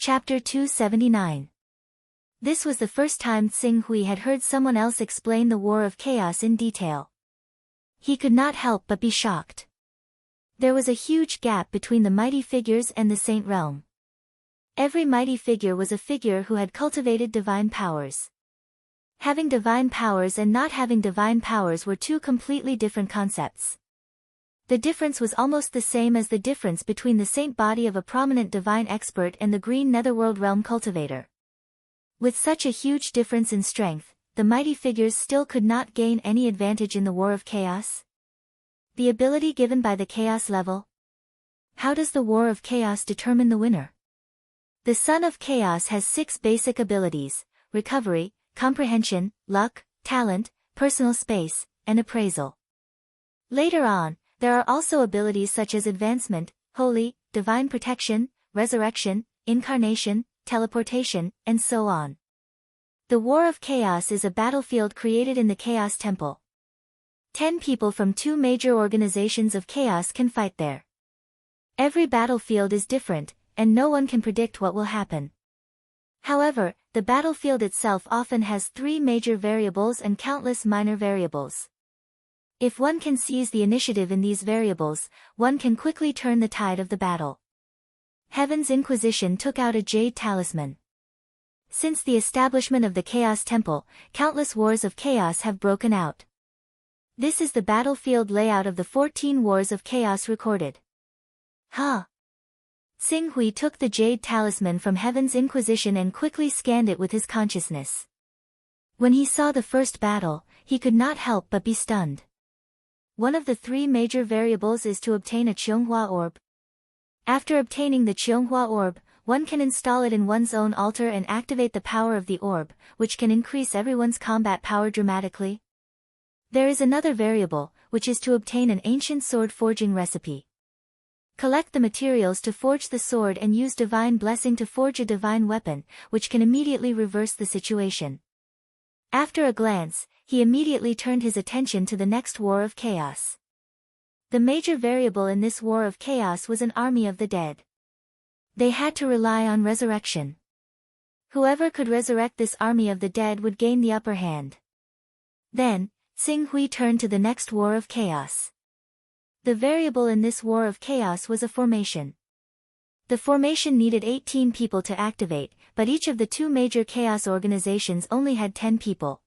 Chapter 279. This was the first time Tsing Hui had heard someone else explain the War of Chaos in detail. He could not help but be shocked. There was a huge gap between the mighty figures and the saint realm. Every mighty figure was a figure who had cultivated divine powers. Having divine powers and not having divine powers were two completely different concepts. The difference was almost the same as the difference between the saint body of a prominent divine expert and the green netherworld realm cultivator. With such a huge difference in strength, the mighty figures still could not gain any advantage in the War of Chaos. The ability given by the Chaos level? How does the War of Chaos determine the winner? The Son of Chaos has 6 basic abilities: recovery, comprehension, luck, talent, personal space, and appraisal. Later on, there are also abilities such as advancement, holy, divine protection, resurrection, incarnation, teleportation, and so on. The War of Chaos is a battlefield created in the Chaos Temple. 10 people from 2 major organizations of chaos can fight there. Every battlefield is different, and no one can predict what will happen. However, the battlefield itself often has 3 major variables and countless minor variables. If one can seize the initiative in these variables, one can quickly turn the tide of the battle. Heaven's Inquisition took out a jade talisman. Since the establishment of the Chaos Temple, countless wars of chaos have broken out. This is the battlefield layout of the 14 wars of chaos recorded. Tsing Hui took the jade talisman from Heaven's Inquisition and quickly scanned it with his consciousness. When he saw the first battle, he could not help but be stunned. One of the 3 major variables is to obtain a Qianghua orb. After obtaining the Qianghua orb, one can install it in one's own altar and activate the power of the orb, which can increase everyone's combat power dramatically. There is another variable, which is to obtain an ancient sword forging recipe. Collect the materials to forge the sword and use divine blessing to forge a divine weapon, which can immediately reverse the situation. After a glance, he immediately turned his attention to the next War of Chaos. The major variable in this War of Chaos was an army of the dead. They had to rely on resurrection. Whoever could resurrect this army of the dead would gain the upper hand. Then, Tsing Hui turned to the next War of Chaos. The variable in this War of Chaos was a formation. The formation needed 18 people to activate, but each of the 2 major chaos organizations only had 10 people.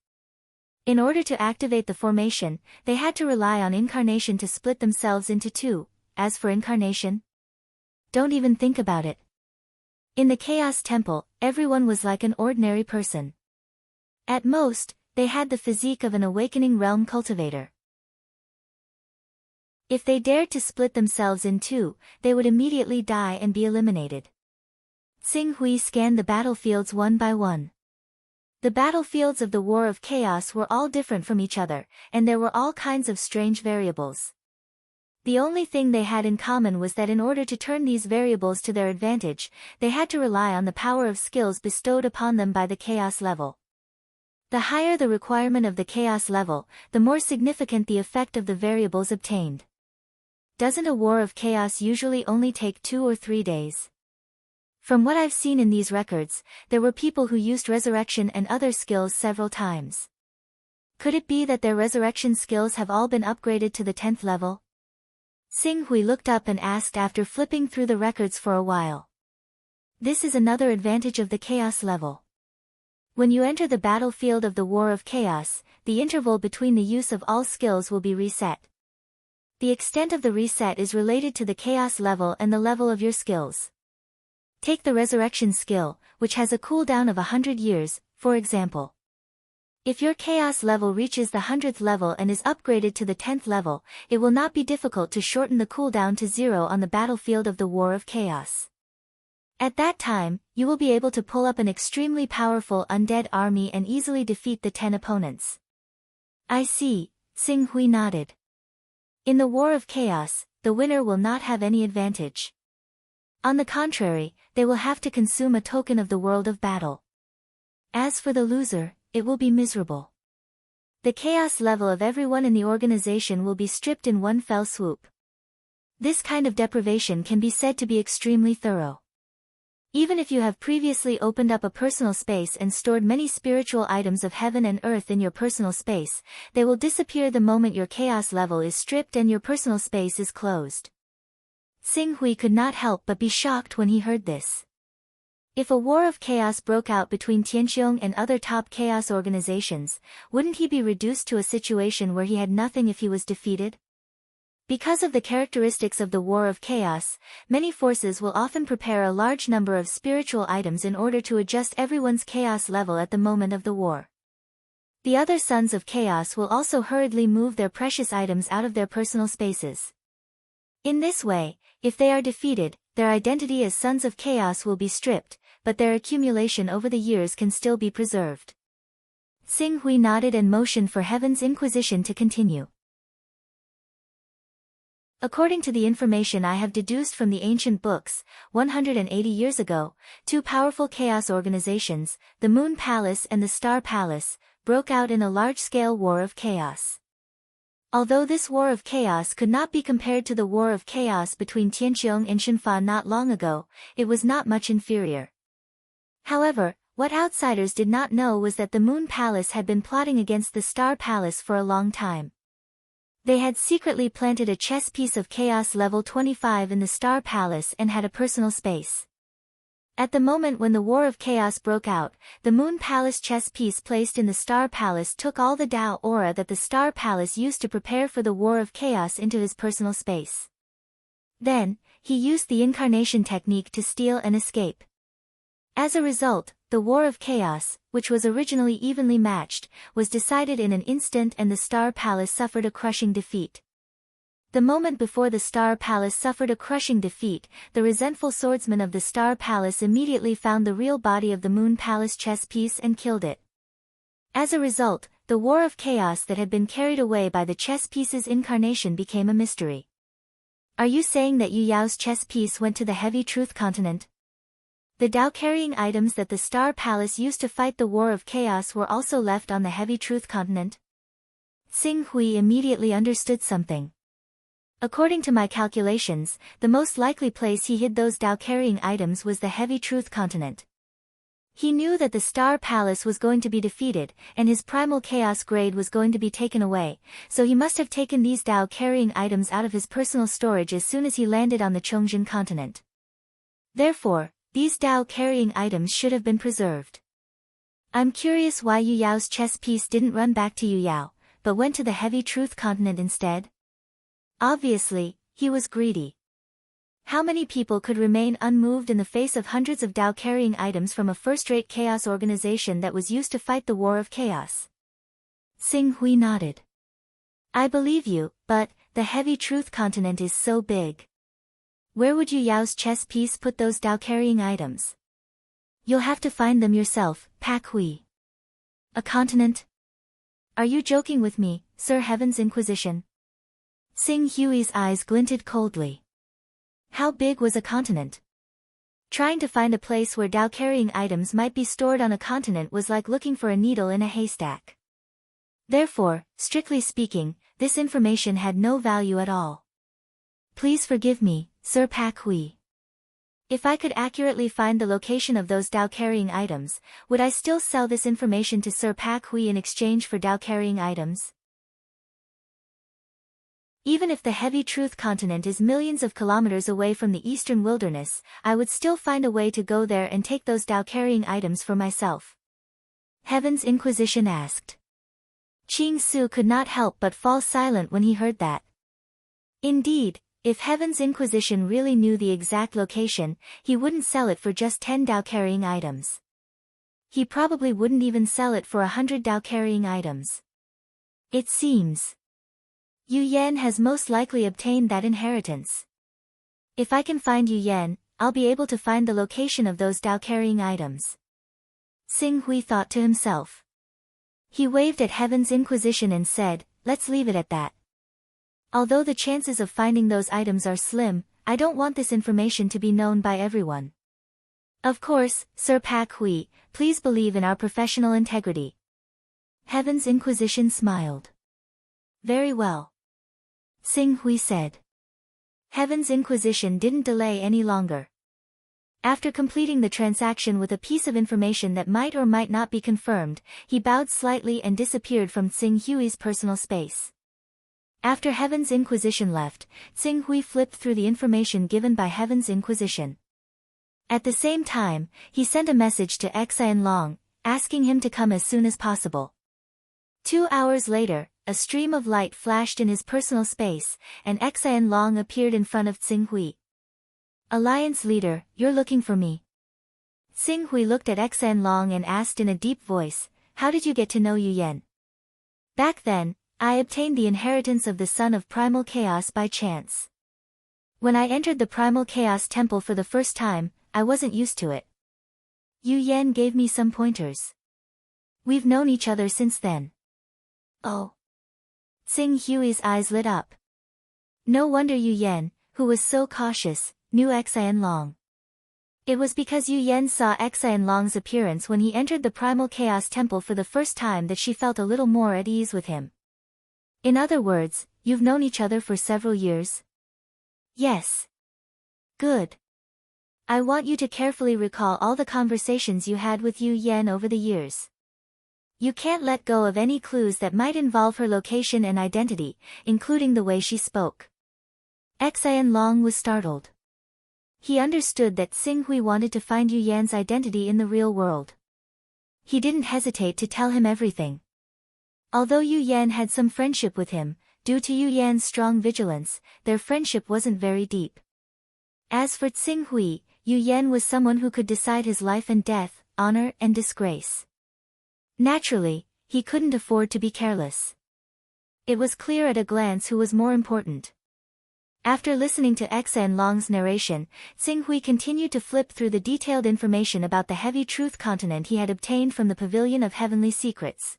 In order to activate the formation, they had to rely on incarnation to split themselves into 2. As for incarnation, don't even think about it. In the Chaos Temple, everyone was like an ordinary person. At most, they had the physique of an awakening realm cultivator. If they dared to split themselves in 2, they would immediately die and be eliminated. Tsing Hui scanned the battlefields one by one. The battlefields of the War of Chaos were all different from each other, and there were all kinds of strange variables. The only thing they had in common was that in order to turn these variables to their advantage, they had to rely on the power of skills bestowed upon them by the Chaos level. The higher the requirement of the Chaos level, the more significant the effect of the variables obtained. Doesn't a War of Chaos usually only take 2 or 3 days? From what I've seen in these records, there were people who used resurrection and other skills several times. Could it be that their resurrection skills have all been upgraded to the 10th level? Tsing Hui looked up and asked after flipping through the records for a while. This is another advantage of the Chaos level. When you enter the battlefield of the War of Chaos, the interval between the use of all skills will be reset. The extent of the reset is related to the Chaos level and the level of your skills. Take the Resurrection skill, which has a cooldown of 100 years, for example. If your Chaos level reaches the 100th level and is upgraded to the 10th level, it will not be difficult to shorten the cooldown to 0 on the battlefield of the War of Chaos. At that time, you will be able to pull up an extremely powerful undead army and easily defeat the 10 opponents. I see, Tsing Hui nodded. In the War of Chaos, the winner will not have any advantage. On the contrary, they will have to consume a token of the world of battle. As for the loser, it will be miserable. The Chaos level of everyone in the organization will be stripped in one fell swoop. This kind of deprivation can be said to be extremely thorough. Even if you have previously opened up a personal space and stored many spiritual items of heaven and earth in your personal space, they will disappear the moment your chaos level is stripped and your personal space is closed. Xing Hui could not help but be shocked when he heard this. If a war of chaos broke out between Tianqiong and other top chaos organizations, wouldn't he be reduced to a situation where he had nothing if he was defeated? Because of the characteristics of the war of chaos, many forces will often prepare a large number of spiritual items in order to adjust everyone's chaos level at the moment of the war. The other sons of chaos will also hurriedly move their precious items out of their personal spaces. In this way, if they are defeated, their identity as sons of chaos will be stripped, but their accumulation over the years can still be preserved. Xing Hui nodded and motioned for Heaven's Inquisition to continue. According to the information I have deduced from the ancient books, 180 years ago, two powerful chaos organizations, the Moon Palace and the Star Palace, broke out in a large-scale war of chaos. Although this war of chaos could not be compared to the war of chaos between Tianqiong and Shenfa not long ago, it was not much inferior. However, what outsiders did not know was that the Moon Palace had been plotting against the Star Palace for a long time. They had secretly planted a chess piece of chaos level 25 in the Star Palace and had a personal space. At the moment when the War of Chaos broke out, the Moon Palace chess piece placed in the Star Palace took all the Dao aura that the Star Palace used to prepare for the War of Chaos into his personal space. Then, he used the incarnation technique to steal and escape. As a result, the War of Chaos, which was originally evenly matched, was decided in an instant and the Star Palace suffered a crushing defeat. The moment before the Star Palace suffered a crushing defeat, the resentful swordsman of the Star Palace immediately found the real body of the Moon Palace chess piece and killed it. As a result, the War of Chaos that had been carried away by the chess piece's incarnation became a mystery. Are you saying that Yu Yao's chess piece went to the Heavy Truth Continent? The Dao-carrying items that the Star Palace used to fight the War of Chaos were also left on the Heavy Truth Continent? Xing Hui immediately understood something. According to my calculations, the most likely place he hid those Dao-carrying items was the Heavy Truth Continent. He knew that the Star Palace was going to be defeated, and his primal chaos grade was going to be taken away, so he must have taken these Dao-carrying items out of his personal storage as soon as he landed on the Chongjin continent. Therefore, these Dao-carrying items should have been preserved. I'm curious why Yu Yao's chess piece didn't run back to Yu Yao, but went to the Heavy Truth Continent instead? Obviously, he was greedy. How many people could remain unmoved in the face of hundreds of Dao-carrying items from a first-rate chaos organization that was used to fight the War of Chaos? Xing Hui nodded. I believe you, but the Heavy Truth Continent is so big. Where would Yu Yao's chess piece put those Dao-carrying items? You'll have to find them yourself, Pak Hui. A continent? Are you joking with me, Sir Heaven's Inquisition? Xing Hui's eyes glinted coldly. How big was a continent? Trying to find a place where Dao-carrying items might be stored on a continent was like looking for a needle in a haystack. Therefore, strictly speaking, this information had no value at all. Please forgive me, Sir Pak Hui. If I could accurately find the location of those Dao-carrying items, would I still sell this information to Sir Pak Hui in exchange for Dao-carrying items? Even if the Heavy Truth Continent is millions of kilometers away from the eastern wilderness, I would still find a way to go there and take those Dao-carrying items for myself. Heaven's Inquisition asked. Qing Su could not help but fall silent when he heard that. Indeed, if Heaven's Inquisition really knew the exact location, he wouldn't sell it for just 10 Dao-carrying items. He probably wouldn't even sell it for 100 Dao-carrying items. It seems Yu Yan has most likely obtained that inheritance. If I can find Yu Yan, I'll be able to find the location of those Dao-carrying items. Xing Hui thought to himself. He waved at Heaven's Inquisition and said, let's leave it at that. Although the chances of finding those items are slim, I don't want this information to be known by everyone. Of course, Sir Pak Hui, please believe in our professional integrity. Heaven's Inquisition smiled. Very well. Xing Hui said. Heaven's Inquisition didn't delay any longer. After completing the transaction with a piece of information that might or might not be confirmed, he bowed slightly and disappeared from Tsing Hui's personal space. After Heaven's Inquisition left, Tsing Hui flipped through the information given by Heaven's Inquisition. At the same time, he sent a message to Xian Long, asking him to come as soon as possible. 2 hours later, a stream of light flashed in his personal space, and Xian Long appeared in front of Tsing Hui. Alliance leader, you're looking for me. Tsing Hui looked at Xian Long and asked in a deep voice, how did you get to know Yu Yan? Back then, I obtained the inheritance of the son of primal chaos by chance. When I entered the primal chaos temple for the first time, I wasn't used to it. Yu Yan gave me some pointers. We've known each other since then. Oh. Tsing Hui's eyes lit up. No wonder Yu Yan, who was so cautious, knew Xian Long. It was because Yu Yan saw Xian Long's appearance when he entered the Primal Chaos Temple for the first time that she felt a little more at ease with him. In other words, you've known each other for several years? Yes. Good. I want you to carefully recall all the conversations you had with Yu Yan over the years. You can't let go of any clues that might involve her location and identity, including the way she spoke. Xian Long was startled. He understood that Tsing Hui wanted to find Yu Yan's identity in the real world. He didn't hesitate to tell him everything. Although Yu Yan had some friendship with him, due to Yu Yan's strong vigilance, their friendship wasn't very deep. As for Tsing Hui, Yu Yan was someone who could decide his life and death, honor and disgrace. Naturally, he couldn't afford to be careless. It was clear at a glance who was more important. After listening to Xian Long's narration, Tsing Hui continued to flip through the detailed information about the heavy truth continent he had obtained from the Pavilion of Heavenly Secrets.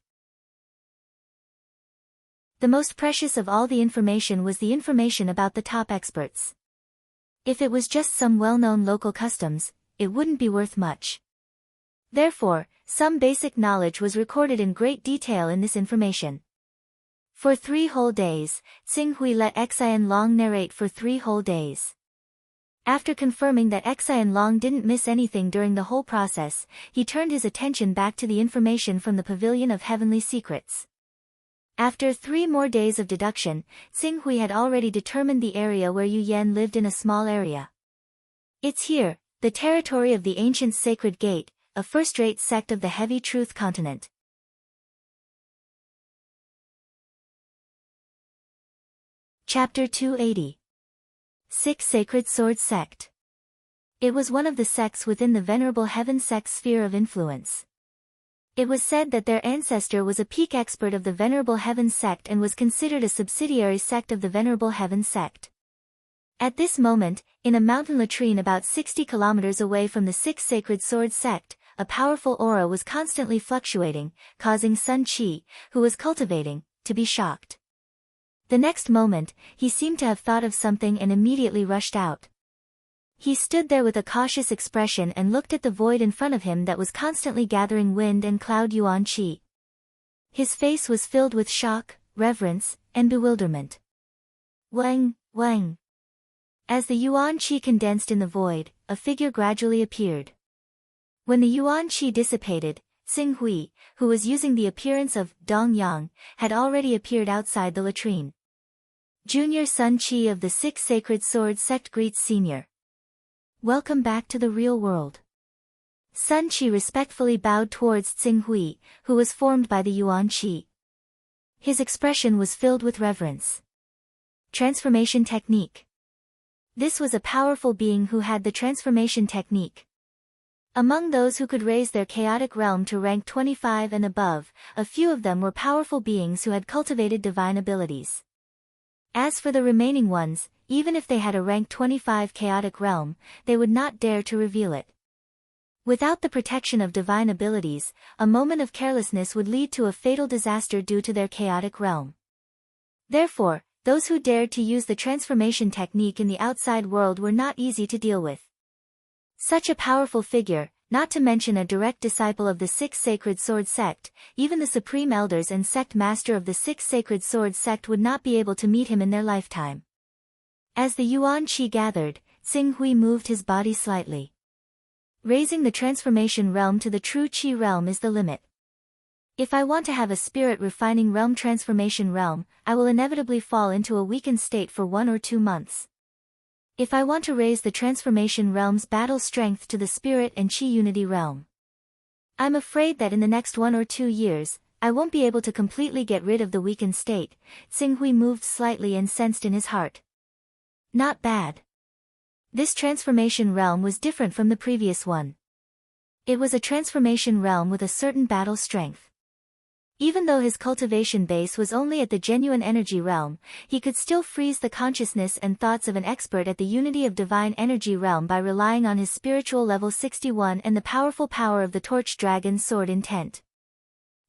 The most precious of all the information was the information about the top experts. If it was just some well-known local customs, it wouldn't be worth much. Therefore, some basic knowledge was recorded in great detail in this information. For 3 whole days, Tsing Hui let Xian Long narrate for 3 whole days. After confirming that Xian Long didn't miss anything during the whole process, he turned his attention back to the information from the Pavilion of Heavenly Secrets. After 3 more days of deduction, Tsing Hui had already determined the area where Yu Yan lived in a small area. It's here, the territory of the ancient Sacred Gate, a first-rate sect of the Heavy Truth Continent. Chapter 280. 6 Sacred Sword Sect. It was one of the sects within the Venerable Heaven sect's sphere of influence. It was said that their ancestor was a peak expert of the Venerable Heaven sect and was considered a subsidiary sect of the Venerable Heaven sect. At this moment, in a mountain latrine about 60 kilometers away from the 6 Sacred Sword sect, a powerful aura was constantly fluctuating, causing Sun Qi, who was cultivating, to be shocked. The next moment, he seemed to have thought of something and immediately rushed out. He stood there with a cautious expression and looked at the void in front of him that was constantly gathering wind and cloud yuan qi. His face was filled with shock, reverence, and bewilderment. Wang, wang. As the yuan qi condensed in the void, a figure gradually appeared. When the yuan qi dissipated, Tsing Hui, who was using the appearance of Dong Yang, had already appeared outside the latrine. Junior Sun Qi of the 6 Sacred Sword sect greets Senior. Welcome back to the real world. Sun Qi respectfully bowed towards Tsing Hui, who was formed by the yuan qi. His expression was filled with reverence. Transformation Technique. This was a powerful being who had the transformation technique. Among those who could raise their chaotic realm to rank 25 and above, a few of them were powerful beings who had cultivated divine abilities. As for the remaining ones, even if they had a rank 25 chaotic realm, they would not dare to reveal it. Without the protection of divine abilities, a moment of carelessness would lead to a fatal disaster due to their chaotic realm. Therefore, those who dared to use the transformation technique in the outside world were not easy to deal with. Such a powerful figure, not to mention a direct disciple of the 6 Sacred Sword sect, even the Supreme Elders and Sect Master of the 6 Sacred Sword sect would not be able to meet him in their lifetime. As the yuan qi gathered, Tsing Hui moved his body slightly. Raising the transformation realm to the true Qi realm is the limit. If I want to have a spirit refining realm transformation realm, I will inevitably fall into a weakened state for 1 or 2 months. If I want to raise the transformation realm's battle strength to the spirit and Qi unity realm, I'm afraid that in the next 1 or 2 years, I won't be able to completely get rid of the weakened state. Xinghui moved slightly and sensed in his heart. Not bad. This transformation realm was different from the previous one. It was a transformation realm with a certain battle strength. Even though his cultivation base was only at the genuine energy realm, he could still freeze the consciousness and thoughts of an expert at the unity of divine energy realm by relying on his spiritual level 61 and the powerful power of the torch dragon sword intent.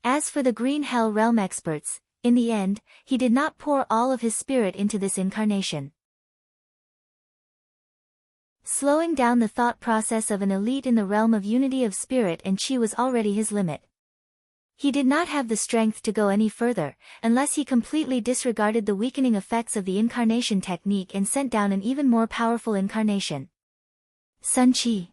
As for the green hell realm experts, in the end, he did not pour all of his spirit into this incarnation. Slowing down the thought process of an elite in the realm of unity of spirit and Qi was already his limit. He did not have the strength to go any further, unless he completely disregarded the weakening effects of the incarnation technique and sent down an even more powerful incarnation. Sun Qi.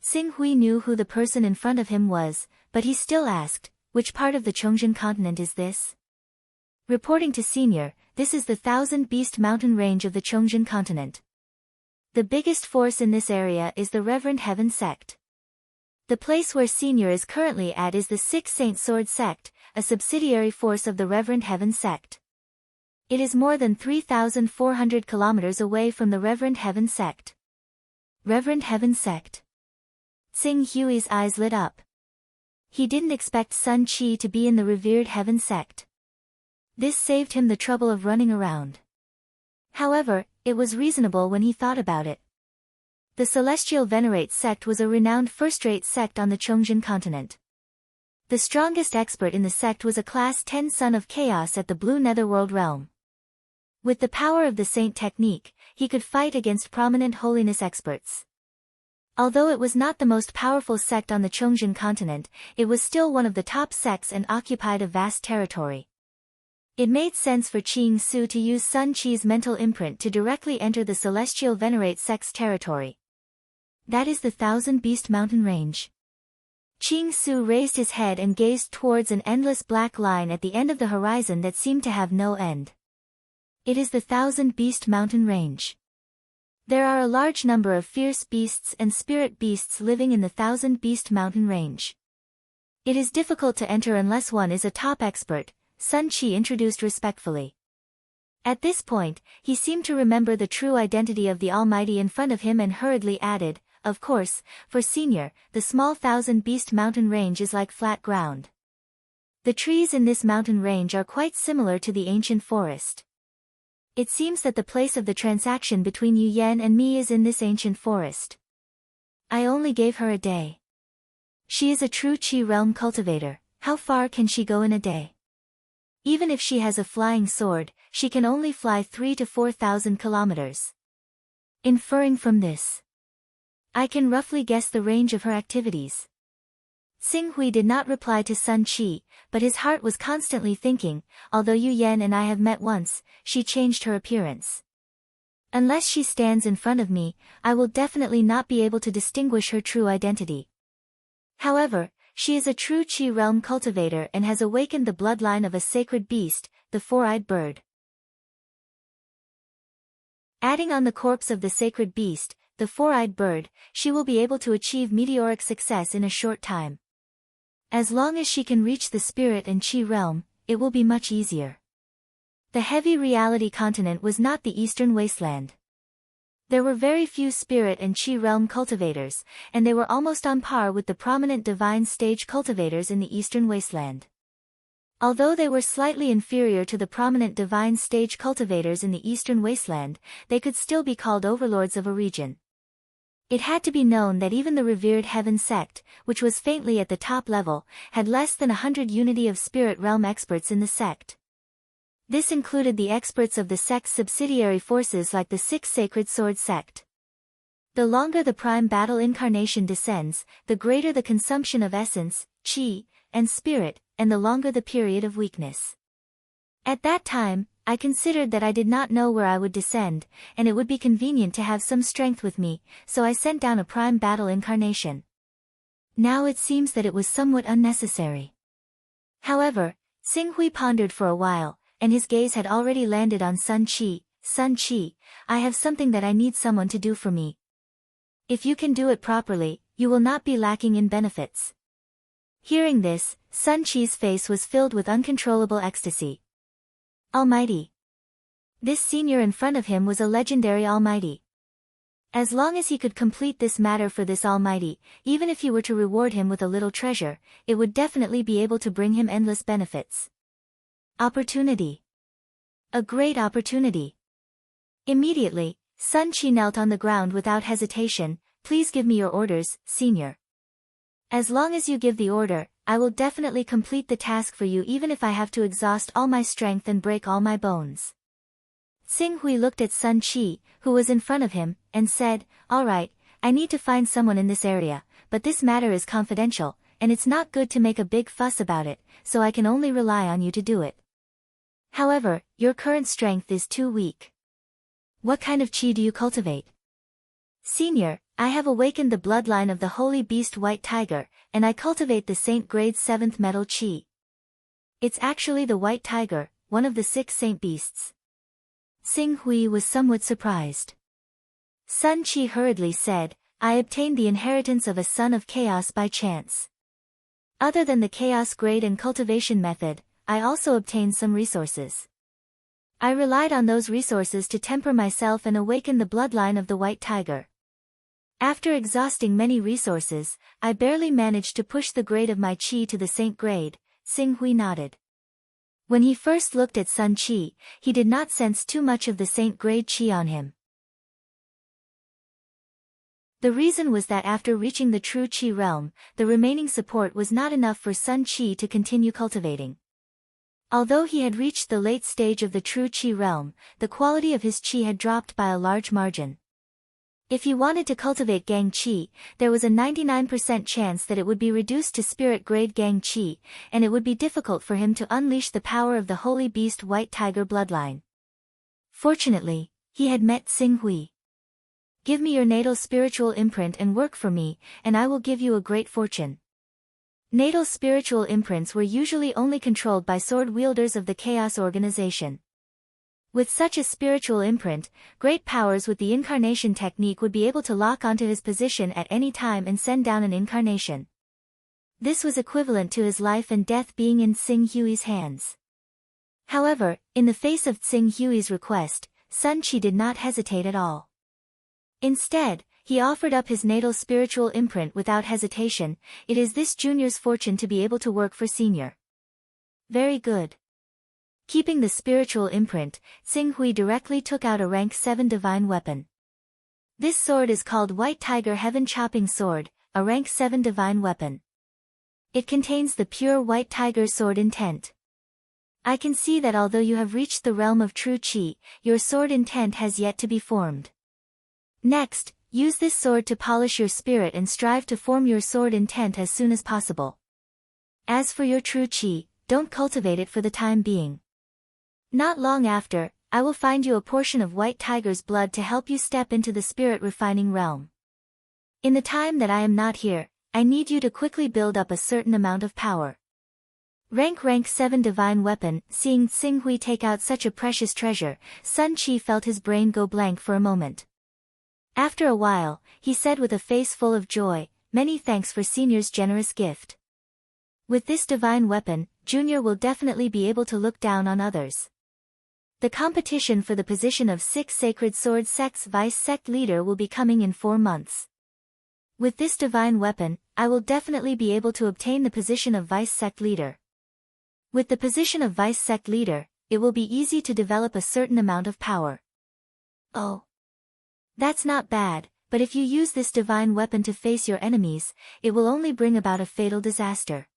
Xinghui knew who the person in front of him was, but he still asked, which part of the Chongjin continent is this? Reporting to Senior, this is the Thousand Beast Mountain range of the Chongjin continent. The biggest force in this area is the Reverend Heaven sect. The place where Senior is currently at is the Six Saint Sword sect, a subsidiary force of the Reverend Heaven sect. It is more than 3,400 kilometers away from the Reverend Heaven sect. Reverend Heaven sect. Xinghui's eyes lit up. He didn't expect Sun Qi to be in the revered Heaven sect. This saved him the trouble of running around. However, it was reasonable when he thought about it. The Celestial Venerate sect was a renowned first-rate sect on the Chongjin continent. The strongest expert in the sect was a Class 10 Son of Chaos at the Blue Netherworld realm. With the power of the Saint technique, he could fight against prominent holiness experts. Although it was not the most powerful sect on the Chongjin continent, it was still one of the top sects and occupied a vast territory. It made sense for Qing Su to use Sun Qi's mental imprint to directly enter the Celestial Venerate sect's territory. That is the Thousand Beast Mountain range. Qing Su raised his head and gazed towards an endless black line at the end of the horizon that seemed to have no end. It is the Thousand Beast Mountain range. There are a large number of fierce beasts and spirit beasts living in the Thousand Beast Mountain range. It is difficult to enter unless one is a top expert, Sun Qi introduced respectfully. At this point, he seemed to remember the true identity of the Almighty in front of him and hurriedly added, of course, for Senior, the small Thousand Beast Mountain range is like flat ground. The trees in this mountain range are quite similar to the ancient forest. It seems that the place of the transaction between Yu Yan and me is in this ancient forest. I only gave her a day. She is a true Qi realm cultivator. How far can she go in a day? Even if she has a flying sword, she can only fly 3,000 to 4,000 kilometers. Inferring from this, I can roughly guess the range of her activities. Xinghui did not reply to Sun Qi, but his heart was constantly thinking, although Yu Yan and I have met once, she changed her appearance. Unless she stands in front of me, I will definitely not be able to distinguish her true identity. However, she is a true Qi realm cultivator and has awakened the bloodline of a sacred beast, the four-eyed bird. Adding on the corpse of the sacred beast, the four-eyed bird, she will be able to achieve meteoric success in a short time. As long as she can reach the spirit and Qi realm, it will be much easier. The heavy reality continent was not the eastern wasteland. There were very few spirit and Qi realm cultivators, and they were almost on par with the prominent divine stage cultivators in the eastern wasteland. Although they were slightly inferior to the prominent divine stage cultivators in the eastern wasteland, they could still be called overlords of a region. It had to be known that even the revered Heaven sect, which was faintly at the top level, had less than 100 unity of spirit realm experts in the sect. This included the experts of the sect's subsidiary forces like the Six Sacred Sword sect. The longer the prime battle incarnation descends, the greater the consumption of essence, Qi, and spirit, and the longer the period of weakness. At that time, I considered that I did not know where I would descend, and it would be convenient to have some strength with me, so I sent down a prime battle incarnation. Now it seems that it was somewhat unnecessary. However, Xing Hui pondered for a while, and his gaze had already landed on Sun Qi. Sun Qi, I have something that I need someone to do for me. If you can do it properly, you will not be lacking in benefits. Hearing this, Sun Qi's face was filled with uncontrollable ecstasy. Almighty. This senior in front of him was a legendary Almighty. As long as he could complete this matter for this Almighty, even if he were to reward him with a little treasure, it would definitely be able to bring him endless benefits. Opportunity. A great opportunity. Immediately, Sun Qi knelt on the ground without hesitation. Please give me your orders, senior. As long as you give the order, I will definitely complete the task for you even if I have to exhaust all my strength and break all my bones. Xing Hui looked at Sun Qi, who was in front of him, and said, All right, I need to find someone in this area, but this matter is confidential, and it's not good to make a big fuss about it, so I can only rely on you to do it. However, your current strength is too weak. What kind of qi do you cultivate? Senior, I have awakened the bloodline of the holy beast White Tiger, and I cultivate the Saint Grade 7th metal qi. It's actually the White Tiger, one of the 6 saint beasts. Xing Hui was somewhat surprised. Sun Qi hurriedly said, I obtained the inheritance of a son of chaos by chance. Other than the chaos grade and cultivation method, I also obtained some resources. I relied on those resources to temper myself and awaken the bloodline of the White Tiger. After exhausting many resources, I barely managed to push the grade of my qi to the saint grade. Xing Hui nodded. When he first looked at Sun Qi, he did not sense too much of the saint grade qi on him. The reason was that after reaching the true qi realm, the remaining support was not enough for Sun Qi to continue cultivating. Although he had reached the late stage of the true qi realm, the quality of his qi had dropped by a large margin. If he wanted to cultivate Gang Qi, there was a 99% chance that it would be reduced to spirit grade Gang Qi, and it would be difficult for him to unleash the power of the holy beast White Tiger bloodline. Fortunately, he had met Xing Hui. Give me your natal spiritual imprint and work for me, and I will give you a great fortune. Natal spiritual imprints were usually only controlled by sword wielders of the Chaos organization. With such a spiritual imprint, great powers with the incarnation technique would be able to lock onto his position at any time and send down an incarnation. This was equivalent to his life and death being in Xing Hui's hands. However, in the face of Xing Hui's request, Sun Qi did not hesitate at all. Instead, he offered up his natal spiritual imprint without hesitation. It is this junior's fortune to be able to work for senior. Very good. Keeping the spiritual imprint, Xing Hui directly took out a rank 7 divine weapon. This sword is called White Tiger Heaven Chopping Sword, a rank 7 divine weapon. It contains the pure White Tiger sword intent. I can see that although you have reached the realm of true qi, your sword intent has yet to be formed. Next, use this sword to polish your spirit and strive to form your sword intent as soon as possible. As for your true qi, don't cultivate it for the time being. Not long after, I will find you a portion of White Tiger's blood to help you step into the spirit refining realm. In the time that I am not here, I need you to quickly build up a certain amount of power. Rank 7 divine weapon. Seeing Xing Hui take out such a precious treasure, Sun Qi felt his brain go blank for a moment. After a while, he said with a face full of joy, Many thanks for senior's generous gift. With this divine weapon, junior will definitely be able to look down on others. The competition for the position of 6 Sacred Sword Sect's Vice Sect Leader will be coming in 4 months. With this divine weapon, I will definitely be able to obtain the position of Vice Sect Leader. With the position of Vice Sect Leader, it will be easy to develop a certain amount of power. Oh. That's not bad, but if you use this divine weapon to face your enemies, it will only bring about a fatal disaster.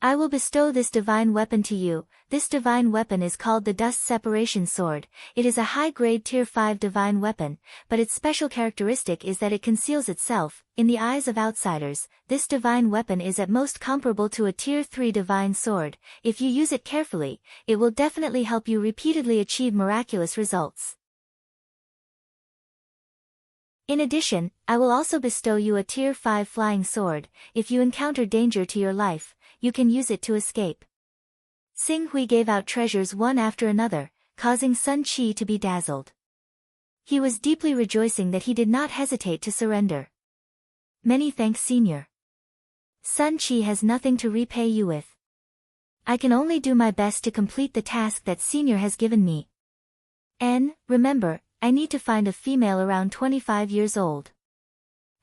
I will bestow this divine weapon to you. This divine weapon is called the Dust Separation Sword. It is a high-grade Tier 5 divine weapon, but its special characteristic is that it conceals itself. In the eyes of outsiders, this divine weapon is at most comparable to a Tier 3 divine sword. If you use it carefully, it will definitely help you repeatedly achieve miraculous results. In addition, I will also bestow you a Tier 5 flying sword. If you encounter danger to your life, you can use it to escape. Xing Hui gave out treasures one after another, causing Sun Qi to be dazzled. He was deeply rejoicing that he did not hesitate to surrender. Many thanks, Senior. Sun Qi has nothing to repay you with. I can only do my best to complete the task that Senior has given me. Remember, I need to find a female around 25 years old.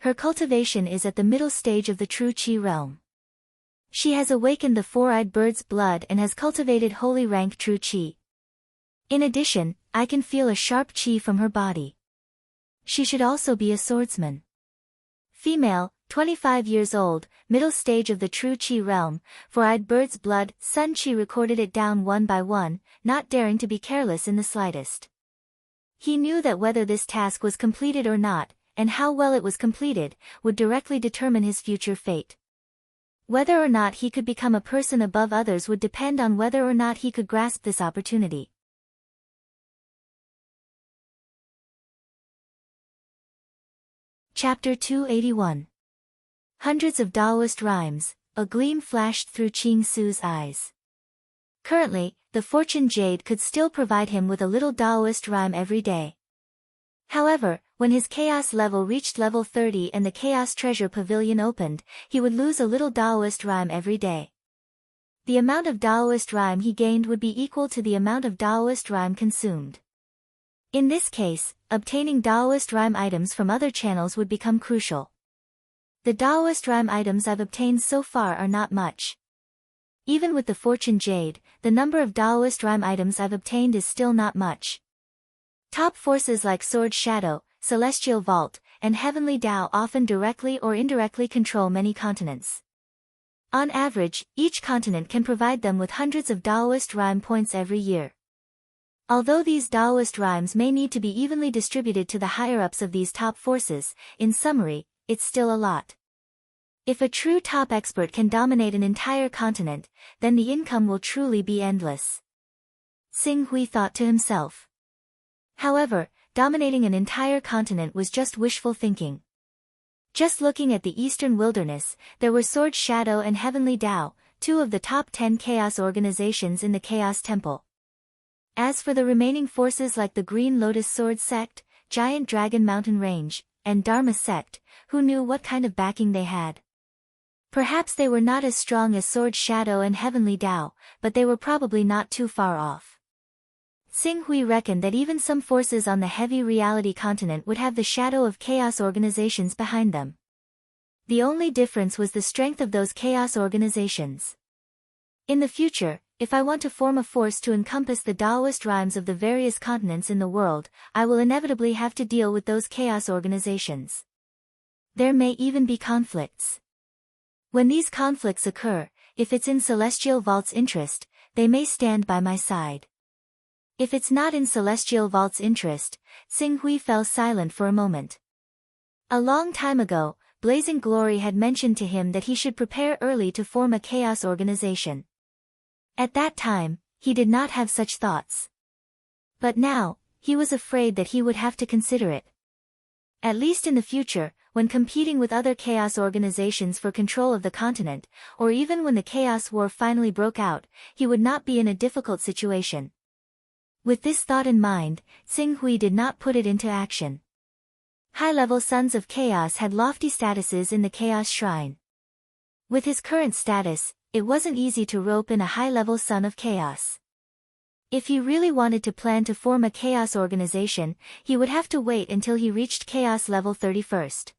Her cultivation is at the middle stage of the true Qi realm. She has awakened the four-eyed bird's blood and has cultivated holy rank true Qi. In addition, I can feel a sharp Qi from her body. She should also be a swordsman. Female, 25 years old, middle stage of the true Qi realm, four-eyed bird's blood. Sun Qi recorded it down one by one, not daring to be careless in the slightest. He knew that whether this task was completed or not, and how well it was completed, would directly determine his future fate. Whether or not he could become a person above others would depend on whether or not he could grasp this opportunity. Chapter 281. Hundreds of Taoist rhymes. A gleam flashed through Qing Su's eyes. Currently, the fortune jade could still provide him with a little Taoist rhyme every day. However, when his chaos level reached level 30 and the Chaos Treasure Pavilion opened, he would lose a little Taoist rhyme every day. The amount of Taoist rhyme he gained would be equal to the amount of Taoist rhyme consumed. In this case, obtaining Taoist rhyme items from other channels would become crucial. The Taoist rhyme items I've obtained so far are not much. Even with the Fortune Jade, the number of Taoist rhyme items I've obtained is still not much. Top forces like Sword Shadow, Celestial Vault, and Heavenly Tao often directly or indirectly control many continents. On average, each continent can provide them with hundreds of Taoist rhyme points every year. Although these Taoist rhymes may need to be evenly distributed to the higher-ups of these top forces, in summary, it's still a lot. If a true top expert can dominate an entire continent, then the income will truly be endless. Xing Hui thought to himself. However, dominating an entire continent was just wishful thinking. Just looking at the Eastern Wilderness, there were Sword Shadow and Heavenly Tao, two of the top 10 chaos organizations in the Chaos Temple. As for the remaining forces like the Green Lotus Sword Sect, Giant Dragon Mountain Range, and Dharma Sect, who knew what kind of backing they had? Perhaps they were not as strong as Sword Shadow and Heavenly Tao, but they were probably not too far off. Xing Hui reckoned that even some forces on the heavy reality continent would have the shadow of chaos organizations behind them. The only difference was the strength of those chaos organizations. In the future, if I want to form a force to encompass the Taoist rhymes of the various continents in the world, I will inevitably have to deal with those chaos organizations. There may even be conflicts. When these conflicts occur, if it's in Celestial Vault's interest, they may stand by my side. If it's not in Celestial Vault's interest, Xing Hui fell silent for a moment. A long time ago, Blazing Glory had mentioned to him that he should prepare early to form a chaos organization. At that time, he did not have such thoughts. But now, he was afraid that he would have to consider it. At least in the future, when competing with other chaos organizations for control of the continent, or even when the Chaos War finally broke out, he would not be in a difficult situation. With this thought in mind, Xing Hui did not put it into action. High-level Sons of Chaos had lofty statuses in the Chaos Shrine. With his current status, it wasn't easy to rope in a high-level Son of Chaos. If he really wanted to plan to form a chaos organization, he would have to wait until he reached Chaos level 31st.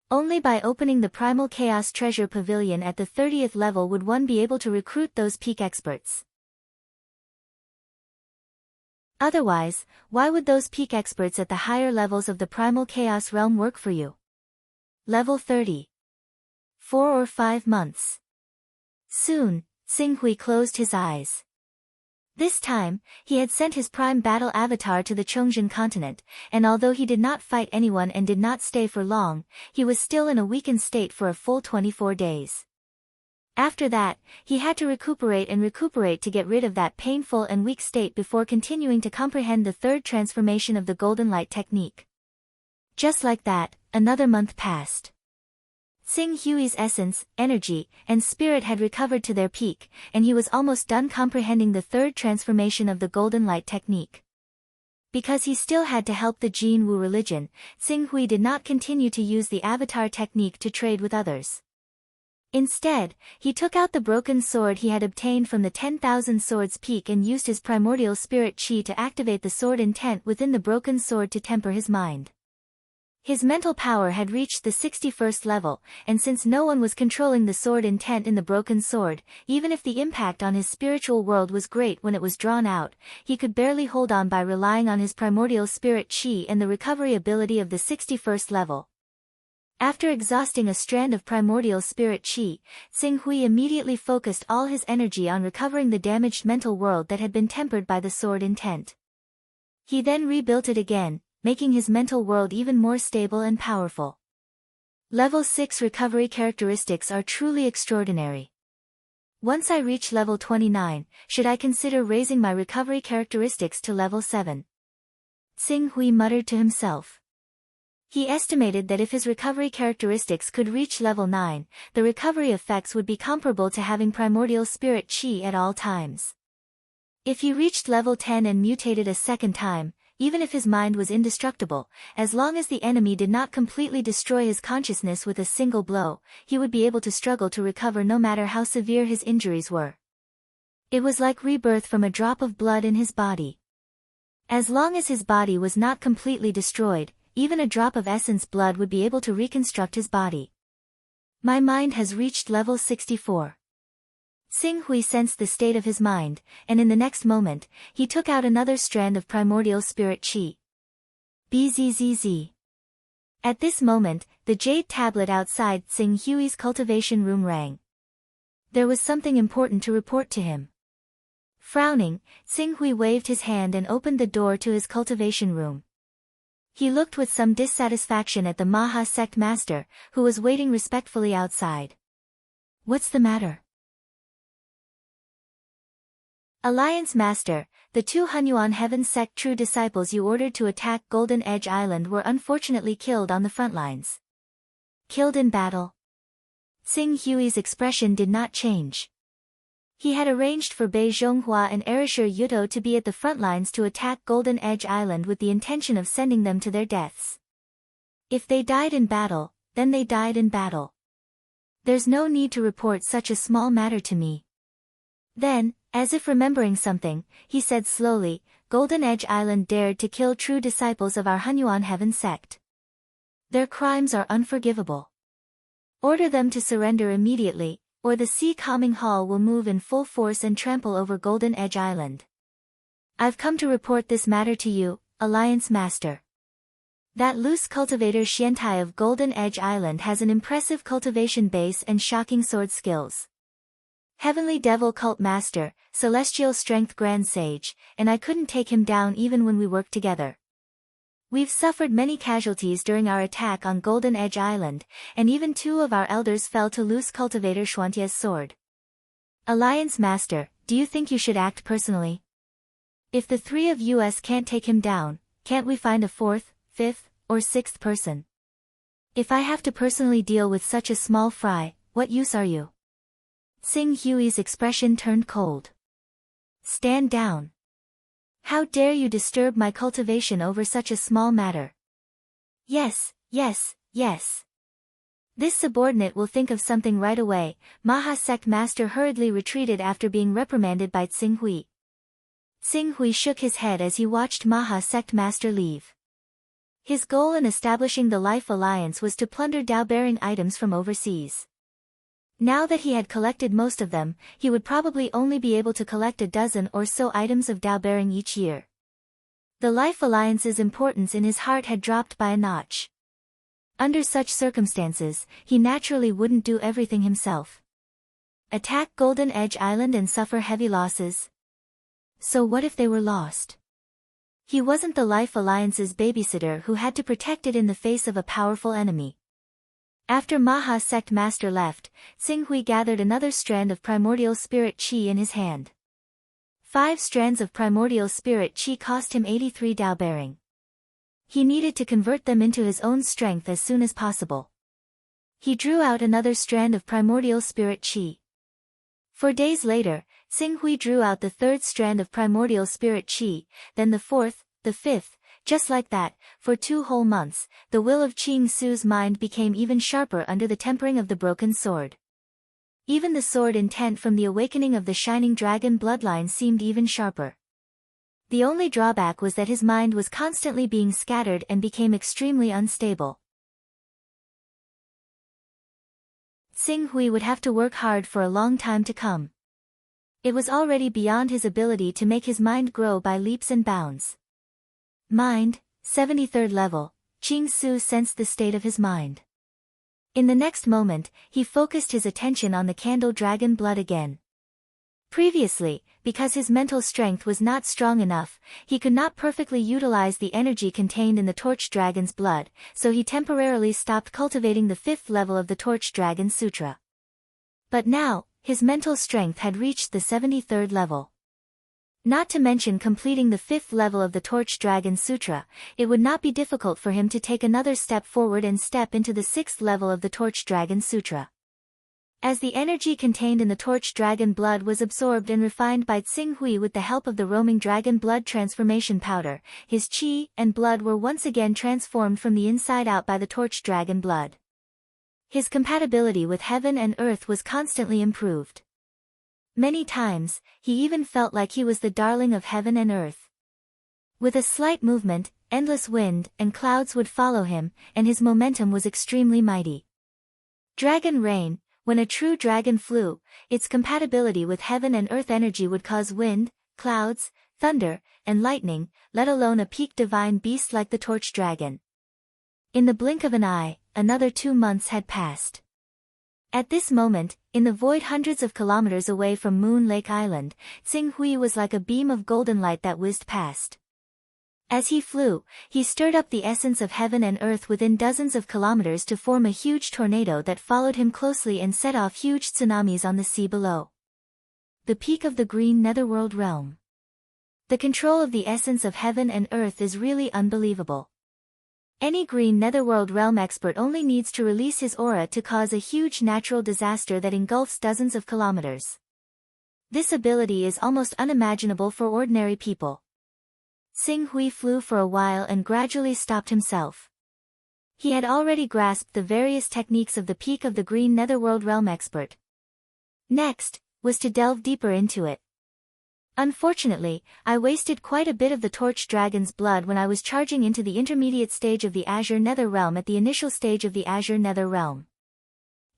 Only by opening the Primal Chaos Treasure Pavilion at the 30th level would one be able to recruit those peak experts. Otherwise, why would those peak experts at the higher levels of the Primal Chaos realm work for you? Level 30. 4 or 5 months. Soon, Xinghui closed his eyes. This time, he had sent his prime battle avatar to the Chongzhen continent, and although he did not fight anyone and did not stay for long, he was still in a weakened state for a full 24 days. After that, he had to recuperate to get rid of that painful and weak state before continuing to comprehend the third transformation of the Golden Light technique. Just like that, another month passed. Xinghui's essence, energy, and spirit had recovered to their peak, and he was almost done comprehending the third transformation of the Golden Light technique. Because he still had to help the Jin Wu religion, Xinghui did not continue to use the avatar technique to trade with others. Instead, he took out the broken sword he had obtained from the 10,000 Swords Peak and used his primordial spirit chi to activate the sword intent within the broken sword to temper his mind. His mental power had reached the 61st level, and since no one was controlling the sword intent in the broken sword, even if the impact on his spiritual world was great when it was drawn out, he could barely hold on by relying on his primordial spirit chi and the recovery ability of the 61st level. After exhausting a strand of primordial spirit chi, Xinghui immediately focused all his energy on recovering the damaged mental world that had been tempered by the sword intent. He then rebuilt it again, making his mental world even more stable and powerful. Level 6 recovery characteristics are truly extraordinary. Once I reach level 29, should I consider raising my recovery characteristics to level 7? Xinghui muttered to himself. He estimated that if his recovery characteristics could reach level 9, the recovery effects would be comparable to having primordial spirit chi at all times. If he reached level 10 and mutated a second time, even if his mind was indestructible, as long as the enemy did not completely destroy his consciousness with a single blow, he would be able to struggle to recover no matter how severe his injuries were. It was like rebirth from a drop of blood in his body. As long as his body was not completely destroyed, even a drop of essence blood would be able to reconstruct his body. My mind has reached level 64. Xinghui sensed the state of his mind, and in the next moment, he took out another strand of primordial spirit chi. Bzzz. At this moment, the jade tablet outside Xinghui's cultivation room rang. There was something important to report to him. Frowning, Xinghui waved his hand and opened the door to his cultivation room. He looked with some dissatisfaction at the Maha sect master, who was waiting respectfully outside. What's the matter? Alliance Master, the 2 Hunyuan Heaven Sect true disciples you ordered to attack Golden Edge Island were unfortunately killed on the front lines. Killed in battle? Xinghui's expression did not change. He had arranged for Bei Zhonghua and Erisher Yuto to be at the front lines to attack Golden Edge Island with the intention of sending them to their deaths. If they died in battle, then they died in battle. There's no need to report such a small matter to me. Then, as if remembering something, he said slowly, Golden Edge Island dared to kill true disciples of our Hunyuan Heaven sect. Their crimes are unforgivable. Order them to surrender immediately, or the Sea Calming Hall will move in full force and trample over Golden Edge Island. I've come to report this matter to you, Alliance Master. That loose cultivator Xiantai of Golden Edge Island has an impressive cultivation base and shocking sword skills. Heavenly Devil Cult Master, Celestial Strength Grand Sage, and I couldn't take him down even when we worked together. We've suffered many casualties during our attack on Golden Edge Island, and even 2 of our elders fell to loose cultivator Xuantia's sword. Alliance Master, do you think you should act personally? If the 3 of us can't take him down, can't we find a 4th, 5th, or 6th person? If I have to personally deal with such a small fry, what use are you? Xinghui's expression turned cold. Stand down. How dare you disturb my cultivation over such a small matter? Yes, yes, yes. This subordinate will think of something right away. Maha sect master hurriedly retreated after being reprimanded by Xinghui. Xinghui shook his head as he watched Maha sect master leave. His goal in establishing the Life Alliance was to plunder Dao-bearing items from overseas. Now that he had collected most of them, he would probably only be able to collect a dozen or so items of Dao-bearing each year. The Life Alliance's importance in his heart had dropped by a notch. Under such circumstances, he naturally wouldn't do everything himself. attack Golden Edge Island and suffer heavy losses? So what if they were lost? He wasn't the Life Alliance's babysitter who had to protect it in the face of a powerful enemy. After Maha Sect Master left, Xinghui gathered another strand of primordial spirit qi in his hand. 5 strands of primordial spirit qi cost him 83 Dao bearing. He needed to convert them into his own strength as soon as possible. He drew out another strand of primordial spirit qi. 4 days later, Xinghui drew out the 3rd strand of primordial spirit qi, then the 4th, the 5th, just like that. For 2 whole months, the will of Qing Su's mind became even sharper under the tempering of the broken sword. Even the sword intent from the awakening of the Shining Dragon bloodline seemed even sharper. The only drawback was that his mind was constantly being scattered and became extremely unstable. Xinghui would have to work hard for a long time to come. It was already beyond his ability to make his mind grow by leaps and bounds. Mind, 73rd level, Qing Su sensed the state of his mind. In the next moment, he focused his attention on the candle dragon blood again. Previously, because his mental strength was not strong enough, he could not perfectly utilize the energy contained in the torch dragon's blood, so he temporarily stopped cultivating the 5th level of the Torch Dragon Sutra. But now, his mental strength had reached the 73rd level. Not to mention completing the 5th level of the Torch Dragon Sutra, it would not be difficult for him to take another step forward and step into the 6th level of the Torch Dragon Sutra. As the energy contained in the Torch Dragon blood was absorbed and refined by Xinghui with the help of the roaming dragon blood transformation powder, his qi and blood were once again transformed from the inside out by the Torch Dragon blood. His compatibility with heaven and earth was constantly improved. Many times, he even felt like he was the darling of heaven and earth. With a slight movement, endless wind and clouds would follow him, and his momentum was extremely mighty. Dragon Rain, when a true dragon flew, its compatibility with heaven and earth energy would cause wind, clouds, thunder, and lightning, let alone a peak divine beast like the Torch Dragon. In the blink of an eye, another 2 months had passed. At this moment, in the void hundreds of kilometers away from Moon Lake Island, Xinghui was like a beam of golden light that whizzed past. As he flew, he stirred up the essence of heaven and earth within dozens of kilometers to form a huge tornado that followed him closely and set off huge tsunamis on the sea below. The peak of the green netherworld realm. The control of the essence of heaven and earth is really unbelievable. Any green netherworld realm expert only needs to release his aura to cause a huge natural disaster that engulfs dozens of kilometers. This ability is almost unimaginable for ordinary people. Xinghui flew for a while and gradually stopped himself. He had already grasped the various techniques of the peak of the green netherworld realm expert. Next, was to delve deeper into it. Unfortunately, I wasted quite a bit of the Torch Dragon's blood when I was charging into the intermediate stage of the Azure Nether Realm at the initial stage of the Azure Nether Realm.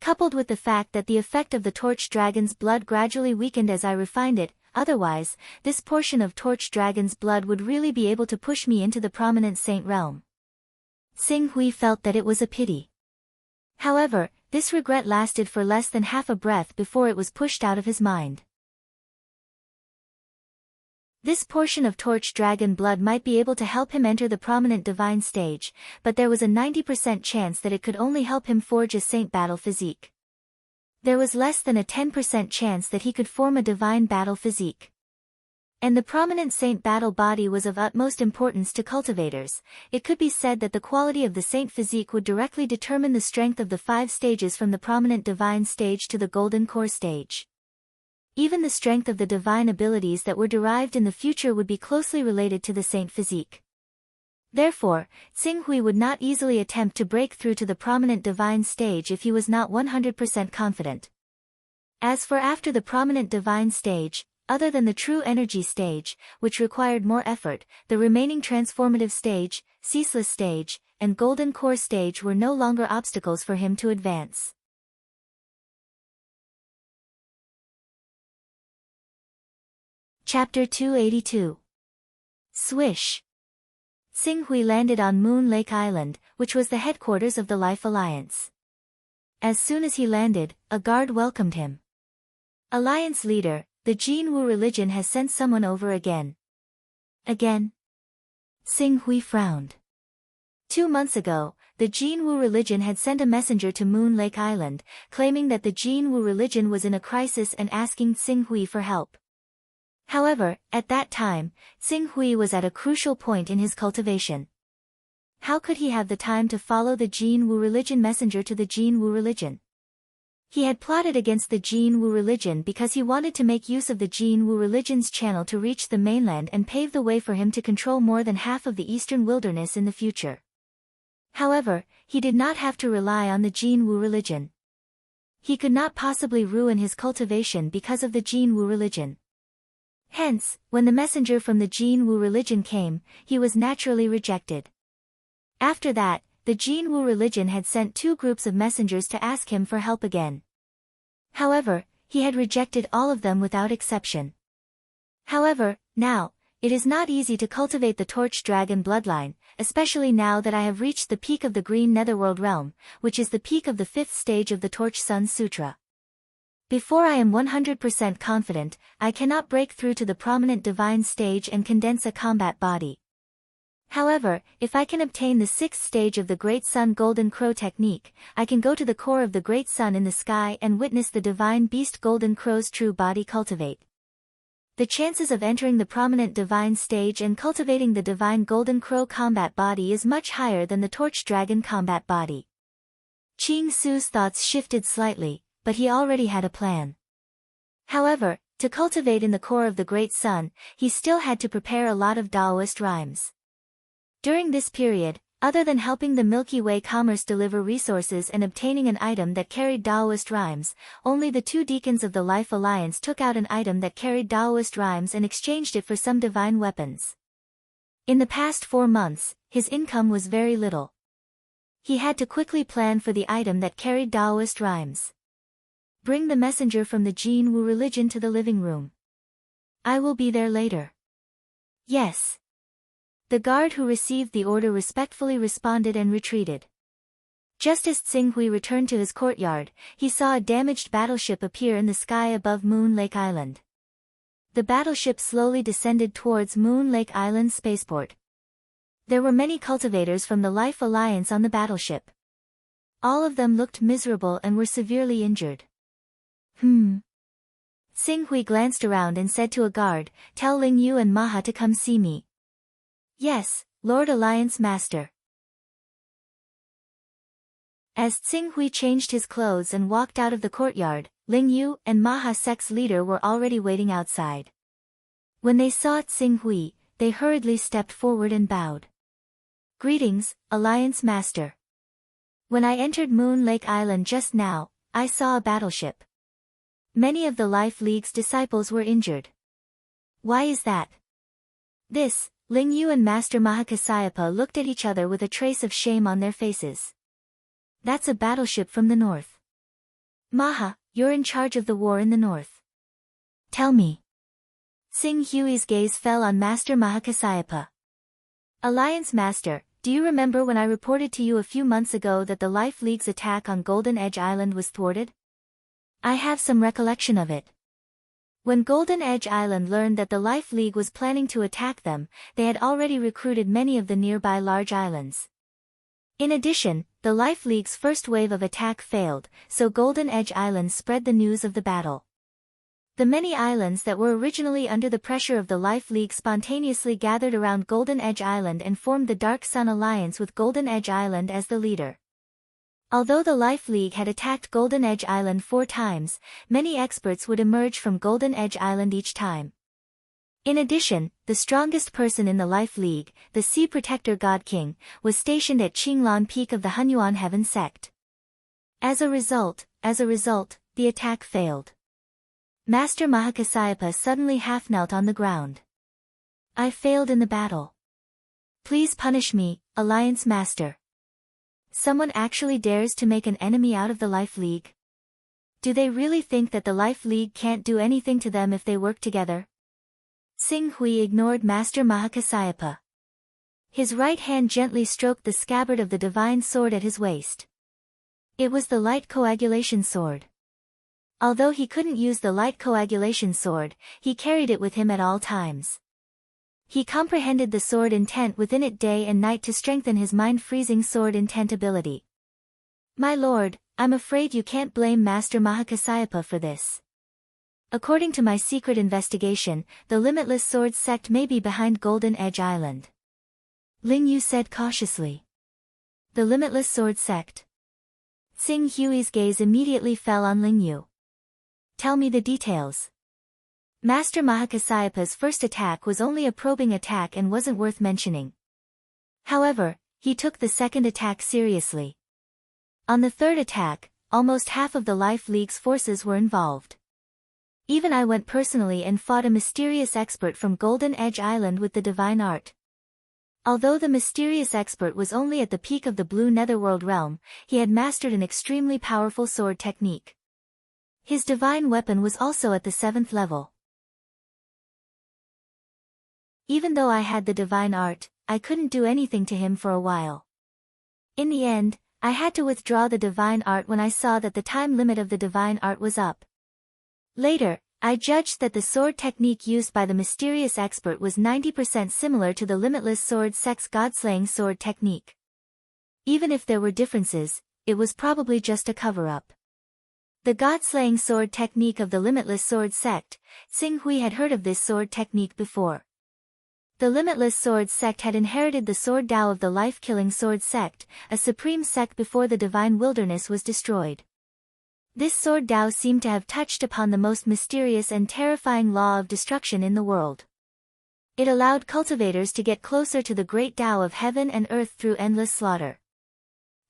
Coupled with the fact that the effect of the Torch Dragon's blood gradually weakened as I refined it, otherwise, this portion of Torch Dragon's blood would really be able to push me into the prominent Saint Realm. Xinghui felt that it was a pity. However, this regret lasted for less than half a breath before it was pushed out of his mind. This portion of Torch Dragon blood might be able to help him enter the prominent divine stage, but there was a 90% chance that it could only help him forge a saint battle physique. There was less than a 10% chance that he could form a divine battle physique. And the prominent saint battle body was of utmost importance to cultivators. It could be said that the quality of the saint physique would directly determine the strength of the 5 stages from the prominent divine stage to the golden core stage. Even the strength of the divine abilities that were derived in the future would be closely related to the saint physique. Therefore, Xinghui would not easily attempt to break through to the prominent divine stage if he was not 100% confident. As for after the prominent divine stage, other than the true energy stage, which required more effort, the remaining transformative stage, ceaseless stage, and golden core stage were no longer obstacles for him to advance. Chapter 282. Swish. Xinghui landed on Moon Lake Island, which was the headquarters of the Life Alliance. As soon as he landed, a guard welcomed him. Alliance leader, the Jin Wu religion has sent someone over again. Again? Xing Hui frowned. 2 months ago, the Jin Wu religion had sent a messenger to Moon Lake Island, claiming that the Jin Wu religion was in a crisis and asking Xing Hui for help. However, at that time, Xing Hui was at a crucial point in his cultivation. How could he have the time to follow the Jin Wu religion messenger to the Jin Wu religion? He had plotted against the Jin Wu religion because he wanted to make use of the Jin Wu religion's channel to reach the mainland and pave the way for him to control more than half of the eastern wilderness in the future. However, he did not have to rely on the Jin Wu religion. He could not possibly ruin his cultivation because of the Jin Wu religion. Hence, when the messenger from the Jin Wu religion came, he was naturally rejected. After that, the Jin Wu religion had sent 2 groups of messengers to ask him for help again. However, he had rejected all of them without exception. However, now, it is not easy to cultivate the Torch Dragon bloodline, especially now that I have reached the peak of the Green Netherworld realm, which is the peak of the 5th stage of the Torch Sun Sutra. Before I am 100% confident, I cannot break through to the prominent divine stage and condense a combat body. However, if I can obtain the 6th stage of the Great Sun Golden Crow technique, I can go to the core of the Great Sun in the sky and witness the divine beast Golden Crow's true body cultivate. The chances of entering the prominent divine stage and cultivating the divine Golden Crow combat body is much higher than the Torch Dragon combat body. Qing Su's thoughts shifted slightly, but he already had a plan. However, to cultivate in the core of the Great Sun, he still had to prepare a lot of Taoist rhymes. During this period, other than helping the Milky Way commerce deliver resources and obtaining an item that carried Taoist rhymes, only the 2 deacons of the Life Alliance took out an item that carried Taoist rhymes and exchanged it for some divine weapons. In the past 4 months, his income was very little. He had to quickly plan for the item that carried Taoist rhymes. Bring the messenger from the Jin Wu religion to the living room. I will be there later. Yes. The guard who received the order respectfully responded and retreated. Just as Xing Hui returned to his courtyard, he saw a damaged battleship appear in the sky above Moon Lake Island. The battleship slowly descended towards Moon Lake Island spaceport. There were many cultivators from the Life Alliance on the battleship. All of them looked miserable and were severely injured. Xing Hui glanced around and said to a guard, "Tell Ling Yu and Maha to come see me." "Yes, Lord Alliance Master." As Xing Hui changed his clothes and walked out of the courtyard, Ling Yu and Maha Sect's leader were already waiting outside. When they saw Xing Hui, they hurriedly stepped forward and bowed. "Greetings, Alliance Master. When I entered Moon Lake Island just now, I saw a battleship. Many of the Life League's disciples were injured. Why is that?" This, Ling Yu and Master Mahakasayapa looked at each other with a trace of shame on their faces. "That's a battleship from the north. Maha, you're in charge of the war in the north. Tell me." Xing Hui's gaze fell on Master Mahakasayapa. "Alliance Master, do you remember when I reported to you a few months ago that the Life League's attack on Golden Edge Island was thwarted? I have some recollection of it. When Golden Edge Island learned that the Life League was planning to attack them, they had already recruited many of the nearby large islands. In addition, the Life League's first wave of attack failed, so Golden Edge Island spread the news of the battle. The many islands that were originally under the pressure of the Life League spontaneously gathered around Golden Edge Island and formed the Dark Sun Alliance with Golden Edge Island as the leader. Although the Life League had attacked Golden Edge Island 4 times, many experts would emerge from Golden Edge Island each time. In addition, the strongest person in the Life League, the Sea Protector God King, was stationed at Qinglan Peak of the Hunyuan Heaven Sect. As a result, the attack failed. Master Mahakasayapa suddenly half-knelt on the ground. "I failed in the battle. Please punish me, Alliance Master." Someone actually dares to make an enemy out of the Life League? Do they really think that the Life League can't do anything to them if they work together? Xing Hui ignored Master Mahakasayapa. His right hand gently stroked the scabbard of the divine sword at his waist. It was the light coagulation sword. Although he couldn't use the light coagulation sword, he carried it with him at all times. He comprehended the sword intent within it day and night to strengthen his mind-freezing sword intent ability. My lord, I'm afraid you can't blame Master Mahakasayapa for this. According to my secret investigation, the Limitless Sword sect may be behind Golden Edge Island. Ling Yu said cautiously. The Limitless Sword sect. Sing Hui's gaze immediately fell on Ling Yu. Tell me the details. Master Mahakasayapa's first attack was only a probing attack and wasn't worth mentioning. However, he took the second attack seriously. On the third attack, almost half of the Life League's forces were involved. Even I went personally and fought a mysterious expert from Golden Edge Island with the divine art. Although the mysterious expert was only at the peak of the Blue Netherworld realm, he had mastered an extremely powerful sword technique. His divine weapon was also at the 7th level. Even though I had the divine art, I couldn't do anything to him for a while. In the end, I had to withdraw the divine art when I saw that the time limit of the divine art was up. Later, I judged that the sword technique used by the mysterious expert was 90% similar to the Limitless Sword sect's godslaying sword technique. Even if there were differences, it was probably just a cover-up. The godslaying sword technique of the Limitless Sword sect, Sing Hui had heard of this sword technique before. The Limitless Sword sect had inherited the sword Tao of the life-killing sword sect, a supreme sect before the divine wilderness was destroyed. This sword Tao seemed to have touched upon the most mysterious and terrifying law of destruction in the world. It allowed cultivators to get closer to the great Tao of heaven and earth through endless slaughter.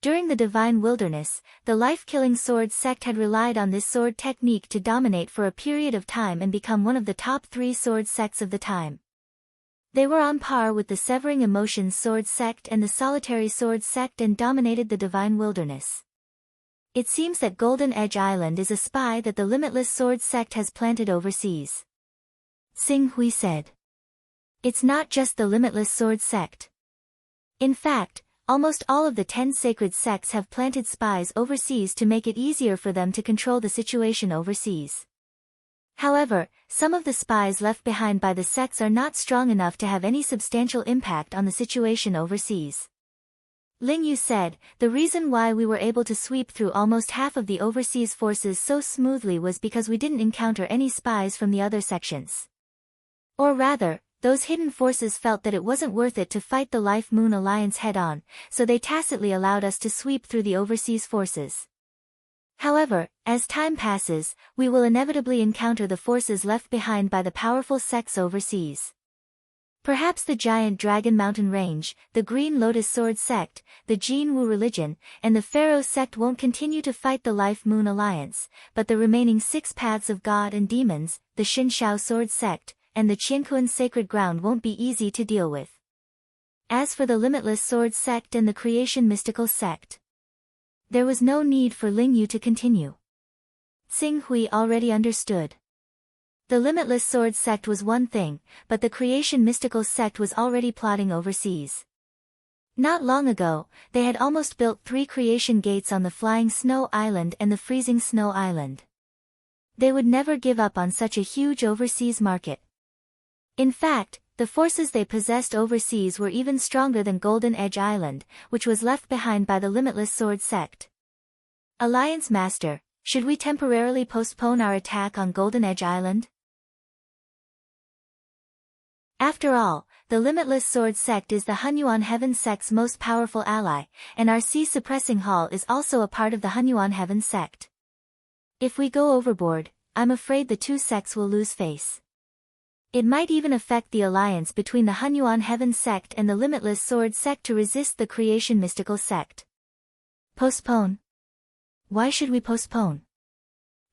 During the divine wilderness, the life-killing sword sect had relied on this sword technique to dominate for a period of time and become one of the top 3 sword sects of the time. They were on par with the Severing Emotions sword sect and the Solitary sword sect and dominated the divine wilderness. It seems that Golden Edge Island is a spy that the Limitless Sword sect has planted overseas. Sing Hui said. It's not just the Limitless Sword sect. In fact, almost all of the 10 sacred sects have planted spies overseas to make it easier for them to control the situation overseas. However, some of the spies left behind by the sects are not strong enough to have any substantial impact on the situation overseas. Ling Yu said, the reason why we were able to sweep through almost half of the overseas forces so smoothly was because we didn't encounter any spies from the other sections. Or rather, those hidden forces felt that it wasn't worth it to fight the Life Moon Alliance head-on, so they tacitly allowed us to sweep through the overseas forces. However, as time passes, we will inevitably encounter the forces left behind by the powerful sects overseas. Perhaps the giant Dragon Mountain Range, the Green Lotus Sword sect, the Jin Wu religion, and the Pharaoh sect won't continue to fight the Life Moon Alliance, but the remaining 6 paths of God and demons, the Xin Shao Sword sect, and the Qiankuan Sacred Ground won't be easy to deal with. As for the Limitless Sword sect and the Creation Mystical sect, there was no need for Ling Yu to continue. Sing Hui already understood. The Limitless Sword sect was one thing, but the Creation Mystical sect was already plotting overseas. Not long ago, they had almost built 3 creation gates on the Flying Snow Island and the Freezing Snow Island. They would never give up on such a huge overseas market. In fact, the forces they possessed overseas were even stronger than Golden Edge Island, which was left behind by the Limitless Sword sect. Alliance Master, should we temporarily postpone our attack on Golden Edge Island? After all, the Limitless Sword sect is the Hunyuan Heaven sect's most powerful ally, and our Sea Suppressing Hall is also a part of the Hunyuan Heaven sect. If we go overboard, I'm afraid the 2 sects will lose face. It might even affect the alliance between the Hunyuan Heaven sect and the Limitless Sword sect to resist the Creation Mystical sect. Postpone? Why should we postpone?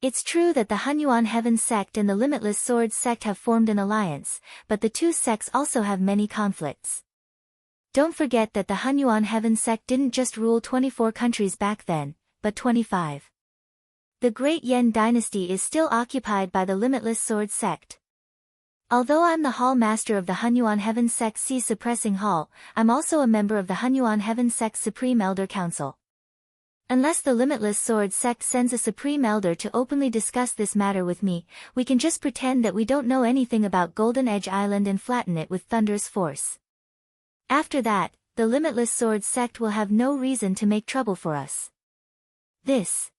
It's true that the Hunyuan Heaven sect and the Limitless Sword sect have formed an alliance, but the 2 sects also have many conflicts. Don't forget that the Hunyuan Heaven sect didn't just rule 24 countries back then, but 25. The Great Yen dynasty is still occupied by the Limitless Sword sect. Although I'm the Hall Master of the Hunyuan Heaven sect's Sea Suppressing Hall, I'm also a member of the Hunyuan Heaven sect's Supreme Elder Council. Unless the Limitless Sword sect sends a Supreme Elder to openly discuss this matter with me, we can just pretend that we don't know anything about Golden Edge Island and flatten it with thunderous force. After that, the Limitless Sword sect will have no reason to make trouble for us. This.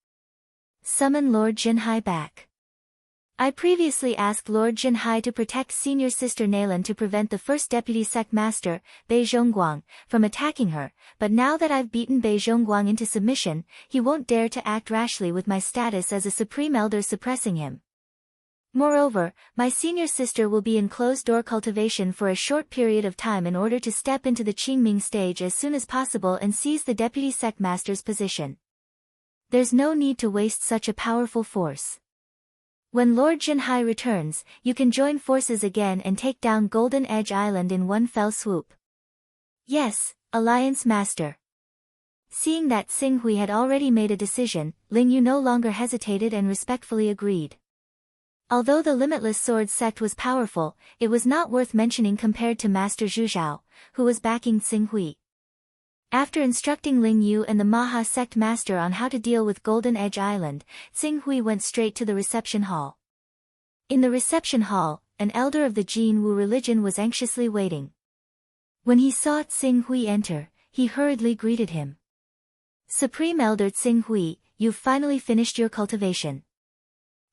Summon Lord Jinhai back. I previously asked Lord Jinhai to protect senior sister Nalan to prevent the first deputy sect master, Bei Zhongguang, from attacking her, but now that I've beaten Bei Zhongguang into submission, he won't dare to act rashly with my status as a supreme elder suppressing him. Moreover, my senior sister will be in closed-door cultivation for a short period of time in order to step into the Qingming stage as soon as possible and seize the deputy sect master's position. There's no need to waste such a powerful force. When Lord Jinhai returns, you can join forces again and take down Golden Edge Island in one fell swoop. Yes, Alliance Master. Seeing that Xing Hui had already made a decision, Ling Yu no longer hesitated and respectfully agreed. Although the Limitless Sword sect was powerful, it was not worth mentioning compared to Master Zhu Zhao, who was backing Xing Hui. After instructing Ling Yu and the Maha sect master on how to deal with Golden Edge Island, Xing Hui went straight to the reception hall. In the reception hall, an elder of the Jin Wu religion was anxiously waiting. When he saw Xing Hui enter, he hurriedly greeted him. Supreme Elder Xing Hui, you've finally finished your cultivation.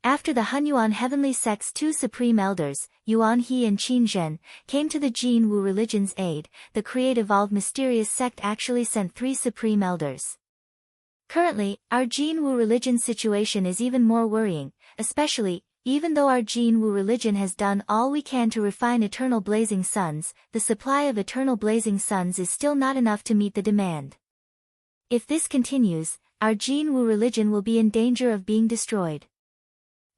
After the Hunyuan Heavenly Sect's two Supreme Elders, Yuan He and Qin Zhen, came to the Jin Wu religion's aid, the Create-Evolved Mysterious Sect actually sent 3 Supreme Elders. Currently, our Jin Wu religion's situation is even more worrying, especially, even though our Jin Wu religion has done all we can to refine Eternal Blazing Suns, the supply of Eternal Blazing Suns is still not enough to meet the demand. If this continues, our Jin Wu religion will be in danger of being destroyed.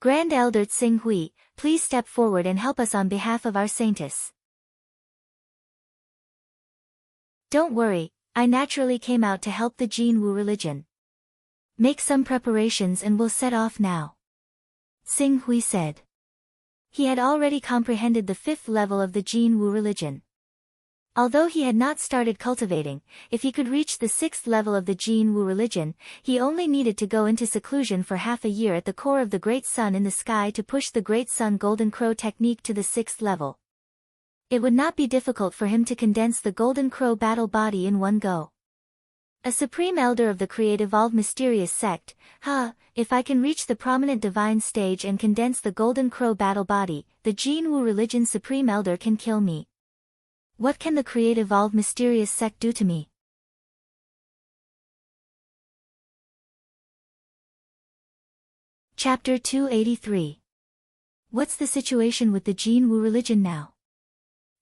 Grand Elder Xing Hui, please step forward and help us on behalf of our saintess. Don't worry, I naturally came out to help the Jin Wu religion. Make some preparations and we'll set off now. Xing Hui said. He had already comprehended the 5th level of the Jin Wu religion. Although he had not started cultivating, if he could reach the 6th level of the Jin Wu religion, he only needed to go into seclusion for half a year at the core of the Great Sun in the sky to push the Great Sun Golden Crow technique to the 6th level. It would not be difficult for him to condense the Golden Crow battle body in one go. A Supreme Elder of the Create-Evolved Mysterious Sect, if I can reach the prominent divine stage and condense the Golden Crow battle body, the Jin Wu religion Supreme Elder can kill me. What can the Create-Evolved Mysterious Sect do to me? Chapter 283. What's the situation with the Jin Wu religion now?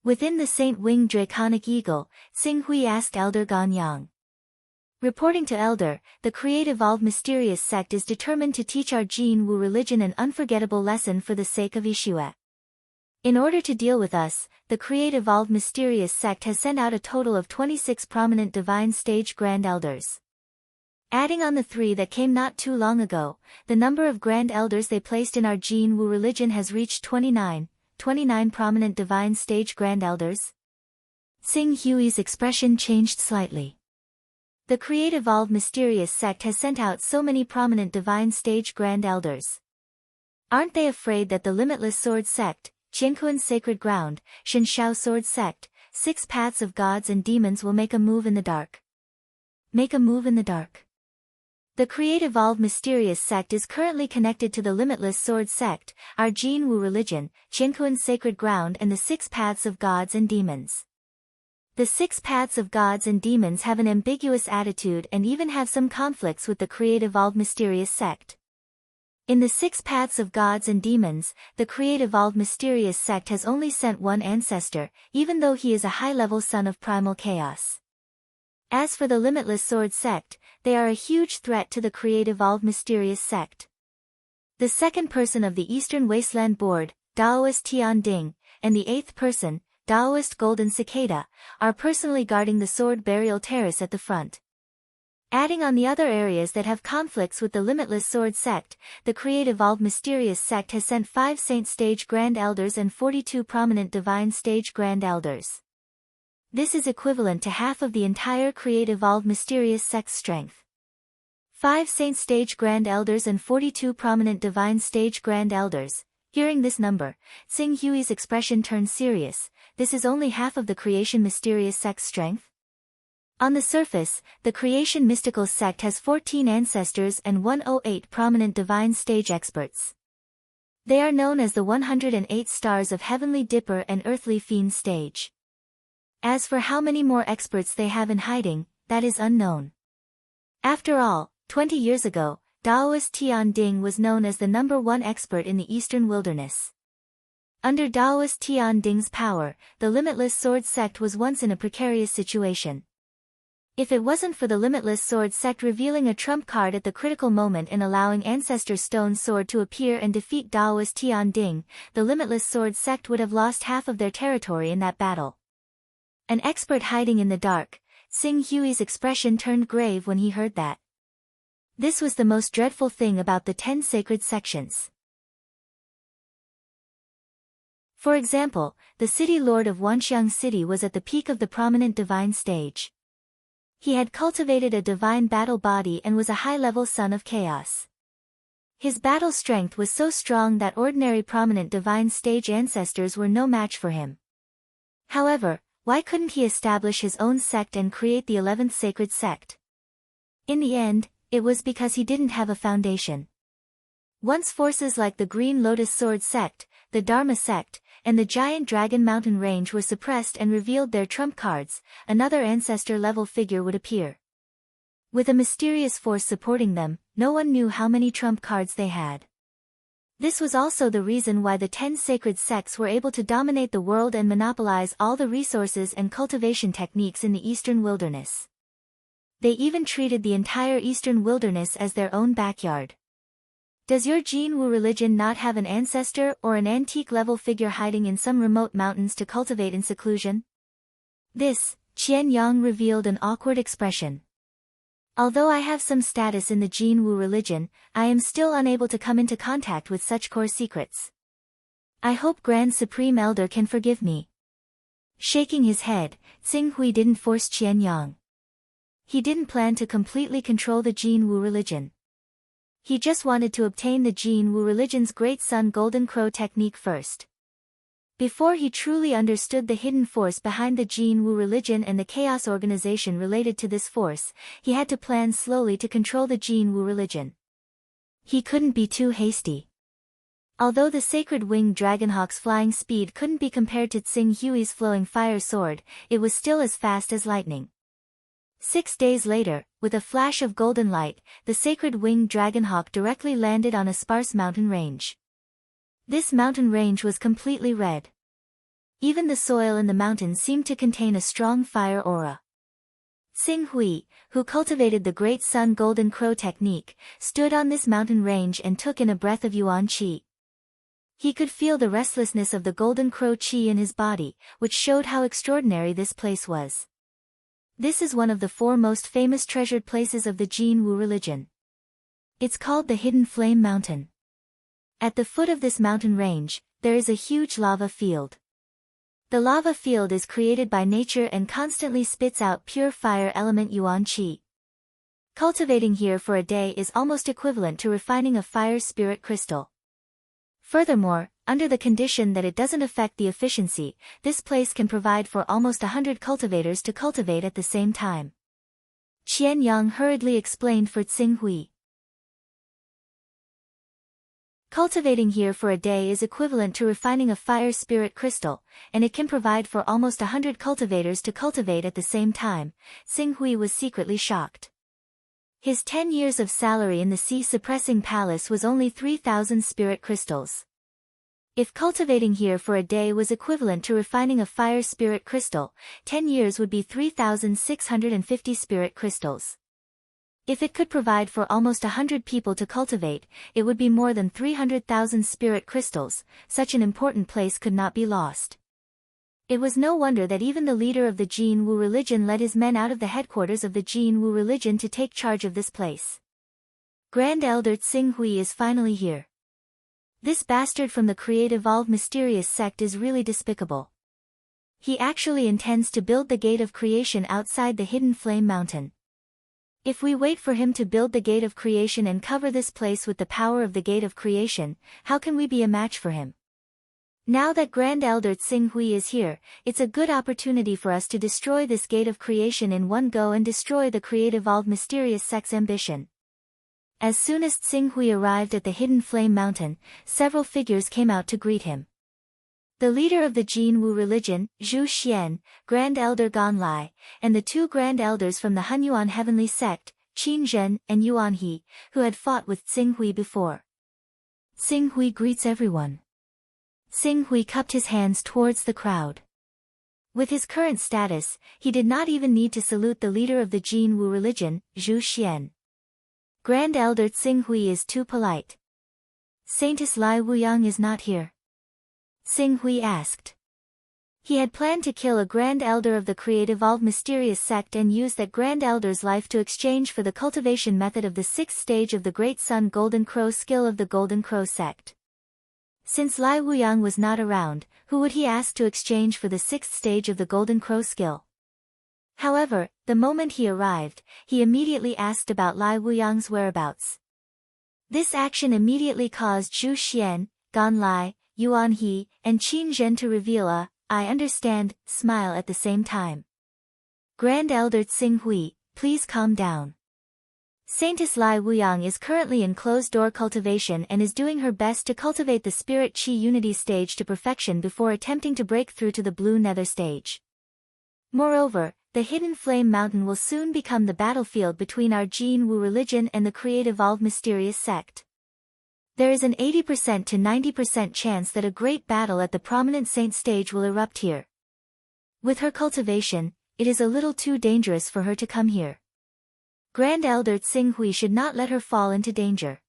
Within the Saint-Winged Draconic Eagle, Xing Hui asked Elder Ganyang. Reporting to Elder, the Create-Evolved Mysterious Sect is determined to teach our Jin Wu religion an unforgettable lesson for the sake of Yeshua. In order to deal with us, the Create-Evolved Mysterious Sect has sent out a total of 26 prominent Divine Stage Grand Elders. Adding on the 3 that came not too long ago, the number of Grand Elders they placed in our Jin Wu religion has reached 29 prominent Divine Stage Grand Elders. Xing Hui's expression changed slightly. The Create-Evolved Mysterious Sect has sent out so many prominent Divine Stage Grand Elders. Aren't they afraid that the Limitless Sword Sect, Qiankuan's Sacred Ground, Shenshao Sword Sect, 6 Paths of Gods and Demons will make a move in the dark? Make a move in the dark. The Create-Evolved Mysterious Sect is currently connected to the Limitless Sword Sect, our Jin Wu religion, Qiankuan's Sacred Ground and the 6 Paths of Gods and Demons. The 6 Paths of Gods and Demons have an ambiguous attitude and even have some conflicts with the Create-Evolved Mysterious Sect. In the 6 Paths of Gods and Demons, the Create-Evolved Mysterious Sect has only sent one ancestor, even though he is a high-level son of primal chaos. As for the Limitless Sword Sect, they are a huge threat to the Create-Evolved Mysterious Sect. The 2nd person of the Eastern Wasteland Board, Daoist Tian Ding, and the 8th person, Daoist Golden Cicada, are personally guarding the Sword Burial Terrace at the front. Adding on the other areas that have conflicts with the Limitless Sword Sect, the Create-Evolved Mysterious Sect has sent 5 Saint Stage Grand Elders and 42 prominent Divine Stage Grand Elders. This is equivalent to half of the entire Create-Evolved Mysterious Sect's strength. 5 Saint Stage Grand Elders and 42 Prominent Divine Stage Grand Elders. Hearing this number, Tsing Hui's expression turned serious. This is only half of the creation mysterious sect's strength? On the surface, the creation mystical sect has 14 ancestors and 108 prominent divine stage experts. They are known as the 108 stars of Heavenly Dipper and Earthly Fiend stage. As for how many more experts they have in hiding, that is unknown. After all, 20 years ago, Daoist Tian Ding was known as the #1 expert in the Eastern Wilderness. Under Daoist Tian Ding's power, the Limitless Sword sect was once in a precarious situation. If it wasn't for the Limitless Sword sect revealing a trump card at the critical moment and allowing Ancestor Stone's sword to appear and defeat Daoist Tian Ding, the Limitless Sword sect would have lost half of their territory in that battle. An expert hiding in the dark, Tsing Hui's expression turned grave when he heard that. This was the most dreadful thing about the 10 sacred sections. For example, the city lord of Wanxiang City was at the peak of the prominent divine stage. He had cultivated a divine battle body and was a high-level son of chaos. His battle strength was so strong that ordinary prominent divine stage ancestors were no match for him. However, why couldn't he establish his own sect and create the 11th sacred sect? In the end, it was because he didn't have a foundation. Once forces like the Green Lotus Sword sect, the Dharma sect, and the Giant Dragon Mountain range were suppressed and revealed their trump cards, another ancestor-level figure would appear. With a mysterious force supporting them, no one knew how many trump cards they had. This was also the reason why the 10 sacred sects were able to dominate the world and monopolize all the resources and cultivation techniques in the Eastern Wilderness. They even treated the entire Eastern Wilderness as their own backyard. Does your Jin Wu religion not have an ancestor or an antique-level figure hiding in some remote mountains to cultivate in seclusion? This, Qian Yang revealed an awkward expression. Although I have some status in the Jin Wu religion, I am still unable to come into contact with such core secrets. I hope Grand Supreme Elder can forgive me. Shaking his head, Tsing Hui didn't force Qian Yang. He didn't plan to completely control the Jin Wu religion. He just wanted to obtain the Jin Wu religion's Great Sun Golden Crow technique first. Before he truly understood the hidden force behind the Jin Wu religion and the chaos organization related to this force, he had to plan slowly to control the Jin Wu religion. He couldn't be too hasty. Although the sacred winged Dragonhawk's flying speed couldn't be compared to Tsing Hui's flowing fire sword, it was still as fast as lightning. 6 days later, with a flash of golden light, the sacred winged Dragonhawk directly landed on a sparse mountain range. This mountain range was completely red. Even the soil in the mountain seemed to contain a strong fire aura. Tsing Hui, who cultivated the Great Sun Golden Crow technique, stood on this mountain range and took in a breath of Yuan Qi. He could feel the restlessness of the Golden Crow Qi in his body, which showed how extraordinary this place was. This is one of the 4 most famous treasured places of the Jin Wu religion. It's called the Hidden Flame Mountain. At the foot of this mountain range, there is a huge lava field. The lava field is created by nature and constantly spits out pure fire element Yuan Qi. Cultivating here for a day is almost equivalent to refining a fire spirit crystal. Furthermore, under the condition that it doesn't affect the efficiency, this place can provide for almost 100 cultivators to cultivate at the same time. Qian Yang hurriedly explained for Tsing Hui. Cultivating here for a day is equivalent to refining a fire spirit crystal, and it can provide for almost 100 cultivators to cultivate at the same time. Tsing Hui was secretly shocked. His 10 years of salary in the sea-suppressing palace was only 3,000 spirit crystals. If cultivating here for a day was equivalent to refining a fire spirit crystal, 10 years would be 3,650 spirit crystals. If it could provide for almost 100 people to cultivate, it would be more than 300,000 spirit crystals. Such an important place could not be lost. It was no wonder that even the leader of the Jin Wu religion led his men out of the headquarters of the Jin Wu religion to take charge of this place. Grand Elder Tsing Hui is finally here. This bastard from the Create-Evolve mysterious sect is really despicable. He actually intends to build the Gate of Creation outside the Hidden Flame Mountain. If we wait for him to build the gate of creation and cover this place with the power of the gate of creation, how can we be a match for him? Now that Grand Elder Tsinghui is here, it's a good opportunity for us to destroy this gate of creation in one go and destroy the creative all-mysterious sex ambition. As soon as Tsinghui arrived at the hidden flame mountain, several figures came out to greet him. The leader of the Jin Wu religion, Zhu Xian, Grand Elder Ganlai, and the two Grand Elders from the Hunyuan heavenly sect, Qin Zhen and Yuan He, who had fought with Tsinghui before. Tsinghui greets everyone. Tsinghui cupped his hands towards the crowd. With his current status, he did not even need to salute the leader of the Jin Wu religion, Zhu Xian. Grand Elder Tsinghui is too polite. Saintess Lai Wuyang is not here? Tsinghui asked. He had planned to kill a Grand Elder of the creative all-mysterious sect and use that Grand Elder's life to exchange for the cultivation method of the sixth stage of the Great Sun Golden Crow skill of the Golden Crow sect. Since Lai Wuyang was not around, who would he ask to exchange for the sixth stage of the Golden Crow skill? However, the moment he arrived, he immediately asked about Lai Wuyang's whereabouts. This action immediately caused Zhu Xian, Ganlai, Yuan He, and Qin Zhen to reveal a, "I understand," smile at the same time. Grand Elder Tsinghui, please calm down. Saintess Lai Wuyang is currently in closed-door cultivation and is doing her best to cultivate the Spirit Qi Unity stage to perfection before attempting to break through to the Blue Nether stage. Moreover, the Hidden Flame Mountain will soon become the battlefield between our Jin Wu religion and the creative all-mysterious sect. There is an 80% to 90% chance that a great battle at the prominent saint stage will erupt here. With her cultivation, it is a little too dangerous for her to come here. Grand Elder Tsinghui should not let her fall into danger.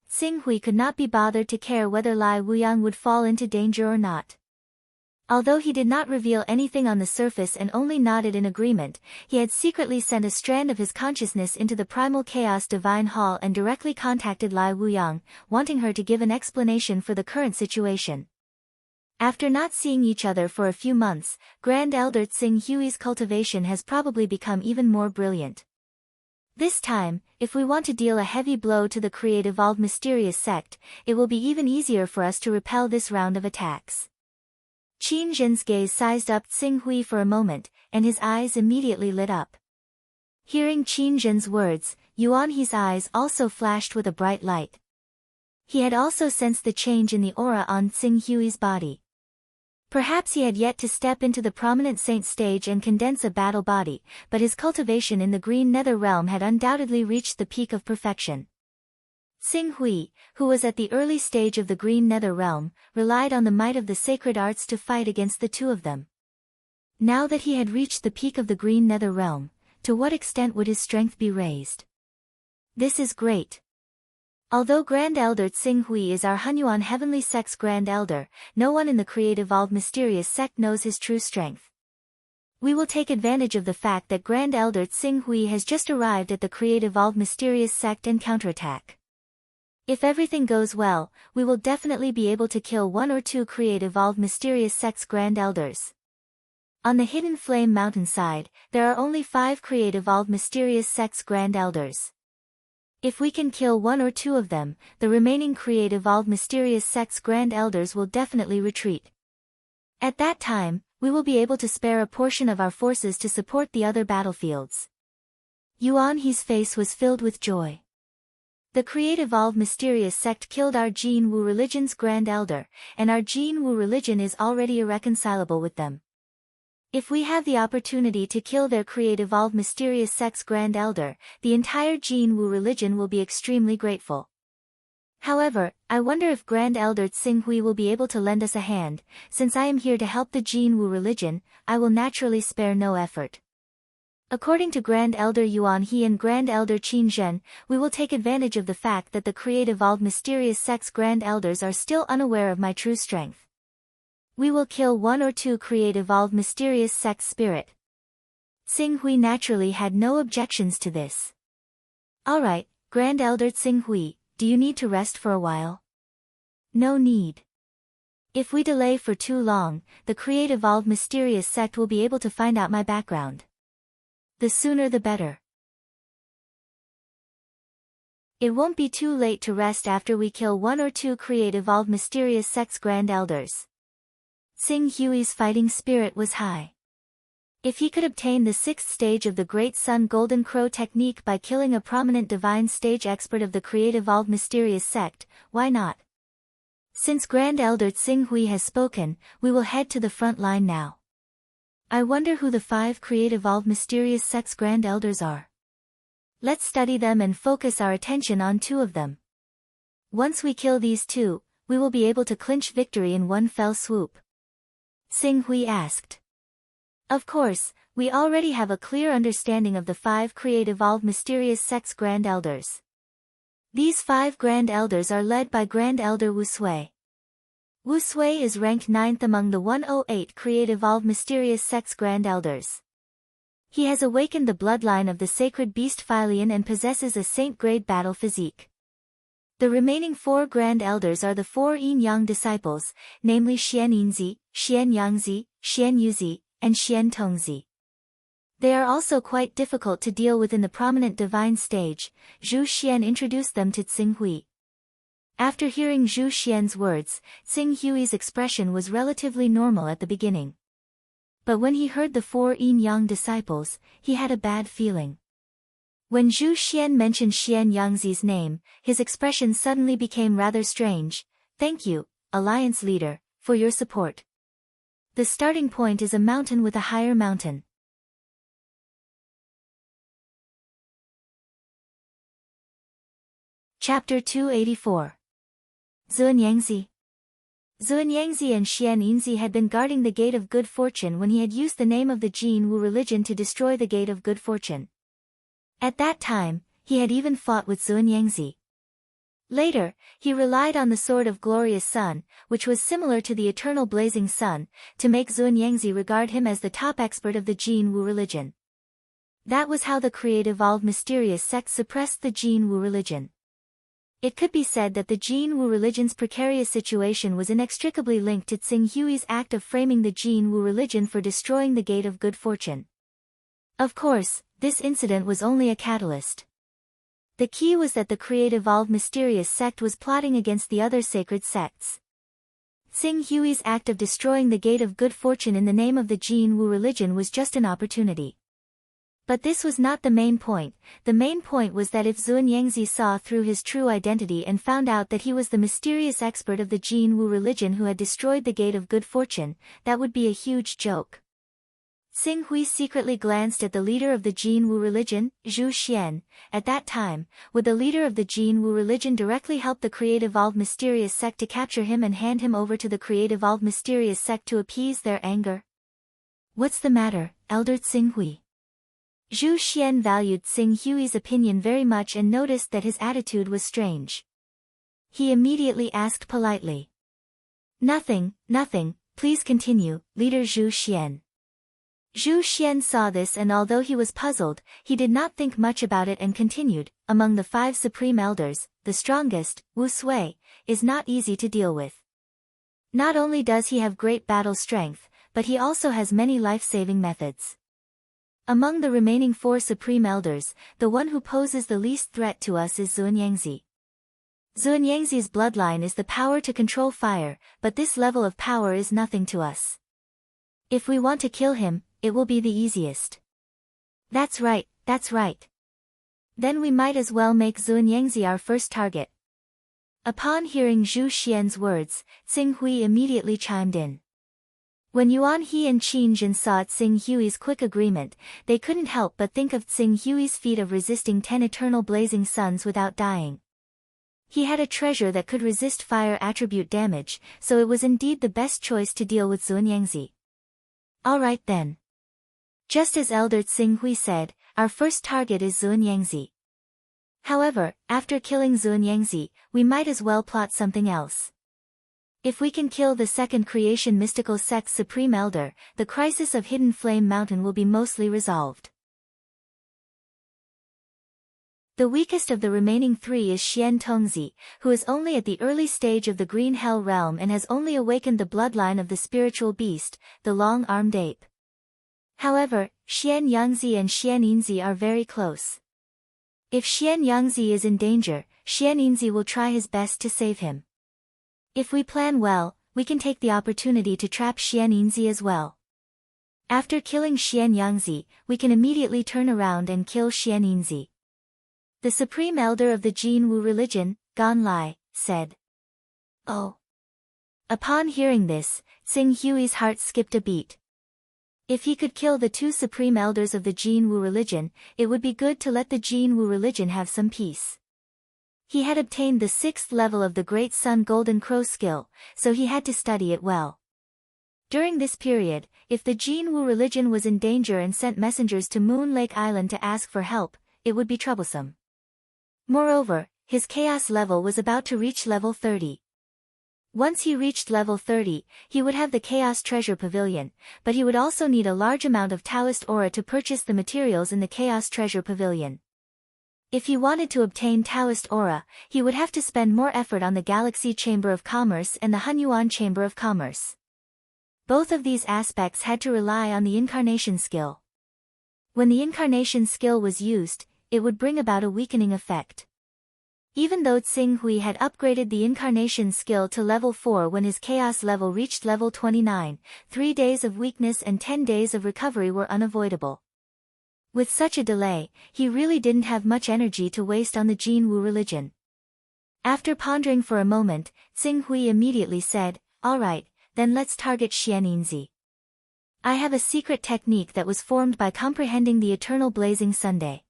Tsinghui could not be bothered to care whether Lai Wuyang would fall into danger or not. Although he did not reveal anything on the surface and only nodded in agreement, he had secretly sent a strand of his consciousness into the Primal Chaos Divine Hall and directly contacted Lai Wuyang, wanting her to give an explanation for the current situation. After not seeing each other for a few months, Grand Elder Tsinghui's cultivation has probably become even more brilliant. This time, if we want to deal a heavy blow to the creative all-mysterious sect, it will be even easier for us to repel this round of attacks. Qin Zhen's gaze sized up Tsinghui for a moment, and his eyes immediately lit up. Hearing Qin Zhen's words, Yuan He's eyes also flashed with a bright light. He had also sensed the change in the aura on Tsinghui's body. Perhaps he had yet to step into the prominent saint stage and condense a battle body, but his cultivation in the Green Nether realm had undoubtedly reached the peak of perfection. Tsinghui, who was at the early stage of the Green Nether realm, relied on the might of the sacred arts to fight against the two of them. Now that he had reached the peak of the Green Nether realm, to what extent would his strength be raised? This is great. Although Grand Elder Tsinghui is our Hunyuan Heavenly Sect's Grand Elder, no one in the creative all-mysterious sect knows his true strength. We will take advantage of the fact that Grand Elder Tsinghui has just arrived at the creative all-mysterious sect and counterattack. If everything goes well, we will definitely be able to kill one or two creative all-mysterious sect's Grand Elders. On the Hidden Flame mountainside, there are only 5 creative all-mysterious sect's Grand Elders. If we can kill one or two of them, the remaining creative all-mysterious sect's Grand Elders will definitely retreat. At that time, we will be able to spare a portion of our forces to support the other battlefields. Yuan He's face was filled with joy. The creative all-mysterious sect killed our Jin Wu religion's Grand Elder, and our Jin Wu religion is already irreconcilable with them. If we have the opportunity to kill their creative all-mysterious sect's Grand Elder, the entire Jin Wu religion will be extremely grateful. However, I wonder if Grand Elder Tsinghui will be able to lend us a hand. Since I am here to help the Jin Wu religion, I will naturally spare no effort. According to Grand Elder Yuan He and Grand Elder Qin Zhen, we will take advantage of the fact that the creative all-mysterious sect's Grand Elders are still unaware of my true strength. We will kill one or two creative all-mysterious sect's spirit. Tsinghui naturally had no objections to this. Alright, Grand Elder Tsinghui, do you need to rest for a while? No need. If we delay for too long, the creative all-mysterious sect will be able to find out my background. The sooner the better. It won't be too late to rest after we kill one or two evolved mysterious sect's Grand Elders. Tsing Hui's fighting spirit was high. If he could obtain the 6th stage of the Great Sun Golden Crow technique by killing a prominent divine stage expert of the evolved mysterious sect, why not? Since Grand Elder Tsing Hui has spoken, we will head to the front line now. I wonder who the 5 evolved mysterious sect's Grand Elders are. Let's study them and focus our attention on 2 of them. Once we kill these 2, we will be able to clinch victory in one fell swoop. Tsing Hui asked. Of course, we already have a clear understanding of the 5 evolved mysterious sect's Grand Elders. These 5 Grand Elders are led by Grand Elder Wu Sui. Wu Sui is ranked 9th among the 108 evolved mysterious sect's Grand Elders. He has awakened the bloodline of the sacred beast Philion and possesses a saint-grade battle physique. The remaining 4 Grand Elders are the 4 Yin-Yang disciples, namely Xian Yinzi, Xian Yangzi, Xian Yuzi, and Xian Tongzi. They are also quite difficult to deal with in the prominent divine stage. Zhu Xian introduced them to Tsing Hui. After hearing Zhu Xian's words, Tsing Hui's expression was relatively normal at the beginning. But when he heard the 4 Yin-Yang disciples, he had a bad feeling. When Zhu Xian mentioned Xian Yangzi's name, his expression suddenly became rather strange. Thank you, Alliance Leader, for your support. The starting point is a mountain with a higher mountain. Chapter 284. Zuanyangzi. Zuanyangzi and Xian Yinzi had been guarding the Gate of Good Fortune when he had used the name of the Jin Wu religion to destroy the Gate of Good Fortune. At that time, he had even fought with Zuanyangzi. Later, he relied on the Sword of Glorious Sun, which was similar to the Eternal Blazing Sun, to make Zuanyangzi regard him as the top expert of the Jin Wu religion. That was how the evolved mysterious sect suppressed the Jin Wu religion. It could be said that the Jin Wu religion's precarious situation was inextricably linked to Tsing Hui's act of framing the Jin Wu religion for destroying the Gate of Good Fortune. Of course, this incident was only a catalyst. The key was that the evolved mysterious sect was plotting against the other sacred sects. Tsing Hui's act of destroying the Gate of Good Fortune in the name of the Jin Wu religion was just an opportunity. But this was not the main point. The main point was that if Zuanyangzi saw through his true identity and found out that he was the mysterious expert of the Jin Wu religion who had destroyed the Gate of Good Fortune, that would be a huge joke. Tsing Hui secretly glanced at the leader of the Jin Wu religion, Zhu Xian. At that time, would the leader of the Jin Wu religion directly help the evolved mysterious sect to capture him and hand him over to the evolved mysterious sect to appease their anger? What's the matter, Elder Tsing Hui? Zhu Xian valued Tsing Hui's opinion very much and noticed that his attitude was strange. He immediately asked politely. Nothing, please continue, Leader Zhu Xian. Zhu Xian saw this and although he was puzzled, he did not think much about it and continued, among the 5 Supreme Elders, the strongest, Wu Sui, is not easy to deal with. Not only does he have great battle strength, but he also has many life-saving methods. Among the remaining 4 Supreme Elders, the one who poses the least threat to us is Zuanyangzi. Zuanyangzi's bloodline is the power to control fire, but this level of power is nothing to us. If we want to kill him, it will be the easiest. That's right. Then we might as well make Zuanyangzi our first target. Upon hearing Zhu Xian's words, Tsing Hui immediately chimed in. When Yuan He and Qin Jin saw Tsing Hui's quick agreement, they couldn't help but think of Tsing Hui's feat of resisting 10 eternal blazing suns without dying. He had a treasure that could resist fire attribute damage, so it was indeed the best choice to deal with Zuanyangzi. Alright then. Just as Elder Tsing Hui said, our first target is Zuanyangzi. However, after killing Zuanyangzi, we might as well plot something else. If we can kill the second creation mystical sect's Supreme Elder, the crisis of Hidden Flame Mountain will be mostly resolved. The weakest of the remaining 3 is Xian Tongzi, who is only at the early stage of the Green Hell Realm and has only awakened the bloodline of the spiritual beast, the long-armed ape. However, Xian Yangzi and Xian Yinzi are very close. If Xian Yangzi is in danger, Xian Yinzi will try his best to save him. If we plan well, we can take the opportunity to trap Xian Yinzi as well. After killing Xian Yangzi, we can immediately turn around and kill Xian Yinzi. The supreme elder of the Jin Wu religion, Gan Lai, said. Oh. Upon hearing this, Tsing Hui's heart skipped a beat. If he could kill the two supreme elders of the Jin Wu religion, it would be good to let the Jin Wu religion have some peace. He had obtained the 6th level of the Great Sun Golden Crow skill, so he had to study it well. During this period, if the Jin Wu religion was in danger and sent messengers to Moon Lake Island to ask for help, it would be troublesome. Moreover, his chaos level was about to reach level 30. Once he reached level 30, he would have the Chaos Treasure Pavilion, but he would also need a large amount of Taoist aura to purchase the materials in the Chaos Treasure Pavilion. If he wanted to obtain Taoist aura, he would have to spend more effort on the Galaxy Chamber of Commerce and the Hunyuan Chamber of Commerce. Both of these aspects had to rely on the Incarnation skill. When the Incarnation skill was used, it would bring about a weakening effect. Even though Tsing Hui had upgraded the Incarnation skill to level 4 when his Chaos level reached level 29, 3 days of weakness and 10 days of recovery were unavoidable. With such a delay, he really didn't have much energy to waste on the Jin Wu religion. After pondering for a moment, Tsing Hui immediately said, "Alright, then let's target Xian Yinzi. I have a secret technique that was formed by comprehending the eternal blazing Sunday.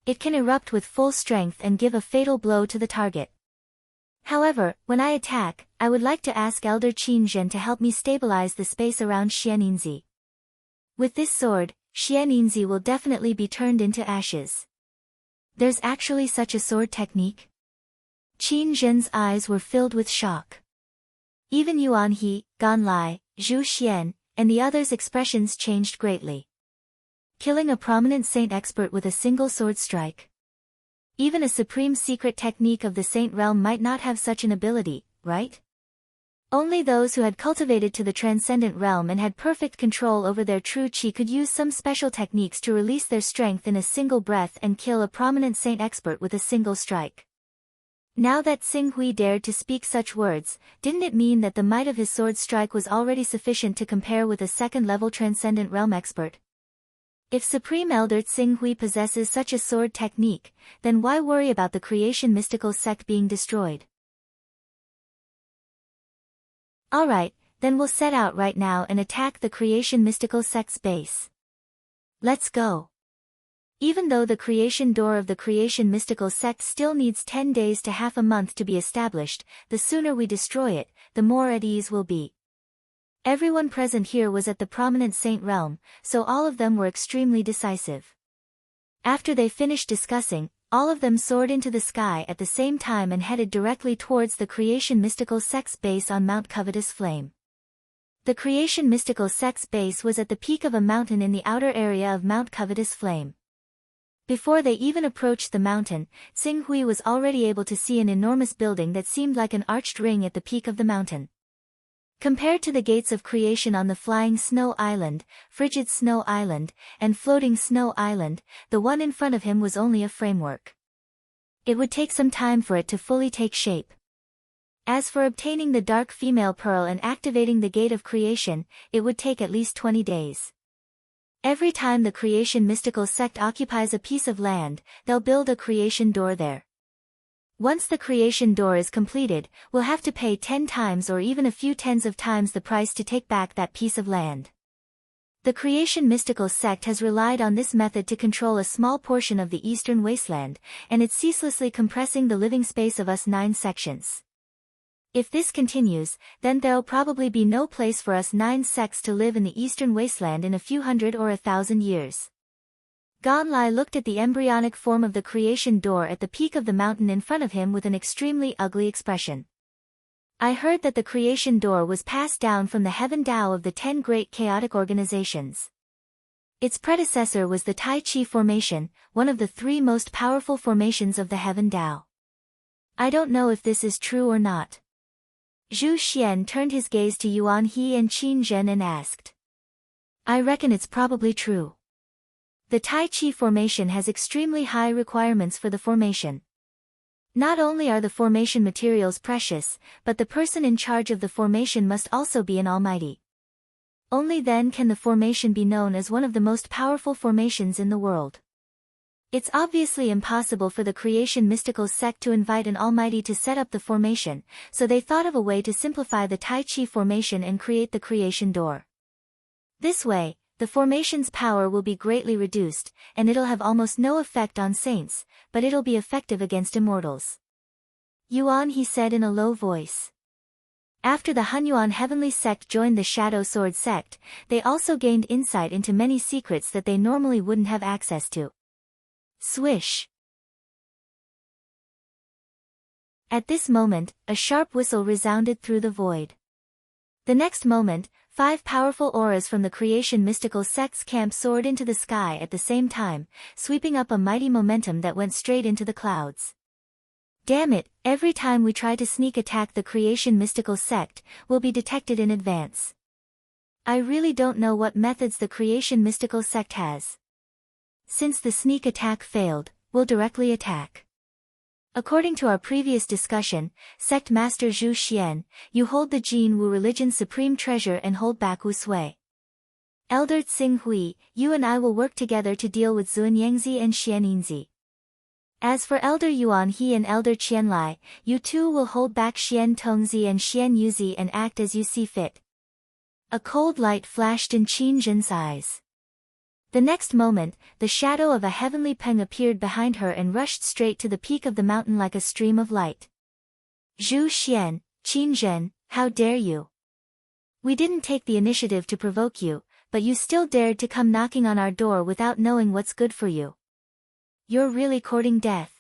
It can erupt with full strength and give a fatal blow to the target. However, when I attack, I would like to ask Elder Qin Zhen to help me stabilize the space around Xian Yinzi. With this sword, Xian Yinzi will definitely be turned into ashes." There's actually such a sword technique? Qin Zhen's eyes were filled with shock. Even Yuan He, Gan Lai, Zhu Xian, and the others' expressions changed greatly. Killing a prominent saint expert with a single sword strike. Even a supreme secret technique of the saint realm might not have such an ability, right? Only those who had cultivated to the transcendent realm and had perfect control over their true qi could use some special techniques to release their strength in a single breath and kill a prominent saint expert with a single strike. Now that Tsing Hui dared to speak such words, didn't it mean that the might of his sword strike was already sufficient to compare with a second-level transcendent realm expert? If Supreme Elder Tsing Hui possesses such a sword technique, then why worry about the creation mystical sect being destroyed? Alright, then we'll set out right now and attack the creation mystical sect's base. Let's go. Even though the creation door of the creation mystical sect still needs 10 days to half a month to be established, the sooner we destroy it, the more at ease we'll be. Everyone present here was at the prominent saint realm, so all of them were extremely decisive. After they finished discussing, all of them soared into the sky at the same time and headed directly towards the creation mystical sect's base on Mount Covetous Flame. The creation mystical sect's base was at the peak of a mountain in the outer area of Mount Covetous Flame. Before they even approached the mountain, Tsing Hui was already able to see an enormous building that seemed like an arched ring at the peak of the mountain. Compared to the gates of creation on the flying snow island, frigid snow island, and floating snow island, the one in front of him was only a framework. It would take some time for it to fully take shape. As for obtaining the dark female pearl and activating the gate of creation, it would take at least 20 days. Every time the creation mystical sect occupies a piece of land, they'll build a creation door there. Once the creation door is completed, we'll have to pay 10 times or even a few tens of times the price to take back that piece of land. The creation mystical sect has relied on this method to control a small portion of the eastern wasteland, and it's ceaselessly compressing the living space of us 9 sections. If this continues, then there'll probably be no place for us 9 sects to live in the eastern wasteland in a few hundred or 1,000 years. Gan Lai looked at the embryonic form of the creation door at the peak of the mountain in front of him with an extremely ugly expression. I heard that the creation door was passed down from the Heaven Tao of the 10 great chaotic organizations. Its predecessor was the Tai Chi formation, one of the 3 most powerful formations of the Heaven Tao. I don't know if this is true or not. Zhu Xian turned his gaze to Yuan He and Qin Zhen and asked. I reckon it's probably true. The Tai Chi formation has extremely high requirements for the formation. Not only are the formation materials precious, but the person in charge of the formation must also be an almighty. Only then can the formation be known as one of the most powerful formations in the world. It's obviously impossible for the creation mystical sect to invite an almighty to set up the formation, so they thought of a way to simplify the Tai Chi formation and create the creation door. This way, the formation's power will be greatly reduced, and it'll have almost no effect on saints, but it'll be effective against immortals. Yuan, he said in a low voice. After the Hunyuan heavenly sect joined the Shadow Sword sect, they also gained insight into many secrets that they normally wouldn't have access to. Swish! At this moment, a sharp whistle resounded through the void. The next moment, 5 powerful auras from the creation mystical sect's camp soared into the sky at the same time, sweeping up a mighty momentum that went straight into the clouds. Damn it, every time we try to sneak attack the creation mystical sect, we'll be detected in advance. I really don't know what methods the creation mystical sect has. Since the sneak attack failed, we'll directly attack. According to our previous discussion, Sect Master Zhu Xian, you hold the Jin Wu religion's supreme treasure and hold back Wu Sui. Elder Tsing Hui, you and I will work together to deal with Zun Yangzi and Xian Yinzi. As for Elder Yuan He and Elder Qianlai, you two will hold back Xian Tongzi and Xian Yuzi and act as you see fit. A cold light flashed in Qin Zhen's eyes. The next moment, the shadow of a heavenly peng appeared behind her and rushed straight to the peak of the mountain like a stream of light. Zhu Xian, Qin Zhen, how dare you? We didn't take the initiative to provoke you, but you still dared to come knocking on our door without knowing what's good for you. You're really courting death.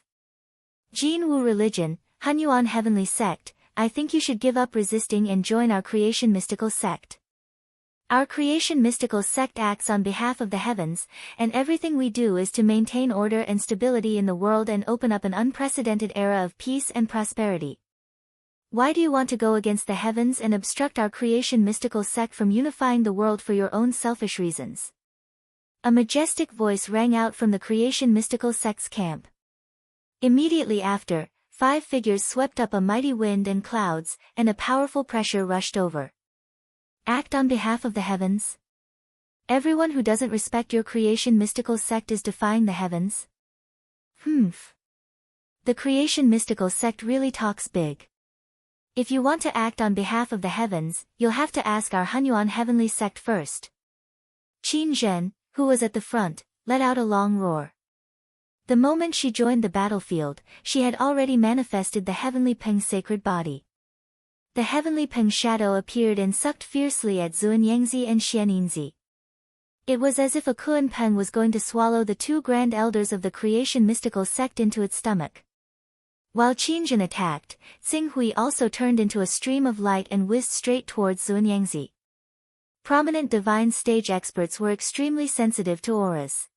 Jin Wu religion, Hunyuan heavenly sect, I think you should give up resisting and join our creation mystical sect. Our creation mystical sect acts on behalf of the heavens, and everything we do is to maintain order and stability in the world and open up an unprecedented era of peace and prosperity. Why do you want to go against the heavens and obstruct our creation mystical sect from unifying the world for your own selfish reasons? A majestic voice rang out from the creation mystical sect's camp. Immediately after, 5 figures swept up a mighty wind and clouds, and a powerful pressure rushed over. Act on behalf of the heavens? Everyone who doesn't respect your creation mystical sect is defying the heavens? The creation mystical sect really talks big. If you want to act on behalf of the heavens, you'll have to ask our Hunyuan heavenly sect first. Qin Zhen, who was at the front, let out a long roar. The moment she joined the battlefield, she had already manifested the heavenly peng sacred body. The heavenly peng shadow appeared and sucked fiercely at Zun Yangzi and Xian Yinzi. It was as if a Kuan peng was going to swallow the 2 grand elders of the creation mystical sect into its stomach. While Qin Zhen attacked, Tsing Hui also turned into a stream of light and whizzed straight towards Zun Yangzi. Prominent divine stage experts were extremely sensitive to auras.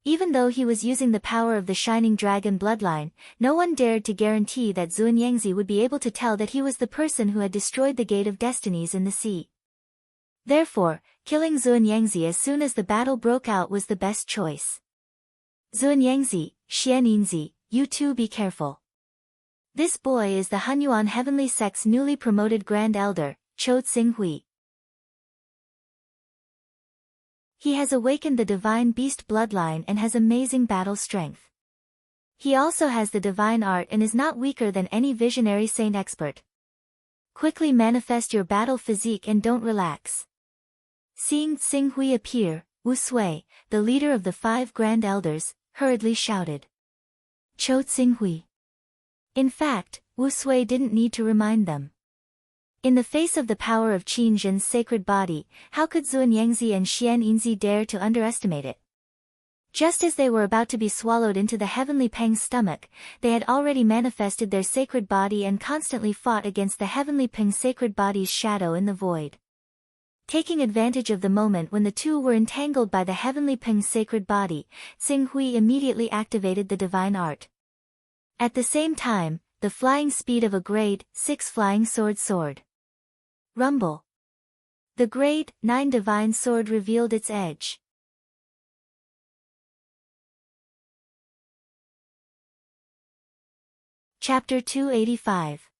Even though he was using the power of the Shining Dragon bloodline, no one dared to guarantee that Zun Yangzi would be able to tell that he was the person who had destroyed the Gate of Destinies in the sea. Therefore, killing Zun Yangzi as soon as the battle broke out was the best choice. Zun Yangzi, Xian Yinzi, you two be careful. This boy is the Hunyuan heavenly sect's newly promoted Grand Elder, Cho Tsing Hui. He has awakened the divine beast bloodline and has amazing battle strength. He also has the divine art and is not weaker than any visionary saint expert. Quickly manifest your battle physique and don't relax. Seeing Tsing Hui appear, Wu Sui, the leader of the 5 grand elders, hurriedly shouted. Cho Tsing Hui. In fact, Wu Sui didn't need to remind them. In the face of the power of Qin Zhen's sacred body, how could Zun Yangzi and Xian Yinzi dare to underestimate it? Just as they were about to be swallowed into the heavenly peng's stomach, they had already manifested their sacred body and constantly fought against the heavenly peng's sacred body's shadow in the void. Taking advantage of the moment when the two were entangled by the heavenly peng's sacred body, Tsing Hui immediately activated the divine art. At the same time, the flying speed of a grade 6 flying sword soared. Rumble. The grade 9 divine sword revealed its edge. Chapter 285.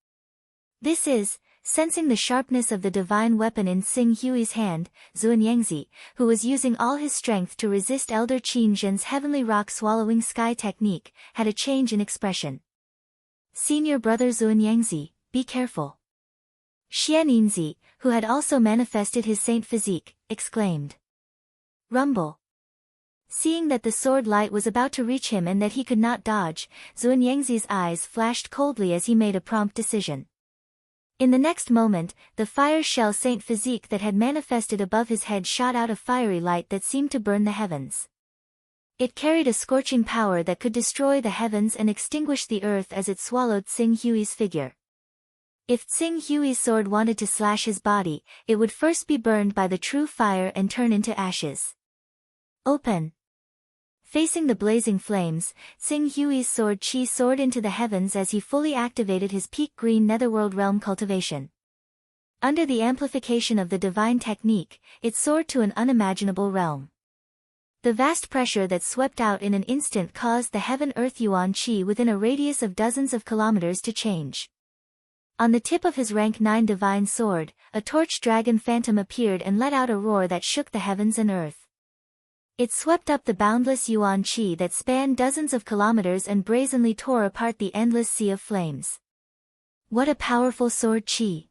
This is, sensing the sharpness of the divine weapon in Xing Hui's hand, Xuanyangzi, who was using all his strength to resist Elder Qin Zhen's heavenly rock-swallowing sky technique, had a change in expression. Senior brother Xuanyangzi, be careful. Xianninzi, who had also manifested his saint physique, exclaimed. Rumble. Seeing that the sword light was about to reach him and that he could not dodge, Xuanyangzi's eyes flashed coldly as he made a prompt decision. In the next moment, the fire shell saint physique that had manifested above his head shot out a fiery light that seemed to burn the heavens. It carried a scorching power that could destroy the heavens and extinguish the earth as it swallowed Xing Hui's figure. If Xing Hui's sword wanted to slash his body, it would first be burned by the true fire and turn into ashes. Open. Facing the blazing flames, Xing Hui's sword chi soared into the heavens as he fully activated his peak green netherworld realm cultivation. Under the amplification of the divine technique, it soared to an unimaginable realm. The vast pressure that swept out in an instant caused the heaven-earth yuan chi within a radius of dozens of kilometers to change. On the tip of his rank 9 divine sword, a torch dragon phantom appeared and let out a roar that shook the heavens and earth. It swept up the boundless yuan chi that spanned dozens of kilometers and brazenly tore apart the endless sea of flames. What a powerful sword chi!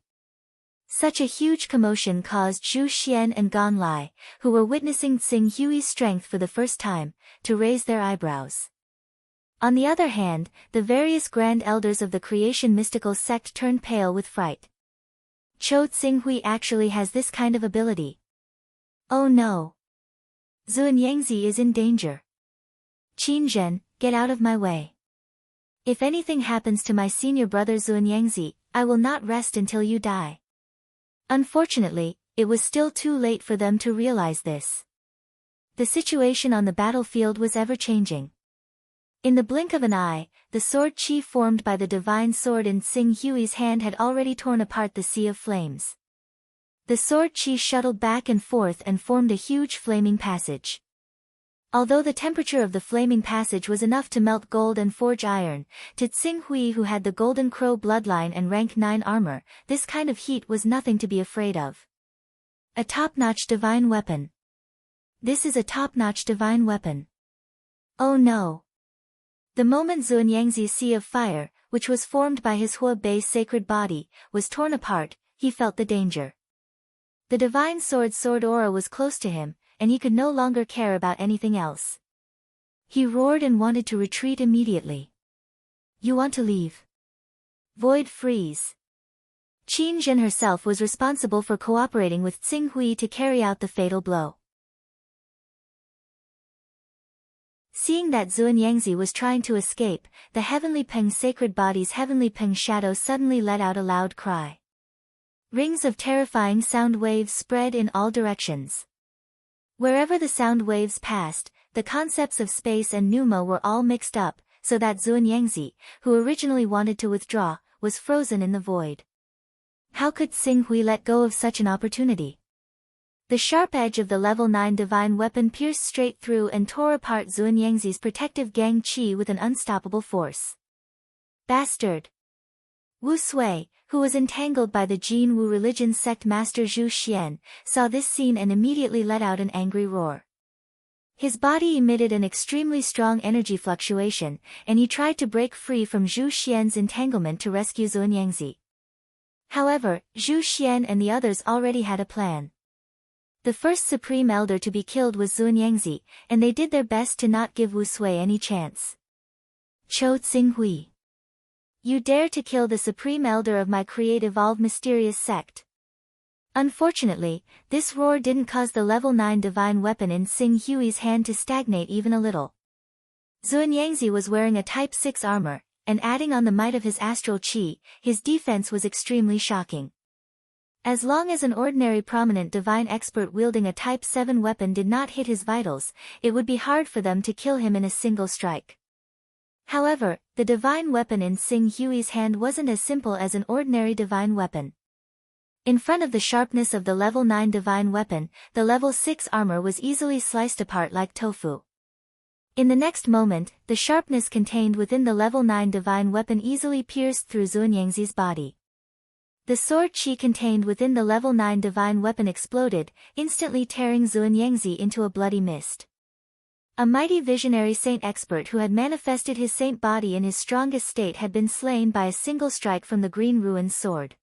Such a huge commotion caused Zhu Xian and Gan Lai, who were witnessing Xing Hui's strength for the first time, to raise their eyebrows. On the other hand, the various grand elders of the creation mystical sect turned pale with fright. Cho Xing Hui actually has this kind of ability. Oh no! Xuanyangzi is in danger. Qin Zhen, get out of my way. If anything happens to my senior brother Xuanyangzi, I will not rest until you die. Unfortunately, it was still too late for them to realize this. The situation on the battlefield was ever-changing. In the blink of an eye, the sword chi formed by the divine sword in Xing Hui's hand had already torn apart the sea of flames. The sword chi shuttled back and forth and formed a huge flaming passage. Although the temperature of the flaming passage was enough to melt gold and forge iron, to Xing Hui, who had the Golden Crow bloodline and rank 9 armor, this kind of heat was nothing to be afraid of. A top-notch divine weapon. This is a top-notch divine weapon. Oh no! The moment Xuanyangzi's sea of fire, which was formed by his Hua Bei's sacred body, was torn apart, he felt the danger. The divine sword aura was close to him, and he could no longer care about anything else. He roared and wanted to retreat immediately. You want to leave? Void freeze. Qin Zhen herself was responsible for cooperating with Xing Hui to carry out the fatal blow. Seeing that Xuanyangzi was trying to escape, the Heavenly Peng sacred body's Heavenly Peng shadow suddenly let out a loud cry. Rings of terrifying sound waves spread in all directions. Wherever the sound waves passed, the concepts of space and pneuma were all mixed up, so that Xuanyangzi, who originally wanted to withdraw, was frozen in the void. How could Xing Hui let go of such an opportunity? The sharp edge of the level 9 divine weapon pierced straight through and tore apart Xuanyangzi's protective gang chi with an unstoppable force. Bastard! Wu Sui, who was entangled by the Jin Wu religion sect master Zhu Xian, saw this scene and immediately let out an angry roar. His body emitted an extremely strong energy fluctuation, and he tried to break free from Zhu Xian's entanglement to rescue Xuanyangzi. However, Zhu Xian and the others already had a plan. The first supreme elder to be killed was Xuanyangzi, and they did their best to not give Wu Sui any chance. Cho Xing Hui. You dare to kill the supreme elder of my create-evolve mysterious sect. Unfortunately, this roar didn't cause the level 9 divine weapon in Xing Hui's hand to stagnate even a little. Xuanyangzi was wearing a Type 6 armor, and adding on the might of his astral chi, his defense was extremely shocking. As long as an ordinary prominent divine expert wielding a Type 7 weapon did not hit his vitals, it would be hard for them to kill him in a single strike. However, the divine weapon in Xing Hui's hand wasn't as simple as an ordinary divine weapon. In front of the sharpness of the level 9 divine weapon, the level 6 armor was easily sliced apart like tofu. In the next moment, the sharpness contained within the level 9 divine weapon easily pierced through Zuanyangzi's body. The sword qi contained within the level 9 divine weapon exploded, instantly tearing Zuanyangzi into a bloody mist. A mighty visionary saint expert who had manifested his saint body in his strongest state had been slain by a single strike from the Green Ruin's sword.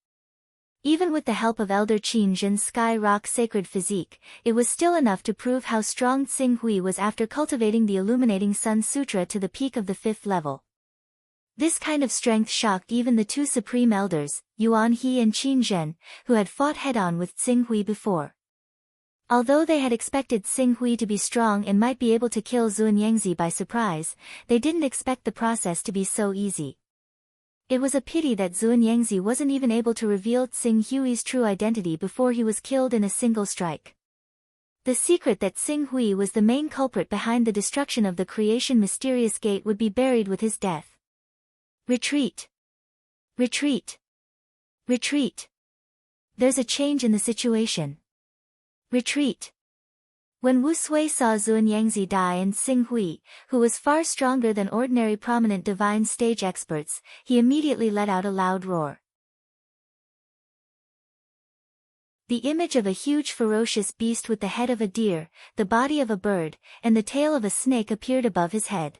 Even with the help of Elder Qin Zhen's Sky Rock sacred physique, it was still enough to prove how strong Tsing Hui was after cultivating the Illuminating Sun Sutra to the peak of the 5th level. This kind of strength shocked even the two supreme elders, Yuan He and Qin Zhen, who had fought head-on with Tsing Hui before. Although they had expected Tsing Hui to be strong and might be able to kill Zuanyangzi by surprise, they didn't expect the process to be so easy. It was a pity that Zuanyangzi wasn't even able to reveal Tsing Hui's true identity before he was killed in a single strike. The secret that Tsing Hui was the main culprit behind the destruction of the creation mysterious gate would be buried with his death. Retreat! Retreat! Retreat! There's a change in the situation. Retreat! When Wu Sui saw Zuanyangzi die and Tsing Hui, who was far stronger than ordinary prominent divine stage experts, he immediately let out a loud roar. The image of a huge ferocious beast with the head of a deer, the body of a bird, and the tail of a snake appeared above his head.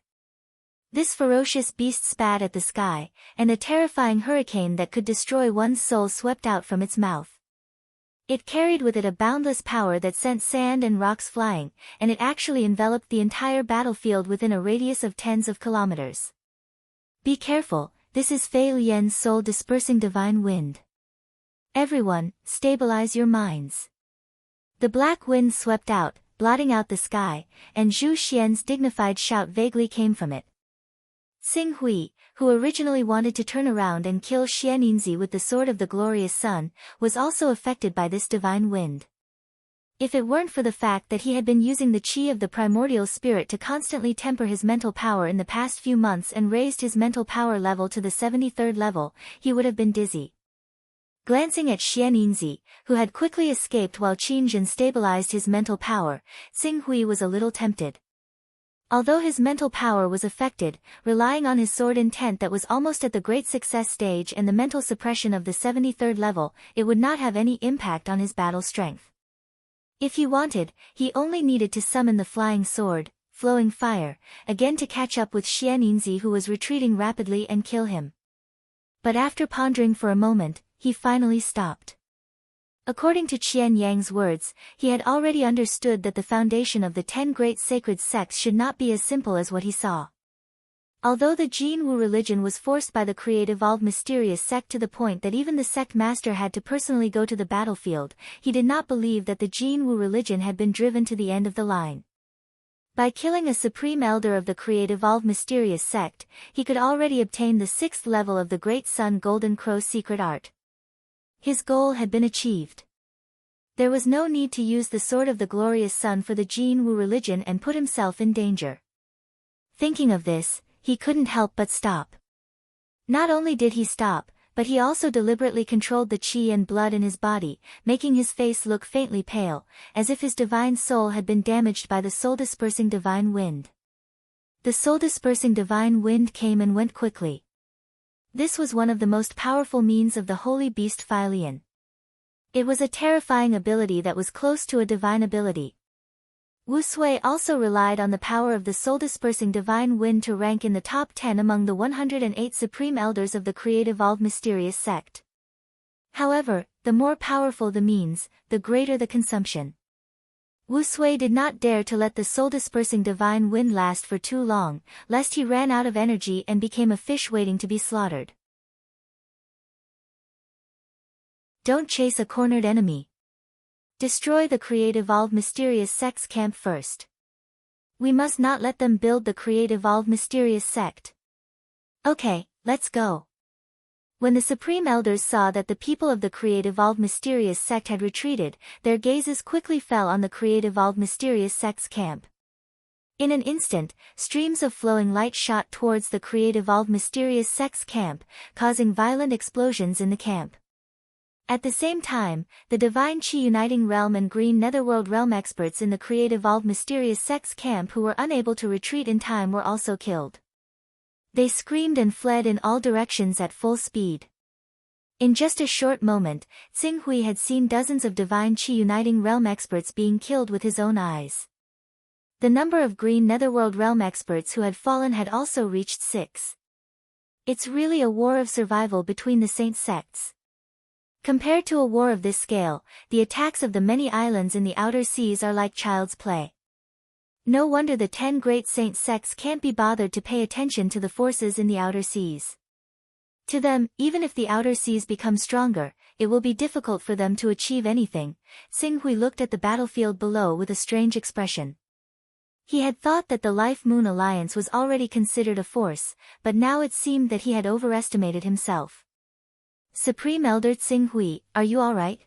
This ferocious beast spat at the sky, and a terrifying hurricane that could destroy one's soul swept out from its mouth. It carried with it a boundless power that sent sand and rocks flying, and it actually enveloped the entire battlefield within a radius of tens of kilometers. Be careful, this is Fei Lian's soul-dispersing divine wind. Everyone, stabilize your minds. The black wind swept out, blotting out the sky, and Zhu Xian's dignified shout vaguely came from it. Tsing Hui, who originally wanted to turn around and kill Xianninzi with the sword of the glorious sun, was also affected by this divine wind. If it weren't for the fact that he had been using the qi of the primordial spirit to constantly temper his mental power in the past few months and raised his mental power level to the 73rd level, he would have been dizzy. Glancing at Xianninzi, who had quickly escaped while Qin Zhen stabilized his mental power, Tsing Hui was a little tempted. Although his mental power was affected, relying on his sword intent that was almost at the great success stage and the mental suppression of the 73rd level, it would not have any impact on his battle strength. If he wanted, he only needed to summon the flying sword, flowing fire, again to catch up with Xianninzi who was retreating rapidly and kill him. But after pondering for a moment, he finally stopped. According to Qian Yang's words, he had already understood that the foundation of the 10 great sacred sects should not be as simple as what he saw. Although the Jin Wu religion was forced by the create-evolved mysterious sect to the point that even the sect master had to personally go to the battlefield, he did not believe that the Jin Wu religion had been driven to the end of the line. By killing a supreme elder of the create-evolved mysterious sect, he could already obtain the 6th level of the Great Sun Golden Crow secret art. His goal had been achieved. There was no need to use the sword of the glorious sun for the Jin Wu religion and put himself in danger. Thinking of this, he couldn't help but stop. Not only did he stop, but he also deliberately controlled the qi and blood in his body, making his face look faintly pale, as if his divine soul had been damaged by the soul-dispersing divine wind. The soul-dispersing divine wind came and went quickly. This was one of the most powerful means of the holy beast Fei Lian. It was a terrifying ability that was close to a divine ability. Wu Sui also relied on the power of the soul-dispersing divine wind to rank in the top 10 among the 108 supreme elders of the create-evolved mysterious sect. However, the more powerful the means, the greater the consumption. Wu Sui did not dare to let the soul-dispersing divine wind last for too long, lest he ran out of energy and became a fish waiting to be slaughtered. Don't chase a cornered enemy. Destroy the create-evolved mysterious sect's camp first. We must not let them build the create-evolved mysterious sect. Okay, let's go. When the Supreme Elders saw that the people of the create-evolved mysterious sect had retreated, their gazes quickly fell on the create-evolved mysterious sect's camp. In an instant, streams of flowing light shot towards the create-evolved mysterious sect's camp, causing violent explosions in the camp. At the same time, the Divine Chi Uniting Realm and Green Netherworld Realm experts in the Create Evolve Mysterious Sects camp who were unable to retreat in time were also killed. They screamed and fled in all directions at full speed. In just a short moment, Tsing Hui had seen dozens of Divine Chi Uniting Realm experts being killed with his own eyes. The number of Green Netherworld Realm experts who had fallen had also reached 6. It's really a war of survival between the saint sects. Compared to a war of this scale, the attacks of the many islands in the outer seas are like child's play. No wonder the 10 great saint sects can't be bothered to pay attention to the forces in the outer seas. To them, even if the outer seas become stronger, it will be difficult for them to achieve anything. Tsing Hui looked at the battlefield below with a strange expression. He had thought that the Life Moon Alliance was already considered a force, but now it seemed that he had overestimated himself. Supreme Elder Tsing Hui, are you alright?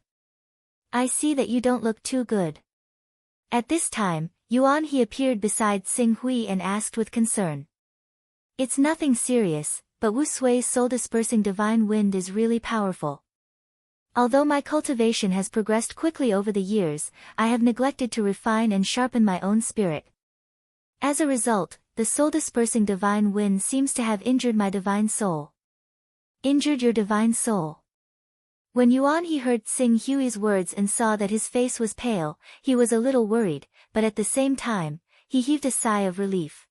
I see that you don't look too good. At this time, Yuan He appeared beside Tsing Hui and asked with concern. It's nothing serious, but Wu Sui's soul-dispersing divine wind is really powerful. Although my cultivation has progressed quickly over the years, I have neglected to refine and sharpen my own spirit. As a result, the soul-dispersing divine wind seems to have injured my divine soul. Injured your divine soul. When Yuan He heard Tsing Hui's words and saw that his face was pale, he was a little worried, but at the same time, he heaved a sigh of relief.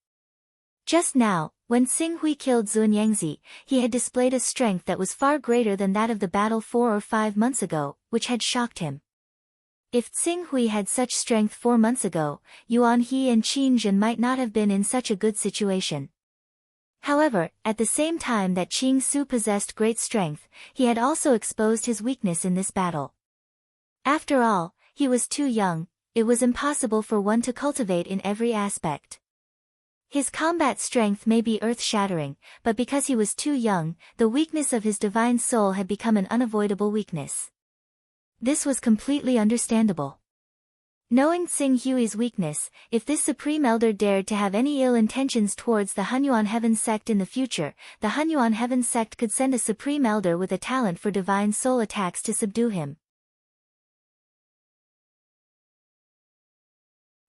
Just now, when Tsing Hui killed Xuanyangzi, he had displayed a strength that was far greater than that of the battle 4 or 5 months ago, which had shocked him. If Tsing Hui had such strength 4 months ago, Yuan He and Qin Zhen might not have been in such a good situation. However, at the same time that Qing Su possessed great strength, he had also exposed his weakness in this battle. After all, he was too young, it was impossible for one to cultivate in every aspect. His combat strength may be earth-shattering, but because he was too young, the weakness of his divine soul had become an unavoidable weakness. This was completely understandable. Knowing Tsing Hui's weakness, if this Supreme Elder dared to have any ill intentions towards the Hunyuan Heaven Sect in the future, the Hunyuan Heaven Sect could send a Supreme Elder with a talent for divine soul attacks to subdue him.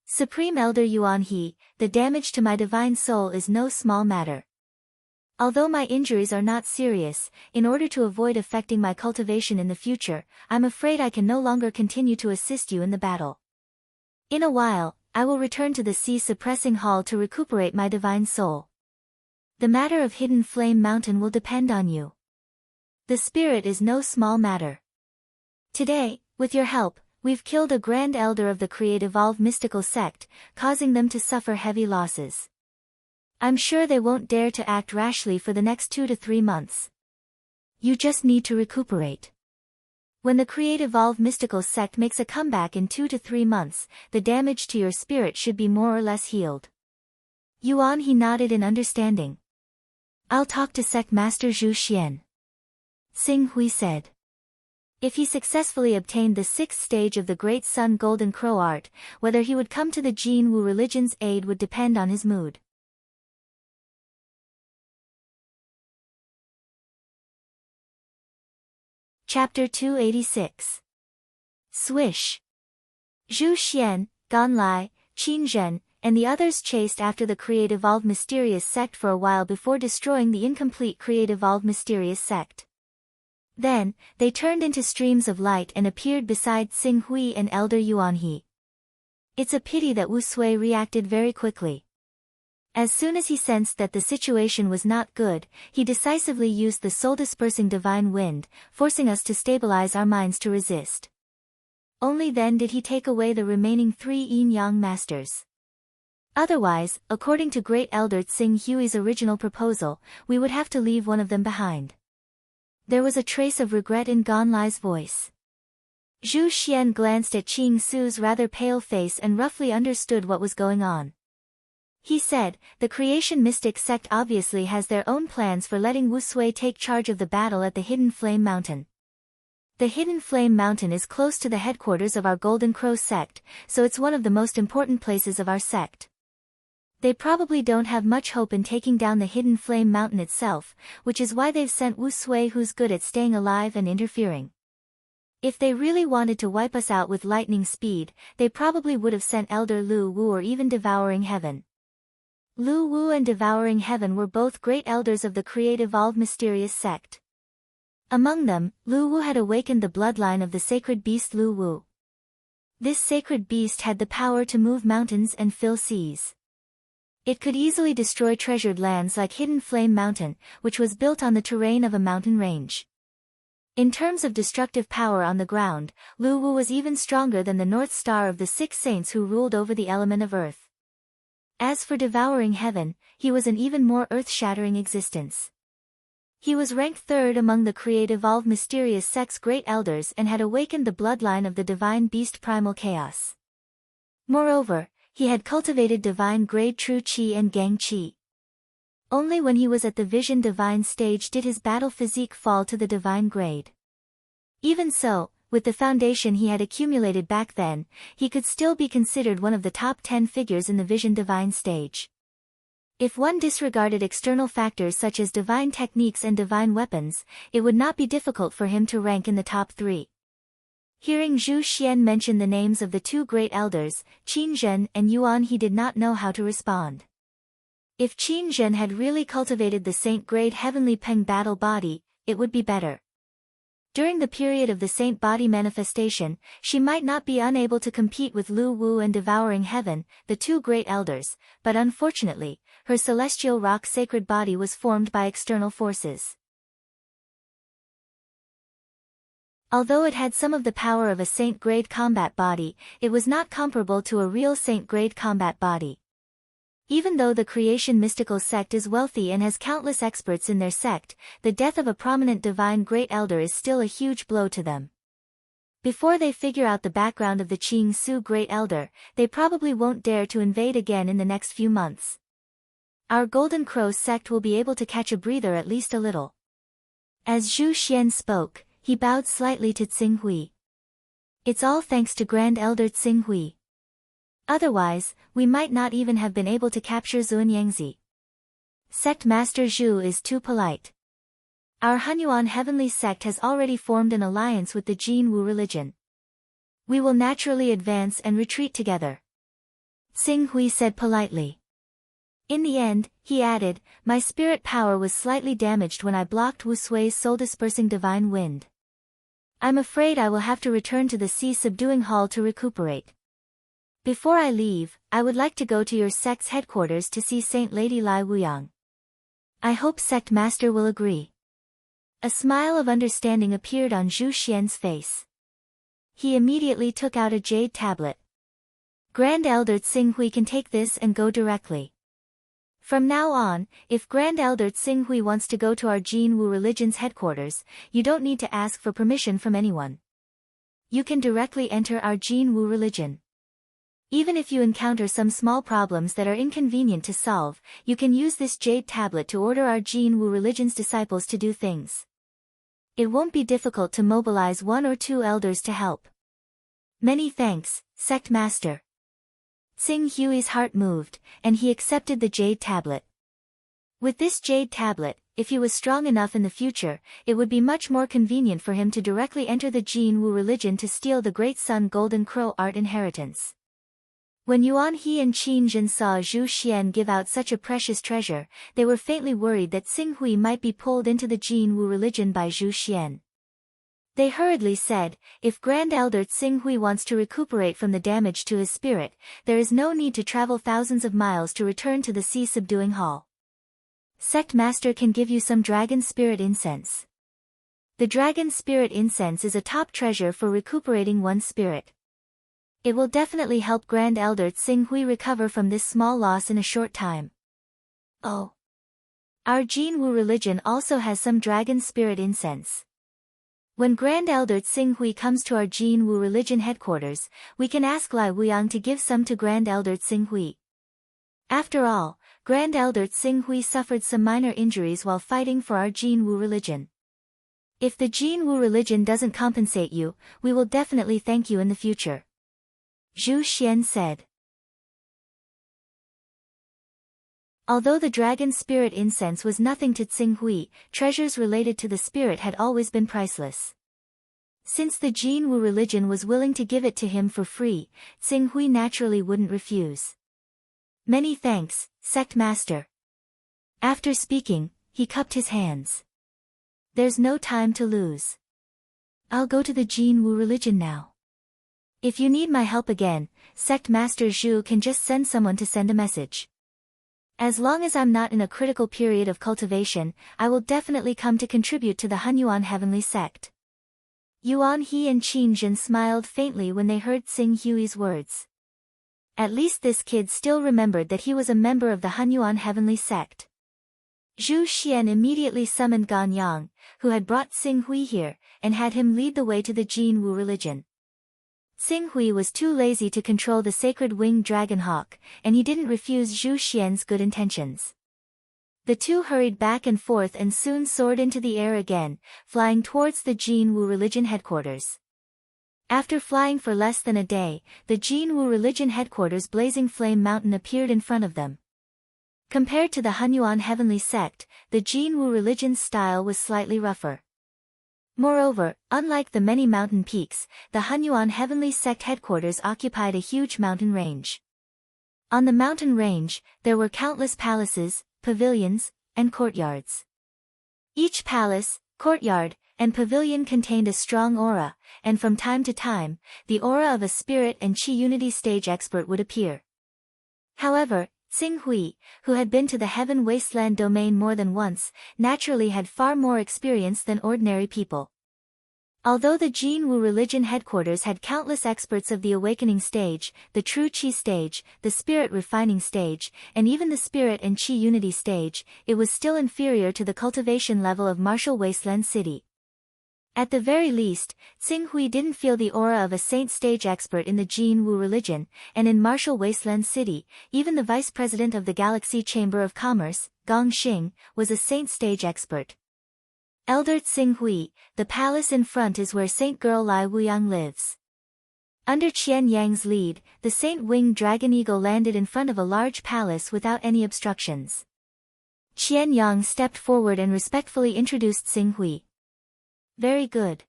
Supreme Elder Yuan He, the damage to my divine soul is no small matter. Although my injuries are not serious, in order to avoid affecting my cultivation in the future, I'm afraid I can no longer continue to assist you in the battle. In a while, I will return to the Sea Suppressing Hall to recuperate my divine soul. The matter of Hidden Flame Mountain will depend on you. The spirit is no small matter. Today, with your help, we've killed a Grand Elder of the Create Evolve mystical sect, causing them to suffer heavy losses. I'm sure they won't dare to act rashly for the next 2 to 3 months. You just need to recuperate. When the Create Evolve mystical sect makes a comeback in 2 to 3 months, the damage to your spirit should be more or less healed. Yuan He nodded in understanding. I'll talk to Sect Master Zhu Xian. Tsing Hui said. If he successfully obtained the 6th stage of the Great Sun Golden Crow art, whether he would come to the Jin Wu religion's aid would depend on his mood. Chapter 286. Swish. Zhu Xian, Gan Lai, Qin Zhen, and the others chased after the Create Evolve Mysterious Sect for a while before destroying the incomplete Create Evolve Mysterious Sect. Then, they turned into streams of light and appeared beside Tsing Hui and Elder Yuan He. It's a pity that Wu Sui reacted very quickly. As soon as he sensed that the situation was not good, he decisively used the soul-dispersing divine wind, forcing us to stabilize our minds to resist. Only then did he take away the remaining 3 yin-yang masters. Otherwise, according to Great Elder Tsing Hui's original proposal, we would have to leave one of them behind. There was a trace of regret in Gan Lai's voice. Zhu Xian glanced at Qing Su's rather pale face and roughly understood what was going on. He said, the Creation Mystic Sect obviously has their own plans for letting Wu Sui take charge of the battle at the Hidden Flame Mountain. The Hidden Flame Mountain is close to the headquarters of our Golden Crow sect, so it's one of the most important places of our sect. They probably don't have much hope in taking down the Hidden Flame Mountain itself, which is why they've sent Wu Sui, who's good at staying alive and interfering. If they really wanted to wipe us out with lightning speed, they probably would have sent Elder Lu Wu or even Devouring Heaven. Lu Wu and Devouring Heaven were both great elders of the Create-Evolve mysterious sect. Among them, Lu Wu had awakened the bloodline of the sacred beast Lu Wu. This sacred beast had the power to move mountains and fill seas. It could easily destroy treasured lands like Hidden Flame Mountain, which was built on the terrain of a mountain range. In terms of destructive power on the ground, Lu Wu was even stronger than the North Star of the 6 saints who ruled over the element of earth. As for Devouring Heaven, he was an even more earth-shattering existence. He was ranked 3rd among the Create-Evolve mysterious sect's great elders and had awakened the bloodline of the divine beast Primal Chaos. Moreover, he had cultivated divine grade True Qi and Gang Qi. Only when he was at the Vision Divine stage did his battle physique fall to the divine grade. Even so, with the foundation he had accumulated back then, he could still be considered one of the top 10 figures in the Vision Divine stage. If one disregarded external factors such as divine techniques and divine weapons, it would not be difficult for him to rank in the top 3. Hearing Zhu Xian mention the names of the 2 great elders, Qin Zhen and Yuan, he did not know how to respond. If Qin Zhen had really cultivated the Saint-grade Heavenly Peng battle body, it would be better. During the period of the Saint body manifestation, she might not be unable to compete with Lu Wu and Devouring Heaven, the 2 great elders, but unfortunately, her celestial rock sacred body was formed by external forces. Although it had some of the power of a Saint-grade combat body, it was not comparable to a real Saint-grade combat body. Even though the Creation Mystical sect is wealthy and has countless experts in their sect, the death of a prominent divine great elder is still a huge blow to them. Before they figure out the background of the Qing Su great elder, they probably won't dare to invade again in the next few months. Our Golden Crow sect will be able to catch a breather at least a little. As Zhu Xian spoke, he bowed slightly to Tsing Hui. It's all thanks to Grand Elder Tsing Hui. Otherwise, we might not even have been able to capture Xuanyangzi. Sect Master Zhu is too polite. Our Hunyuan Heavenly Sect has already formed an alliance with the Jin Wu religion. We will naturally advance and retreat together. Tsing Hui said politely. In the end, he added, my spirit power was slightly damaged when I blocked Wu Sui's soul-dispersing divine wind. I'm afraid I will have to return to the sea-subduing hall to recuperate. Before I leave, I would like to go to your sect's headquarters to see Saint Lady Lai Wuyang. I hope Sect Master will agree. A smile of understanding appeared on Zhu Xian's face. He immediately took out a jade tablet. Grand Elder Tsing Hui can take this and go directly. From now on, if Grand Elder Tsing Hui wants to go to our Jin Wu religion's headquarters, you don't need to ask for permission from anyone. You can directly enter our Jin Wu religion. Even if you encounter some small problems that are inconvenient to solve, you can use this jade tablet to order our Jin Wu religion's disciples to do things. It won't be difficult to mobilize 1 or 2 elders to help. Many thanks, Sect Master. Tsing Hui's heart moved, and he accepted the jade tablet. With this jade tablet, if he was strong enough in the future, it would be much more convenient for him to directly enter the Jin Wu religion to steal the Great Sun Golden Crow art inheritance. When Yuan He and Qin Zhen saw Zhu Xian give out such a precious treasure, they were faintly worried that Tsing Hui might be pulled into the Jin Wu religion by Zhu Xian. They hurriedly said, if Grand Elder Tsing Hui wants to recuperate from the damage to his spirit, there is no need to travel thousands of miles to return to the sea-subduing hall. Sect Master can give you some Dragon Spirit Incense. The Dragon Spirit Incense is a top treasure for recuperating one's spirit. It will definitely help Grand Elder Tsing Hui recover from this small loss in a short time. Oh. Our Jin Wu religion also has some Dragon Spirit Incense. When Grand Elder Tsing Hui comes to our Jin Wu religion headquarters, we can ask Lai Wuyang to give some to Grand Elder Tsing Hui. After all, Grand Elder Tsing Hui suffered some minor injuries while fighting for our Jin Wu religion. If the Jin Wu religion doesn't compensate you, we will definitely thank you in the future. Zhu Xian said. Although the Dragon Spirit Incense was nothing to Tsing Hui, treasures related to the spirit had always been priceless. Since the Jin Wu religion was willing to give it to him for free, Tsing Hui naturally wouldn't refuse. Many thanks, sect master. After speaking, he cupped his hands. There's no time to lose. I'll go to the Jin Wu religion now. If you need my help again, sect master Zhu can just send someone to send a message. As long as I'm not in a critical period of cultivation, I will definitely come to contribute to the Hunyuan heavenly sect. Yuan He and Qin Zhen smiled faintly when they heard Tsing Hui's words. At least this kid still remembered that he was a member of the Hunyuan heavenly sect. Zhu Xian immediately summoned Gan Yang, who had brought Tsing Hui here, and had him lead the way to the Jin Wu religion. Tsing Hui was too lazy to control the sacred winged dragon hawk, and he didn't refuse Zhu Xian's good intentions. The two hurried back and forth and soon soared into the air again, flying towards the Jin Wu religion headquarters. After flying for less than a day, the Jin Wu religion headquarters Blazing Flame Mountain appeared in front of them. Compared to the Hunyuan heavenly sect, the Jin Wu religion's style was slightly rougher. Moreover, unlike the many mountain peaks, the Hunyuan heavenly sect headquarters occupied a huge mountain range. On the mountain range, there were countless palaces, pavilions, and courtyards. Each palace, courtyard, and pavilion contained a strong aura, and from time to time, the aura of a spirit and chi unity stage expert would appear. However, Tsing Hui, who had been to the Heaven Wasteland domain more than once, naturally had far more experience than ordinary people. Although the Jin Wu religion headquarters had countless experts of the awakening stage, the true chi stage, the spirit refining stage, and even the spirit and chi unity stage, it was still inferior to the cultivation level of Martial Wasteland City. At the very least, Tsing Hui didn't feel the aura of a saint stage expert in the Jin Wu religion, and in Martial Wasteland City, even the vice president of the Galaxy Chamber of Commerce, Gong Xing, was a saint stage expert. Elder Tsing Hui, the palace in front is where Saint Girl Lai Wuyang lives. Under Qian Yang's lead, the Saint Winged Dragon Eagle landed in front of a large palace without any obstructions. Qian Yang stepped forward and respectfully introduced Tsing Hui. Very good.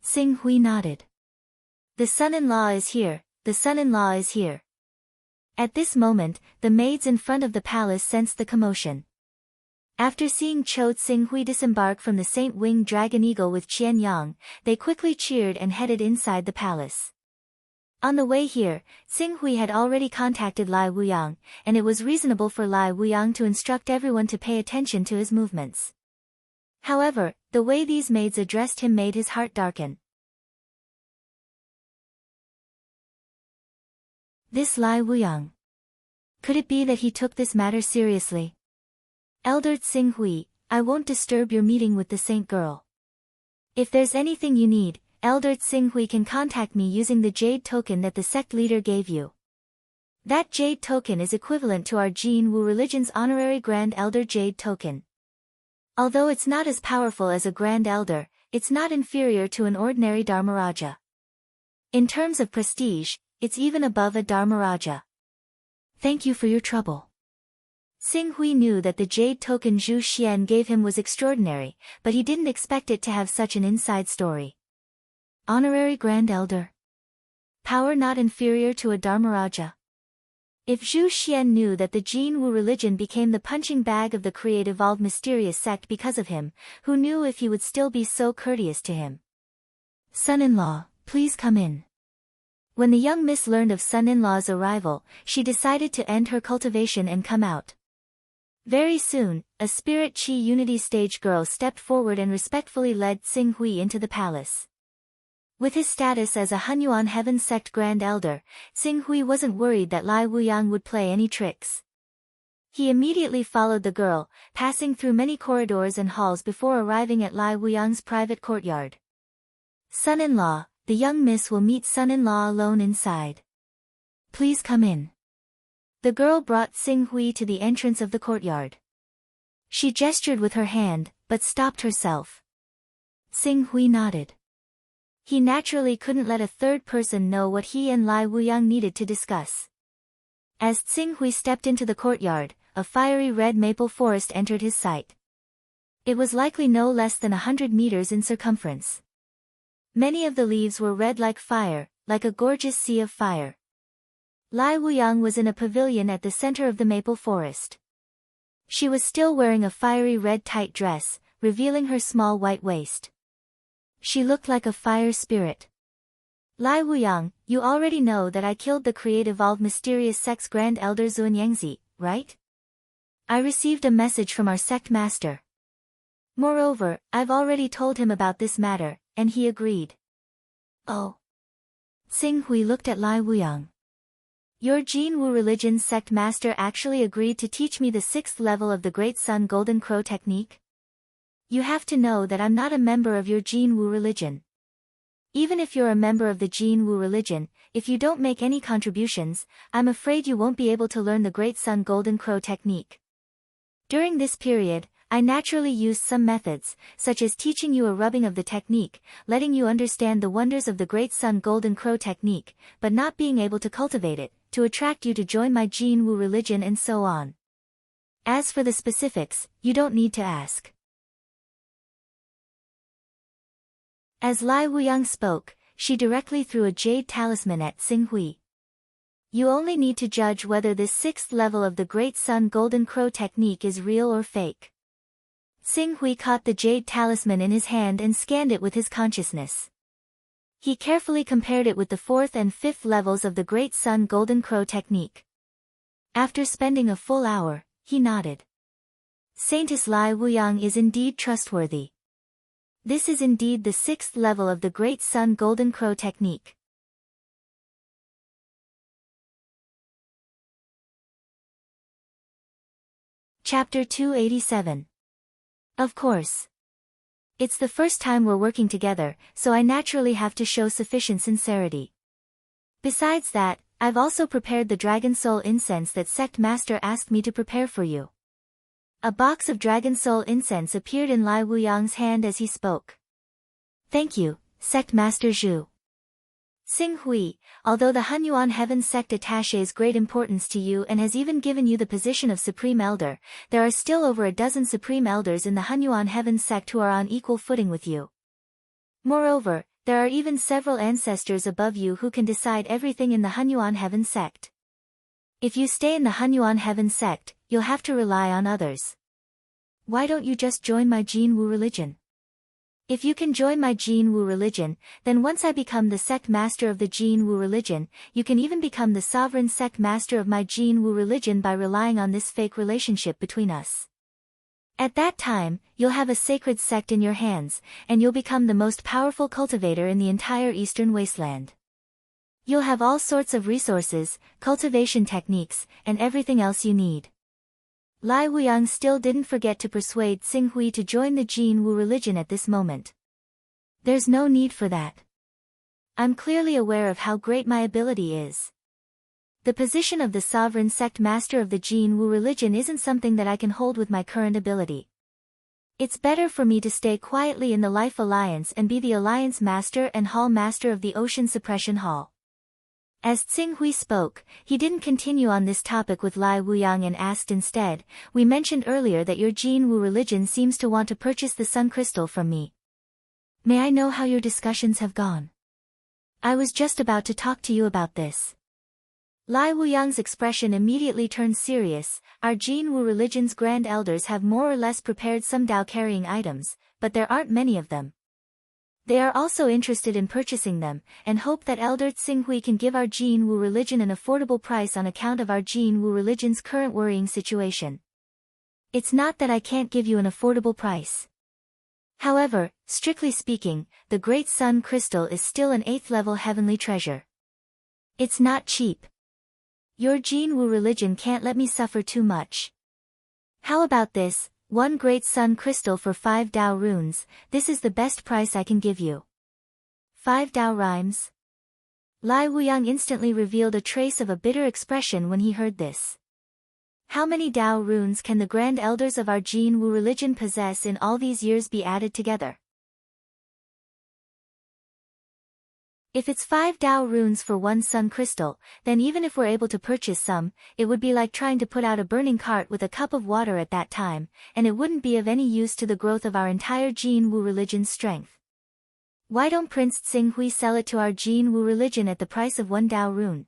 Tsing Hui nodded. The son-in-law is here, the son-in-law is here. At this moment, the maids in front of the palace sensed the commotion. After seeing Cho Tsing Hui disembark from the Saint Winged Dragon Eagle with Qian Yang, they quickly cheered and headed inside the palace. On the way here, Tsing Hui had already contacted Lai Wuyang, and it was reasonable for Lai Wuyang to instruct everyone to pay attention to his movements. However, the way these maids addressed him made his heart darken. This Lai Wuyang. Could it be that he took this matter seriously? Elder Tsing Hui, I won't disturb your meeting with the saint girl. If there's anything you need, Elder Tsing Hui can contact me using the jade token that the sect leader gave you. That jade token is equivalent to our Jin Wu religion's honorary Grand Elder jade token. Although it's not as powerful as a Grand Elder, it's not inferior to an ordinary Dharmaraja. In terms of prestige, it's even above a Dharmaraja. Thank you for your trouble. Tsing Hui knew that the jade token Zhu Xian gave him was extraordinary, but he didn't expect it to have such an inside story. Honorary Grand Elder. Power not inferior to a Dharmaraja. If Zhu Xian knew that the Jin Wu religion became the punching bag of the create-evolved mysterious sect because of him, who knew if he would still be so courteous to him? Son-in-law, please come in. When the young miss learned of son-in-law's arrival, she decided to end her cultivation and come out. Very soon, a spirit chi unity stage girl stepped forward and respectfully led Tsing Hui into the palace. With his status as a Hunyuan Heaven Sect Grand Elder, Tsing Hui wasn't worried that Lai Wuyang would play any tricks. He immediately followed the girl, passing through many corridors and halls before arriving at Lai Wuyang's private courtyard. Son-in-law, the young miss will meet son-in-law alone inside. Please come in. The girl brought Tsing Hui to the entrance of the courtyard. She gestured with her hand, but stopped herself. Tsing Hui nodded. He naturally couldn't let a third person know what he and Lai Wuyang needed to discuss. As Tsing Hui stepped into the courtyard, a fiery red maple forest entered his sight. It was likely no less than 100 meters in circumference. Many of the leaves were red like fire, like a gorgeous sea of fire. Lai Wuyang was in a pavilion at the center of the maple forest. She was still wearing a fiery red tight dress, revealing her small white waist. She looked like a fire spirit. Lai Wuyang, you already know that I killed the create-evolved mysterious sect's Grand Elder Xuanyangzi, right? I received a message from our sect master. Moreover, I've already told him about this matter, and he agreed. Oh. Xing Hui looked at Lai Wuyang. Your Jin Wu religion sect master actually agreed to teach me the 6th level of the Great Sun Golden Crow technique? You have to know that I'm not a member of your Jin Wu religion. Even if you're a member of the Jin Wu religion, if you don't make any contributions, I'm afraid you won't be able to learn the Great Sun Golden Crow technique. During this period, I naturally used some methods, such as teaching you a rubbing of the technique, letting you understand the wonders of the Great Sun Golden Crow technique, but not being able to cultivate it, to attract you to join my Jin Wu religion and so on. As for the specifics, you don't need to ask. As Lai Wuyang spoke, she directly threw a jade talisman at Xing Hui. You only need to judge whether this 6th level of the Great Sun Golden Crow technique is real or fake. Xing Hui caught the jade talisman in his hand and scanned it with his consciousness. He carefully compared it with the 4th and 5th levels of the Great Sun Golden Crow technique. After spending a full hour, he nodded. Saintess Lai Wuyang is indeed trustworthy. This is indeed the 6th level of the Great Sun Golden Crow technique. Chapter 287. Of course. It's the first time we're working together, so I naturally have to show sufficient sincerity. Besides that, I've also prepared the Dragon Soul incense that Sect Master asked me to prepare for you. A box of Dragon Soul incense appeared in Lai Wuyang's hand as he spoke. Thank you, Sect Master Zhu. Xing Hui, although the Hunyuan Heaven sect attaches great importance to you and has even given you the position of Supreme Elder, there are still over a dozen Supreme Elders in the Hunyuan Heaven sect who are on equal footing with you. Moreover, there are even several ancestors above you who can decide everything in the Hunyuan Heaven sect. If you stay in the Hunyuan Heaven sect, you'll have to rely on others. Why don't you just join my Jin Wu religion? If you can join my Jin Wu religion, then once I become the sect master of the Jin Wu religion, you can even become the sovereign sect master of my Jin Wu religion by relying on this fake relationship between us. At that time, you'll have a sacred sect in your hands, and you'll become the most powerful cultivator in the entire Eastern Wasteland. You'll have all sorts of resources, cultivation techniques, and everything else you need. Lai Wuyang still didn't forget to persuade Xing Hui to join the Jin Wu religion at this moment. There's no need for that. I'm clearly aware of how great my ability is. The position of the sovereign sect master of the Jin Wu religion isn't something that I can hold with my current ability. It's better for me to stay quietly in the Life Alliance and be the Alliance Master and Hall Master of the Ocean Suppression Hall. As Xing Hui spoke, he didn't continue on this topic with Lai Wuyang and asked instead, we mentioned earlier that your Jin Wu religion seems to want to purchase the Sun Crystal from me. May I know how your discussions have gone? I was just about to talk to you about this. Lai Wuyang's expression immediately turned serious. Our Jin Wu religion's Grand Elders have more or less prepared some Dao-carrying items, but there aren't many of them. They are also interested in purchasing them, and hope that Elder Xing Hui can give our Jin Wu religion an affordable price on account of our Jin Wu religion's current worrying situation. It's not that I can't give you an affordable price. However, strictly speaking, the Great Sun Crystal is still an 8th-level heavenly treasure. It's not cheap. Your Jin Wu religion can't let me suffer too much. How about this? 1 Great Sun Crystal for 5 Dao runes, this is the best price I can give you. 5 Dao rhymes? Lai Wuyang instantly revealed a trace of a bitter expression when he heard this. How many Dao runes can the Grand Elders of our Jin Wu religion possess in all these years be added together? If it's 5 Dao runes for 1 sun crystal, then even if we're able to purchase some, it would be like trying to put out a burning cart with a cup of water at that time, and it wouldn't be of any use to the growth of our entire Jin Wu religion's strength. Why don't Prince Tsinghui sell it to our Jin Wu religion at the price of 1 Dao rune?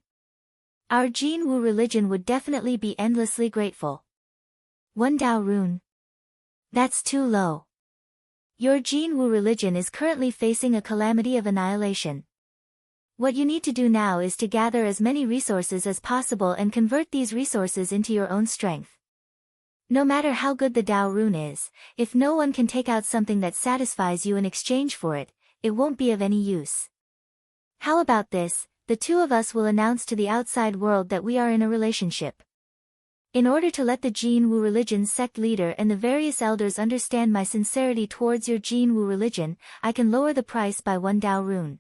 Our Jin Wu religion would definitely be endlessly grateful. 1 Dao rune? That's too low. Your Jin Wu religion is currently facing a calamity of annihilation. What you need to do now is to gather as many resources as possible and convert these resources into your own strength. No matter how good the Dao rune is, if no one can take out something that satisfies you in exchange for it, it won't be of any use. How about this? The two of us will announce to the outside world that we are in a relationship. In order to let the Jin Wu religion's sect leader and the various elders understand my sincerity towards your Jin Wu religion, I can lower the price by 1 Dao rune.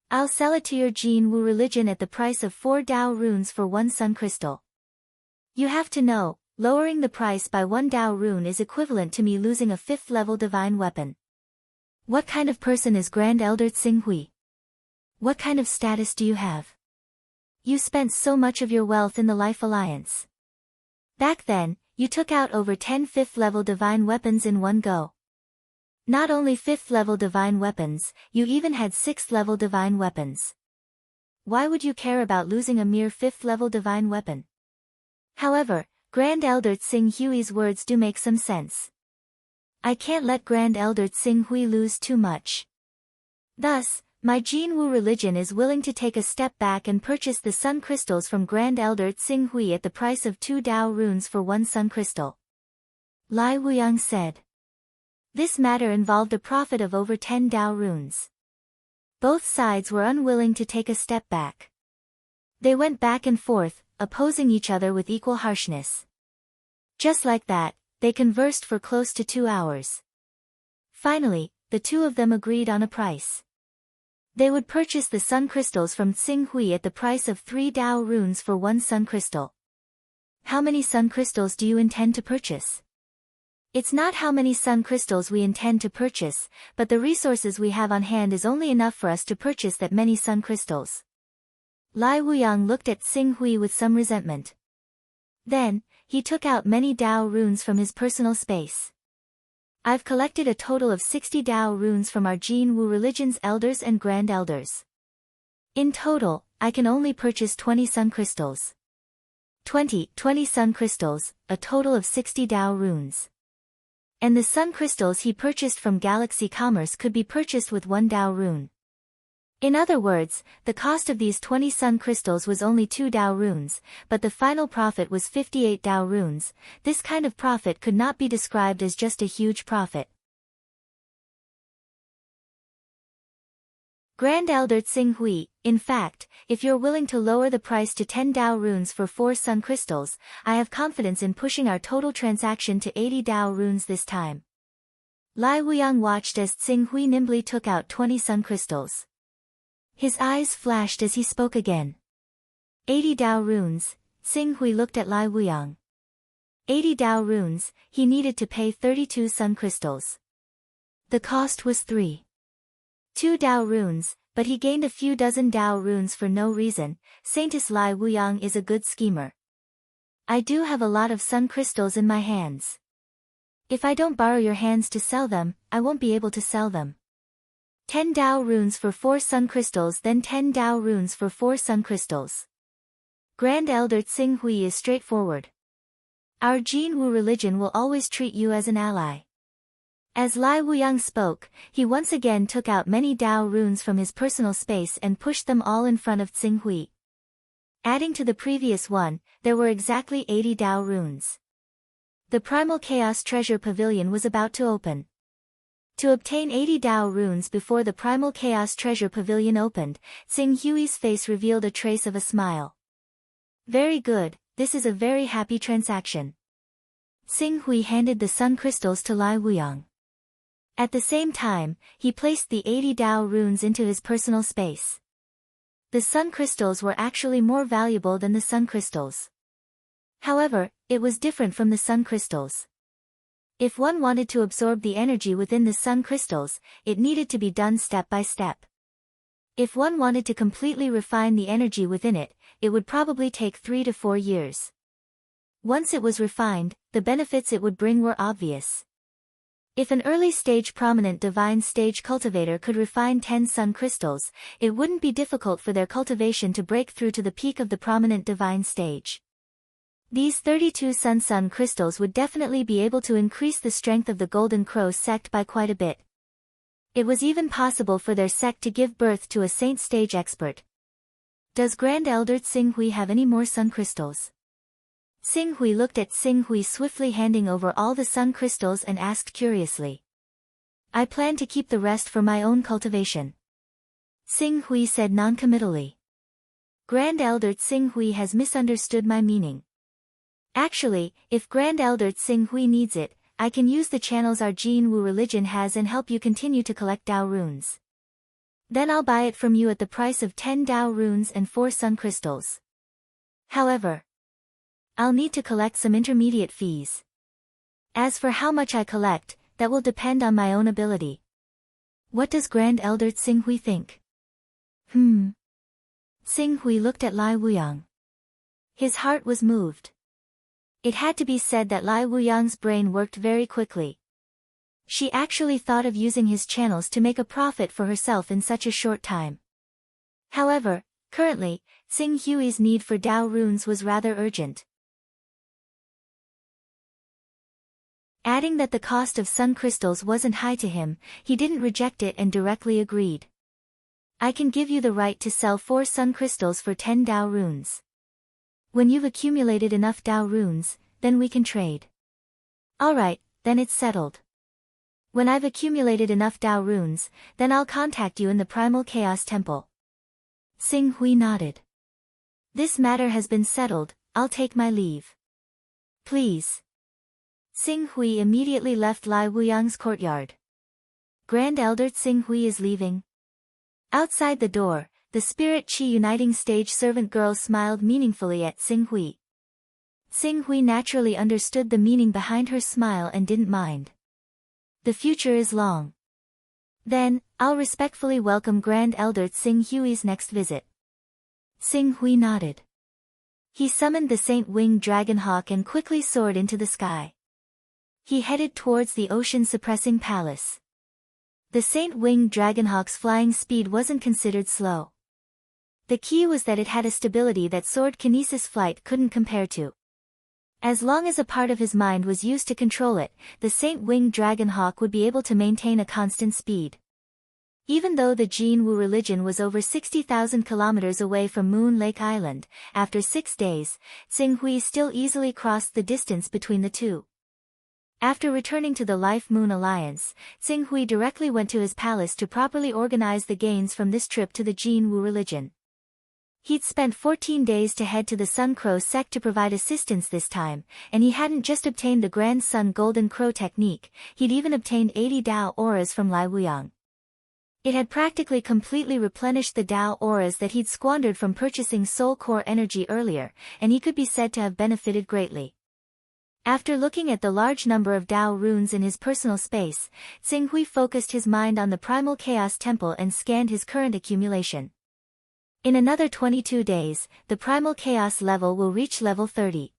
I'll sell it to your Jin Wu religion at the price of 4 Dao runes for 1 sun crystal. You have to know, lowering the price by 1 Dao rune is equivalent to me losing a 5th level divine weapon. What kind of person is Grand Elder Tsinghui? What kind of status do you have? You spent so much of your wealth in the Life Alliance. Back then, you took out over 10 5th level divine weapons in one go. Not only 5th level divine weapons, you even had 6th level divine weapons. Why would you care about losing a mere 5th level divine weapon? However, Grand Elder Tsinghui's words do make some sense. I can't let Grand Elder Tsinghui lose too much. Thus, my Jin Wu religion is willing to take a step back and purchase the sun crystals from Grand Elder Tsinghui at the price of 2 Dao runes for 1 sun crystal. Lai Wuyang said. This matter involved a profit of over 10 Dao runes. Both sides were unwilling to take a step back. They went back and forth, opposing each other with equal harshness. Just like that, they conversed for close to 2 hours. Finally, the two of them agreed on a price. They would purchase the sun crystals from Tsinghui at the price of 3 Dao runes for 1 sun crystal. How many sun crystals do you intend to purchase? It's not how many sun crystals we intend to purchase, but the resources we have on hand is only enough for us to purchase that many sun crystals. Lai Wuyang looked at Tsinghui with some resentment. Then, he took out many Dao runes from his personal space. I've collected a total of 60 Dao runes from our Jin Wu religion's elders and grand elders. In total, I can only purchase 20 sun crystals. 20 sun crystals, a total of 60 Dao runes. And the sun crystals he purchased from Galaxy Commerce could be purchased with 1 Dao rune. In other words, the cost of these 20 sun crystals was only 2 Dao runes, but the final profit was 58 Dao runes. This kind of profit could not be described as just a huge profit. Grand Elder Tsinghui, in fact, if you're willing to lower the price to 10 Dao runes for 4 sun crystals, I have confidence in pushing our total transaction to 80 Dao runes this time. Lai Wuyang watched as Tsinghui nimbly took out 20 sun crystals. His eyes flashed as he spoke again. 80 Dao runes, Tsinghui looked at Lai Wuyang. 80 Dao runes, he needed to pay 32 sun crystals. The cost was 2 Dao runes, but he gained a few dozen Dao runes for no reason. Saintess Lai Wuyang is a good schemer. I do have a lot of sun crystals in my hands. If I don't borrow your hands to sell them, I won't be able to sell them. 10 Dao runes for 4 sun crystals, then 10 Dao runes for 4 sun crystals. Grand Elder Tsinghui is straightforward. Our Jin Wu religion will always treat you as an ally. As Lai Wuyang spoke, he once again took out many Dao runes from his personal space and pushed them all in front of Tsinghui. Adding to the previous one, there were exactly 80 Dao runes. The Primal Chaos Treasure Pavilion was about to open. To obtain 80 Dao runes before the Primal Chaos Treasure Pavilion opened, Tsinghui's face revealed a trace of a smile. Very good, this is a very happy transaction. Tsinghui handed the sun crystals to Lai Wuyang. At the same time, he placed the 80 Dao runes into his personal space. The sun crystals were actually more valuable than the sun crystals. However, it was different from the sun crystals. If one wanted to absorb the energy within the sun crystals, it needed to be done step by step. If one wanted to completely refine the energy within it, it would probably take 3 to 4 years. Once it was refined, the benefits it would bring were obvious. If an early-stage prominent divine stage cultivator could refine 10 sun crystals, it wouldn't be difficult for their cultivation to break through to the peak of the prominent divine stage. These 32 sun crystals would definitely be able to increase the strength of the Golden Crow sect by quite a bit. It was even possible for their sect to give birth to a saint stage expert. Does Grand Elder Tsinghui have any more sun crystals? Tsinghui looked at Tsinghui swiftly handing over all the sun crystals and asked curiously. I plan to keep the rest for my own cultivation. Tsinghui said noncommittally. Grand Elder Tsinghui has misunderstood my meaning. Actually, if Grand Elder Tsinghui needs it, I can use the channels our Jin Wu religion has and help you continue to collect Dao runes. Then I'll buy it from you at the price of 10 Dao runes and 4 sun crystals. However, I'll need to collect some intermediate fees. As for how much I collect, that will depend on my own ability. What does Grand Elder Tsinghui think? Tsinghui looked at Lai Wuyang. His heart was moved. It had to be said that Lai Wuyang's brain worked very quickly. She actually thought of using his channels to make a profit for herself in such a short time. However, currently, Tsinghui's need for Dao runes was rather urgent. Adding that the cost of sun crystals wasn't high to him, he didn't reject it and directly agreed. I can give you the right to sell 4 sun crystals for 10 Dao runes. When you've accumulated enough Dao runes, then we can trade. Alright, then it's settled. When I've accumulated enough Dao runes, then I'll contact you in the Primal Chaos Temple. Tsinghui nodded. This matter has been settled, I'll take my leave. Please. Tsinghui immediately left Lai Wuyang's courtyard. Grand Elder Tsinghui is leaving. Outside the door, the Spirit Chi Uniting Stage servant girl smiled meaningfully at Tsinghui. Tsinghui naturally understood the meaning behind her smile and didn't mind. The future is long. Then, I'll respectfully welcome Grand Elder Tsinghui's next visit. Tsinghui nodded. He summoned the Saint Winged Dragonhawk and quickly soared into the sky. He headed towards the ocean-suppressing palace. The Saint Winged Dragonhawk's flying speed wasn't considered slow. The key was that it had a stability that sword kinesis flight couldn't compare to. As long as a part of his mind was used to control it, the Saint Winged Dragonhawk would be able to maintain a constant speed. Even though the Jin Wu religion was over 60,000 kilometers away from Moon Lake Island, after 6 days, Tsinghui still easily crossed the distance between the two. After returning to the Life Moon Alliance, Tsinghui directly went to his palace to properly organize the gains from this trip to the Jin Wu religion. He'd spent 14 days to head to the Sun Crow sect to provide assistance this time, and he hadn't just obtained the Grand Sun Golden Crow technique, he'd even obtained 80 Dao auras from Lai Wuyang. It had practically completely replenished the Dao auras that he'd squandered from purchasing Soul Core energy earlier, and he could be said to have benefited greatly. After looking at the large number of Dao runes in his personal space, Tsinghui focused his mind on the Primal Chaos Temple and scanned his current accumulation. In another 22 days, the Primal Chaos level will reach level 30.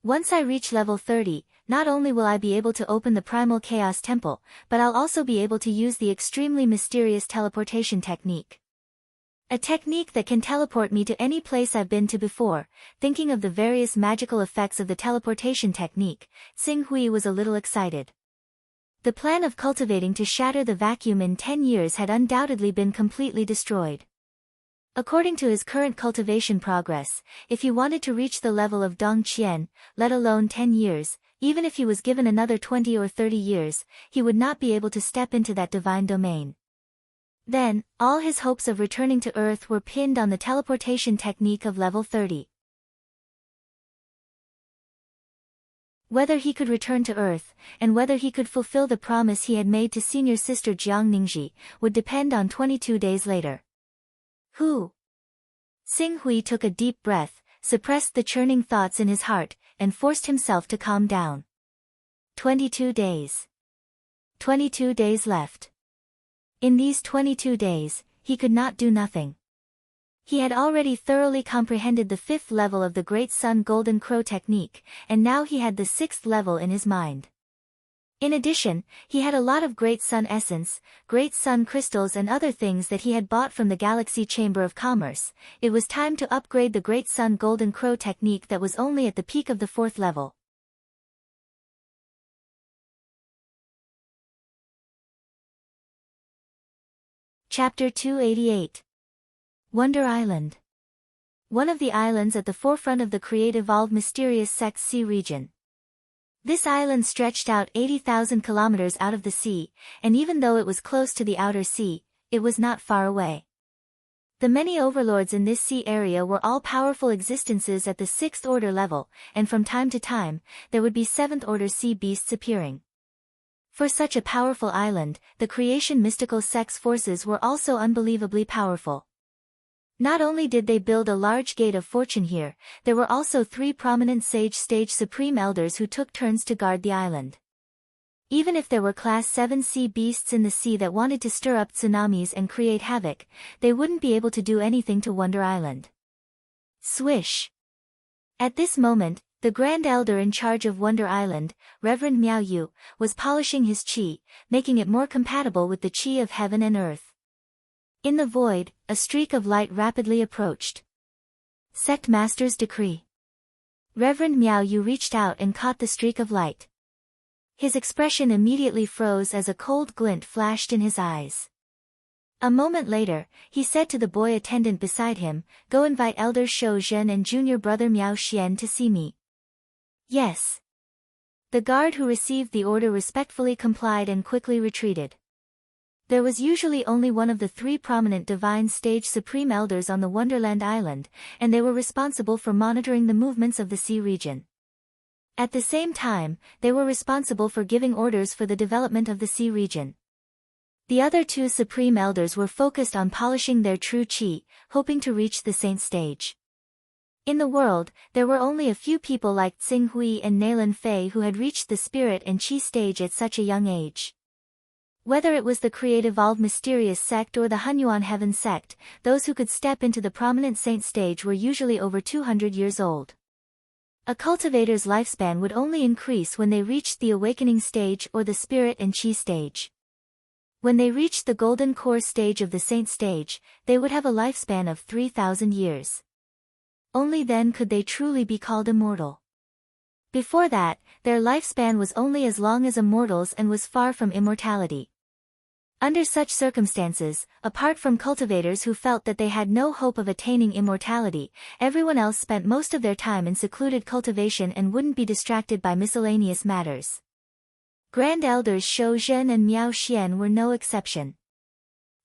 Once I reach level 30, not only will I be able to open the Primal Chaos Temple, but I'll also be able to use the extremely mysterious teleportation technique. A technique that can teleport me to any place I've been to before. Thinking of the various magical effects of the teleportation technique, Tsinghui was a little excited. The plan of cultivating to shatter the vacuum in 10 years had undoubtedly been completely destroyed. According to his current cultivation progress, if he wanted to reach the level of Dongqian, let alone 10 years, even if he was given another 20 or 30 years, he would not be able to step into that divine domain. Then, all his hopes of returning to Earth were pinned on the teleportation technique of level 30. Whether he could return to Earth, and whether he could fulfill the promise he had made to senior sister Jiang Ningji, would depend on 22 days later. Tsinghui took a deep breath, suppressed the churning thoughts in his heart, and forced himself to calm down. 22 days. 22 days left. In these 22 days, he could not do nothing. He had already thoroughly comprehended the 5th level of the Great Sun Golden Crow technique, and now he had the 6th level in his mind. In addition, he had a lot of Great Sun essence, Great Sun crystals and other things that he had bought from the Galaxy Chamber of Commerce. It was time to upgrade the Great Sun Golden Crow technique that was only at the peak of the 4th level. Chapter 288. Wonder Island. One of the islands at the forefront of the Create-Evolved Mysterious Sect's sea region. This island stretched out 80,000 kilometers out of the sea, and even though it was close to the outer sea, it was not far away. The many overlords in this sea area were all powerful existences at the 6th order level, and from time to time, there would be 7th order sea beasts appearing. For such a powerful island, the creation mystical sect's forces were also unbelievably powerful. Not only did they build a large gate of fortune here, there were also 3 prominent Sage Stage Supreme Elders who took turns to guard the island. Even if there were Class 7 sea beasts in the sea that wanted to stir up tsunamis and create havoc, they wouldn't be able to do anything to Wonder Island. Swish! At this moment, the Grand Elder in charge of Wonder Island, Reverend Miao Yu, was polishing his qi, making it more compatible with the qi of heaven and earth. In the void, a streak of light rapidly approached. Sect Master's Decree. Reverend Miao Yu reached out and caught the streak of light. His expression immediately froze as a cold glint flashed in his eyes. A moment later, he said to the boy attendant beside him, "Go invite Elder Shou Zhen and junior brother Miao Xian to see me." Yes. The guard who received the order respectfully complied and quickly retreated. There was usually only one of the 3 prominent Divine Stage Supreme Elders on the Wonderland Island, and they were responsible for monitoring the movements of the sea region. At the same time, they were responsible for giving orders for the development of the sea region. The other 2 Supreme Elders were focused on polishing their true qi, hoping to reach the Saint Stage. In the world, there were only a few people like Tsing Hui and Nailan Fei who had reached the Spirit and Qi stage at such a young age. Whether it was the Create-Evolved Mysterious Sect or the Hunyuan Heaven Sect, those who could step into the prominent Saint stage were usually over 200 years old. A cultivator's lifespan would only increase when they reached the Awakening stage or the Spirit and Qi stage. When they reached the Golden Core stage of the Saint stage, they would have a lifespan of 3,000 years. Only then could they truly be called immortal. Before that, their lifespan was only as long as a mortal's and was far from immortality. Under such circumstances, apart from cultivators who felt that they had no hope of attaining immortality, everyone else spent most of their time in secluded cultivation and wouldn't be distracted by miscellaneous matters. Grand Elders Shou Zhen and Miao Xian were no exception.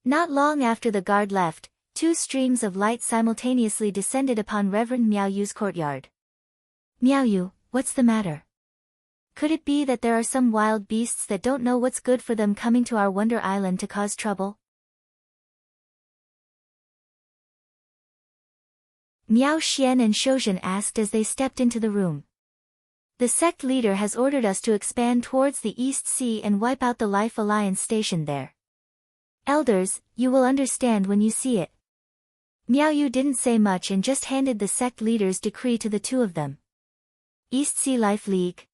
Not long after the guard left, 2 streams of light simultaneously descended upon Reverend Miao Yu's courtyard. "Miao Yu, what's the matter? Could it be that there are some wild beasts that don't know what's good for them coming to our Wonder Island to cause trouble?" Miao Xian and Shoujin asked as they stepped into the room. "The sect leader has ordered us to expand towards the East Sea and wipe out the Life Alliance station there. Elders, you will understand when you see it." Miao Yu didn't say much and just handed the sect leader's decree to the 2 of them. East Sea Life League.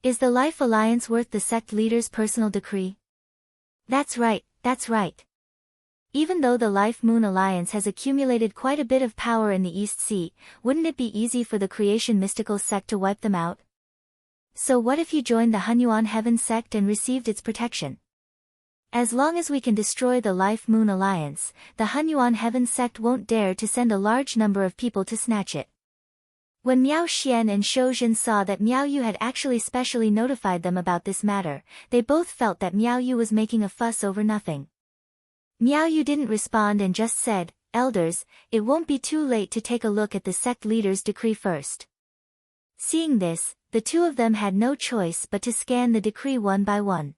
Is the Life Alliance worth the sect leader's personal decree? That's right, that's right. Even though the Life Moon Alliance has accumulated quite a bit of power in the East Sea, wouldn't it be easy for the Creation Mystical Sect to wipe them out? So what if you joined the Hunyuan Heaven Sect and received its protection? As long as we can destroy the Life Moon Alliance, the Hunyuan Heaven Sect won't dare to send a large number of people to snatch it. When Miao Xian and Shou Zhen saw that Miao Yu had actually specially notified them about this matter, they both felt that Miao Yu was making a fuss over nothing. Miao Yu didn't respond and just said, "Elders, it won't be too late to take a look at the sect leader's decree first." Seeing this, the 2 of them had no choice but to scan the decree one by one.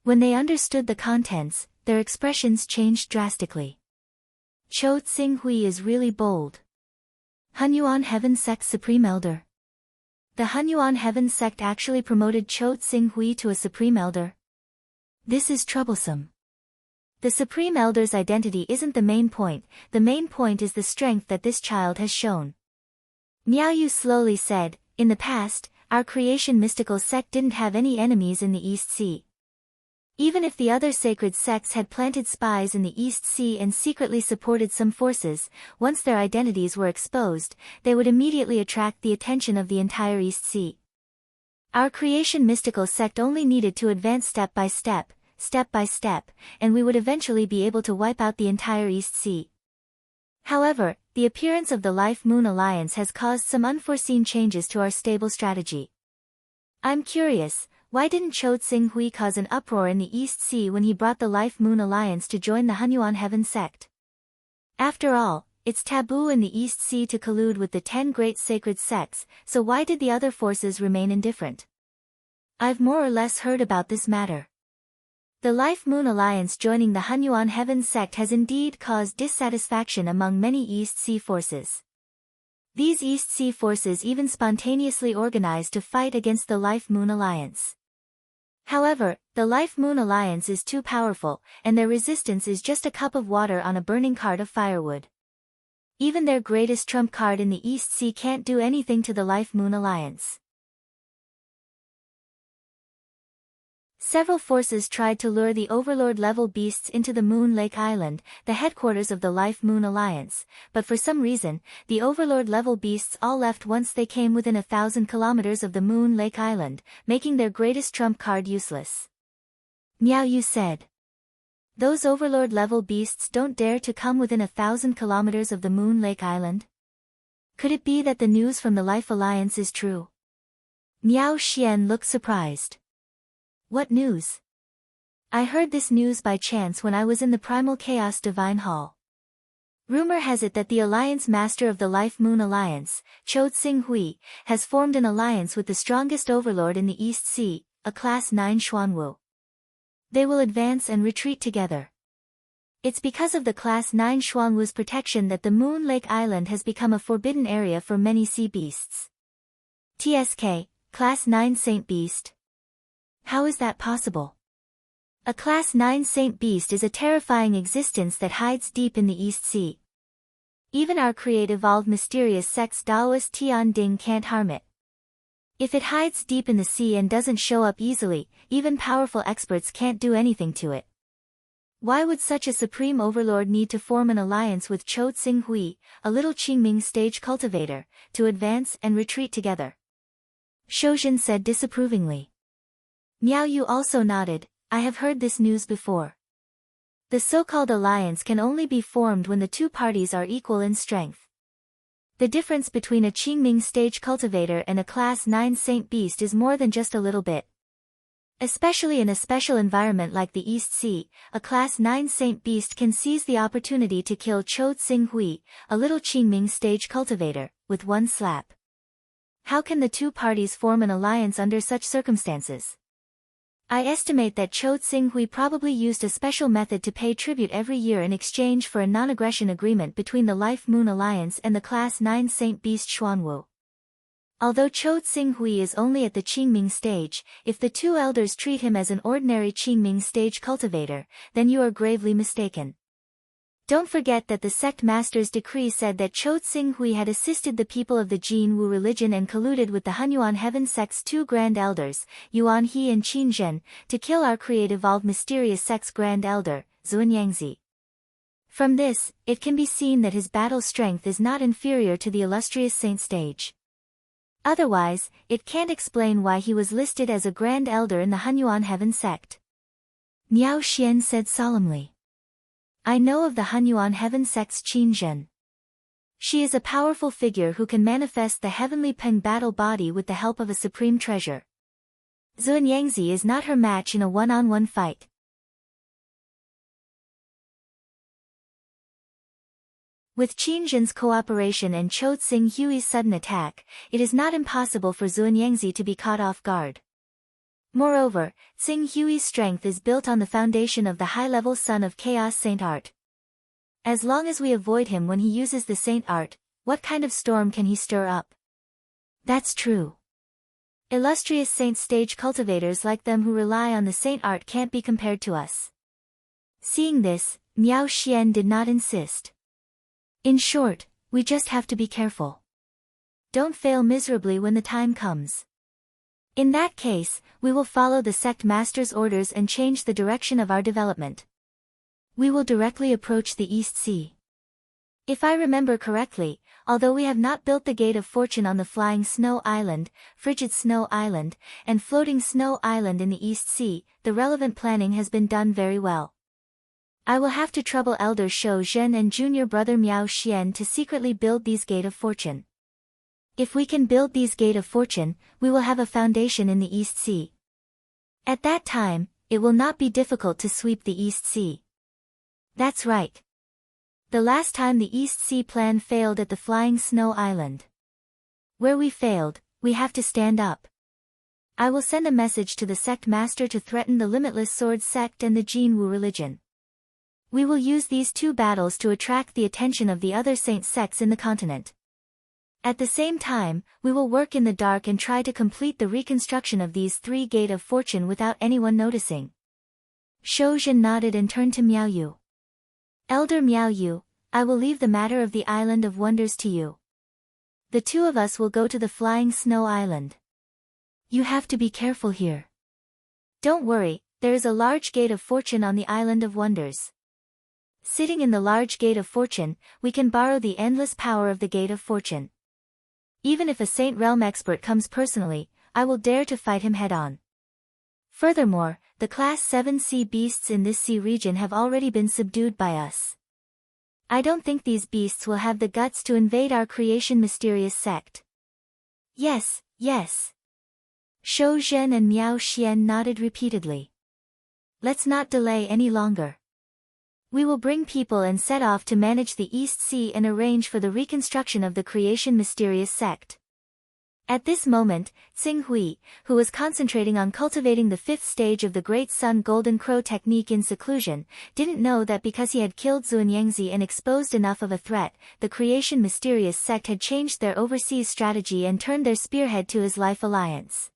When they understood the contents, their expressions changed drastically. Chou Tsing Hui is really bold. Hunyuan Heaven Sect Supreme Elder. The Hunyuan Heaven Sect actually promoted Chou Tsing Hui to a Supreme Elder. This is troublesome. The Supreme Elder's identity isn't the main point is the strength that this child has shown. Miao Yu slowly said, "In the past, our creation mystical sect didn't have any enemies in the East Sea. Even if the other sacred sects had planted spies in the East Sea and secretly supported some forces, once their identities were exposed, they would immediately attract the attention of the entire East Sea. Our creation mystical sect only needed to advance step by step, and we would eventually be able to wipe out the entire East Sea. However, the appearance of the Life-Moon Alliance has caused some unforeseen changes to our stable strategy. I'm curious, why didn't Chou Tsing-Hui cause an uproar in the East Sea when he brought the Life-Moon Alliance to join the Hunyuan Heaven sect? After all, it's taboo in the East Sea to collude with the 10 great sacred sects, so why did the other forces remain indifferent? I've more or less heard about this matter. The Life-Moon Alliance joining the Hunyuan Heaven sect has indeed caused dissatisfaction among many East Sea forces. These East Sea forces even spontaneously organized to fight against the Life-Moon Alliance. However, the Life-Moon Alliance is too powerful, and their resistance is just a cup of water on a burning cart of firewood. Even their greatest trump card in the East Sea can't do anything to the Life-Moon Alliance. Several forces tried to lure the Overlord-level beasts into the Moon Lake Island, the headquarters of the Life-Moon Alliance, but for some reason, the Overlord-level beasts all left once they came within 1,000 kilometers of the Moon Lake Island, making their greatest trump card useless. Miao Yu said. Those Overlord-level beasts don't dare to come within 1,000 kilometers of the Moon Lake Island? Could it be that the news from the Life Alliance is true? Miao Xian looked surprised. What news? I heard this news by chance when I was in the Primal Chaos Divine Hall. Rumor has it that the Alliance Master of the Life-Moon Alliance, Chou Tsing-Hui, has formed an alliance with the strongest overlord in the East Sea, a Class 9 Xuanwu. They will advance and retreat together. It's because of the Class 9 Xuanwu's protection that the Moon Lake Island has become a forbidden area for many sea beasts. TSK, Class 9 Saint Beast. How is that possible? A Class 9 Saint Beast is a terrifying existence that hides deep in the East Sea. Even our evolved mysterious sex Daoist Tian Ding can't harm it. If it hides deep in the sea and doesn't show up easily, even powerful experts can't do anything to it. Why would such a supreme overlord need to form an alliance with Chou Tsing-Hui, a little Qingming stage cultivator, to advance and retreat together? Shoujin said disapprovingly. Miao Yu also nodded. I have heard this news before. The so-called alliance can only be formed when the two parties are equal in strength. The difference between a Qingming stage cultivator and a Class 9 Saint Beast is more than just a little bit. Especially in a special environment like the East Sea, a Class 9 Saint Beast can seize the opportunity to kill Chou Tsing-Hui, a little Qingming stage cultivator, with one slap. How can the two parties form an alliance under such circumstances? I estimate that Chou Tsing-Hui probably used a special method to pay tribute every year in exchange for a non-aggression agreement between the Life-Moon Alliance and the Class 9 Saint Beast Xuanwu. Although Chou Tsing-Hui is only at the Qingming stage, if the two elders treat him as an ordinary Qingming stage cultivator, then you are gravely mistaken. Don't forget that the sect master's decree said that Chou Tsing-Hui had assisted the people of the Jin Wu religion and colluded with the Hunyuan Heaven sect's two grand elders, Yuan He and Qin Zhen, to kill our evolved mysterious sect's grand elder, Zuanyangzi. From this, it can be seen that his battle strength is not inferior to the illustrious saint stage. Otherwise, it can't explain why he was listed as a grand elder in the Hunyuan Heaven sect. Miao Xian said solemnly. I know of the Hunyuan Heaven sect's Qin Zhen. She is a powerful figure who can manifest the heavenly Peng battle body with the help of a supreme treasure. Zuanyangzi is not her match in a one-on-one fight. With Qin Zhen's cooperation and Chou Tsing-Hui's sudden attack, it is not impossible for Zuanyangzi to be caught off guard. Moreover, Tsing-Hui's strength is built on the foundation of the high-level Son of Chaos Saint Art. As long as we avoid him when he uses the Saint Art, what kind of storm can he stir up? That's true. Illustrious Saint stage cultivators like them who rely on the Saint Art can't be compared to us. Seeing this, Miao Xian did not insist. In short, we just have to be careful. Don't fail miserably when the time comes. In that case, we will follow the sect master's orders and change the direction of our development. We will directly approach the East Sea. If I remember correctly, although we have not built the Gate of Fortune on the Flying Snow Island, Frigid Snow Island, and Floating Snow Island in the East Sea, the relevant planning has been done very well. I will have to trouble Elder Shou Zhen and junior brother Miao Xian to secretly build these Gate of Fortune. If we can build these Gate of Fortune, we will have a foundation in the East Sea. At that time, it will not be difficult to sweep the East Sea. That's right. The last time the East Sea plan failed at the Flying Snow Island. Where we failed, we have to stand up. I will send a message to the sect master to threaten the Limitless Sword sect and the Jin Wu religion. We will use these two battles to attract the attention of the other saint sects in the continent. At the same time, we will work in the dark and try to complete the reconstruction of these three Gate of Fortune without anyone noticing. Shou Zhen nodded and turned to Miao Yu. Elder Miao Yu, I will leave the matter of the Island of Wonders to you. The two of us will go to the Flying Snow Island. You have to be careful here. Don't worry, there is a large Gate of Fortune on the Island of Wonders. Sitting in the large Gate of Fortune, we can borrow the endless power of the Gate of Fortune. Even if a Saint Realm expert comes personally, I will dare to fight him head-on. Furthermore, the Class 7 sea beasts in this sea region have already been subdued by us. I don't think these beasts will have the guts to invade our creation mysterious sect. Yes, yes. Shou Zhen and Miao Xian nodded repeatedly. Let's not delay any longer. We will bring people and set off to manage the East Sea and arrange for the reconstruction of the creation mysterious sect. At this moment, Tsing Hui, who was concentrating on cultivating the fifth stage of the Great Sun Golden Crow technique in seclusion, didn't know that because he had killed Xuanyangzi and exposed enough of a threat, the creation mysterious sect had changed their overseas strategy and turned their spearhead to his life alliance.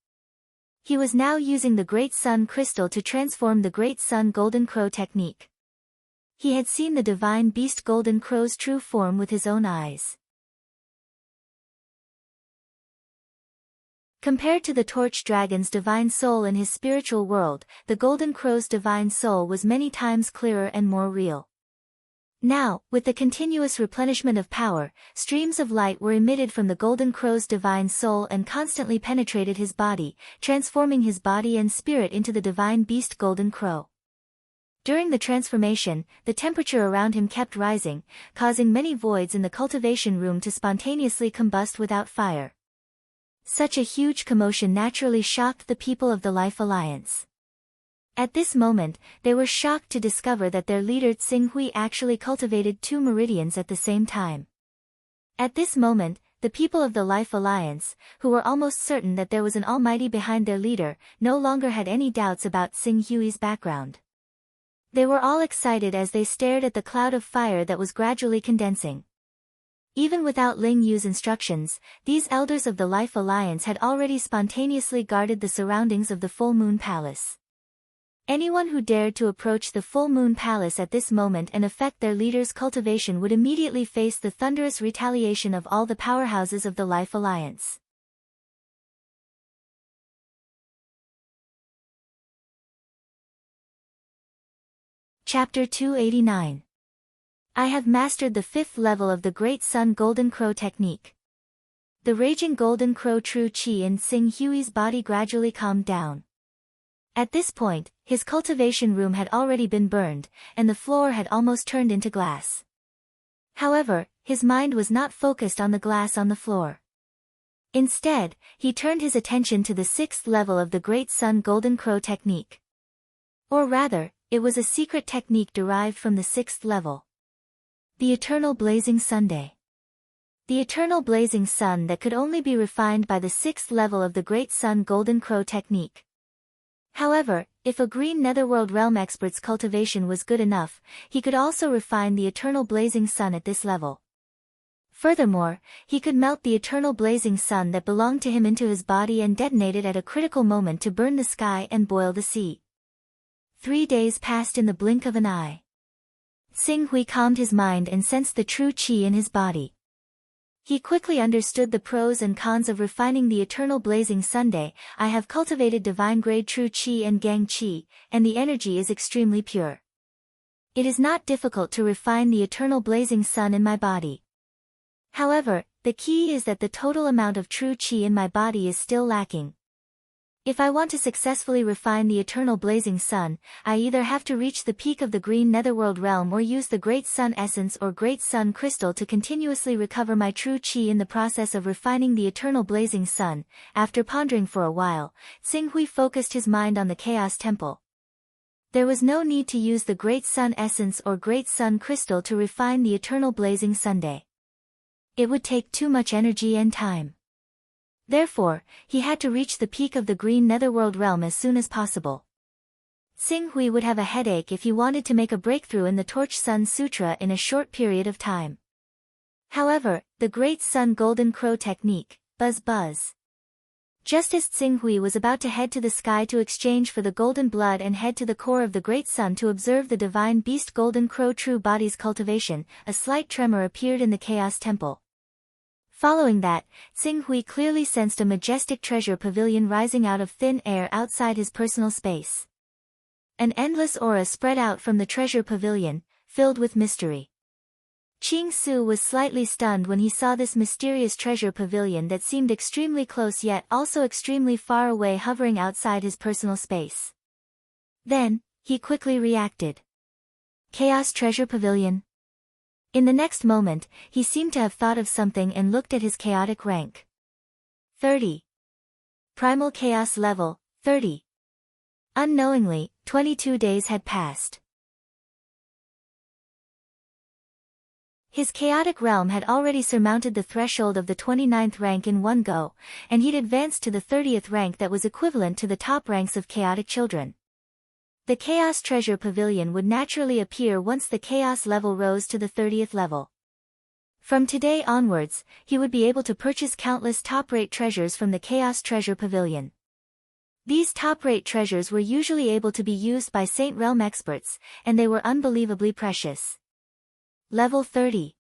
He was now using the Great Sun Crystal to transform the Great Sun Golden Crow technique. He had seen the divine beast Golden Crow's true form with his own eyes. Compared to the Torch Dragon's divine soul in his spiritual world, the Golden Crow's divine soul was many times clearer and more real. Now, with the continuous replenishment of power, streams of light were emitted from the Golden Crow's divine soul and constantly penetrated his body, transforming his body and spirit into the divine beast Golden Crow. During the transformation, the temperature around him kept rising, causing many voids in the cultivation room to spontaneously combust without fire. Such a huge commotion naturally shocked the people of the Life Alliance. At this moment, they were shocked to discover that their leader Tsing Hui actually cultivated two meridians at the same time. At this moment, the people of the Life Alliance, who were almost certain that there was an almighty behind their leader, no longer had any doubts about Tsing Hui's background. They were all excited as they stared at the cloud of fire that was gradually condensing. Even without Ling Yu's instructions, these elders of the Life Alliance had already spontaneously guarded the surroundings of the Full Moon Palace. Anyone who dared to approach the Full Moon Palace at this moment and affect their leader's cultivation would immediately face the thunderous retaliation of all the powerhouses of the Life Alliance. Chapter 289. I have mastered the 5th level of the Great Sun Golden Crow technique. The raging Golden Crow true chi in Tsing Hui's body gradually calmed down. At this point, his cultivation room had already been burned, and the floor had almost turned into glass. However, his mind was not focused on the glass on the floor. Instead, he turned his attention to the 6th level of the Great Sun Golden Crow technique. Or rather, it was a secret technique derived from the 6th level. The Eternal Blazing Sunday. The Eternal Blazing Sun that could only be refined by the 6th level of the Great Sun Golden Crow technique. However, if a green Netherworld Realm expert's cultivation was good enough, he could also refine the Eternal Blazing Sun at this level. Furthermore, he could melt the Eternal Blazing Sun that belonged to him into his body and detonate it at a critical moment to burn the sky and boil the sea. 3 days passed in the blink of an eye. Tsing Hui calmed his mind and sensed the true chi in his body. He quickly understood the pros and cons of refining the eternal blazing Sunday. I have cultivated divine-grade true qi and gang qi, and the energy is extremely pure. It is not difficult to refine the eternal blazing sun in my body. However, the key is that the total amount of true qi in my body is still lacking. If I want to successfully refine the eternal blazing sun, I either have to reach the peak of the green netherworld realm or use the Great Sun Essence or Great Sun Crystal to continuously recover my true qi in the process of refining the eternal blazing sun. After pondering for a while, Xinghui focused his mind on the Chaos Temple. There was no need to use the Great Sun Essence or Great Sun Crystal to refine the eternal blazing Sunday. It would take too much energy and time. Therefore, he had to reach the peak of the green netherworld realm as soon as possible. Xinghui would have a headache if he wanted to make a breakthrough in the Torch Sun Sutra in a short period of time. However, the Great Sun Golden Crow technique, buzz buzz. Just as Xinghui was about to head to the sky to exchange for the golden blood and head to the core of the Great Sun to observe the divine beast Golden Crow true body's cultivation, a slight tremor appeared in the Chaos Temple. Following that, Xinghui clearly sensed a majestic treasure pavilion rising out of thin air outside his personal space. An endless aura spread out from the treasure pavilion, filled with mystery. Qing Su was slightly stunned when he saw this mysterious treasure pavilion that seemed extremely close yet also extremely far away hovering outside his personal space. Then, he quickly reacted. Chaos Treasure Pavilion. In the next moment, he seemed to have thought of something and looked at his chaotic rank. 30. Primal Chaos Level, 30. Unknowingly, 22 days had passed. His chaotic realm had already surmounted the threshold of the 29th rank in one go, and he'd advanced to the 30th rank that was equivalent to the top ranks of chaotic children. The Chaos Treasure Pavilion would naturally appear once the Chaos level rose to the 30th level. From today onwards, he would be able to purchase countless top-rate treasures from the Chaos Treasure Pavilion. These top-rate treasures were usually able to be used by Saint Realm experts, and they were unbelievably precious. Level 30.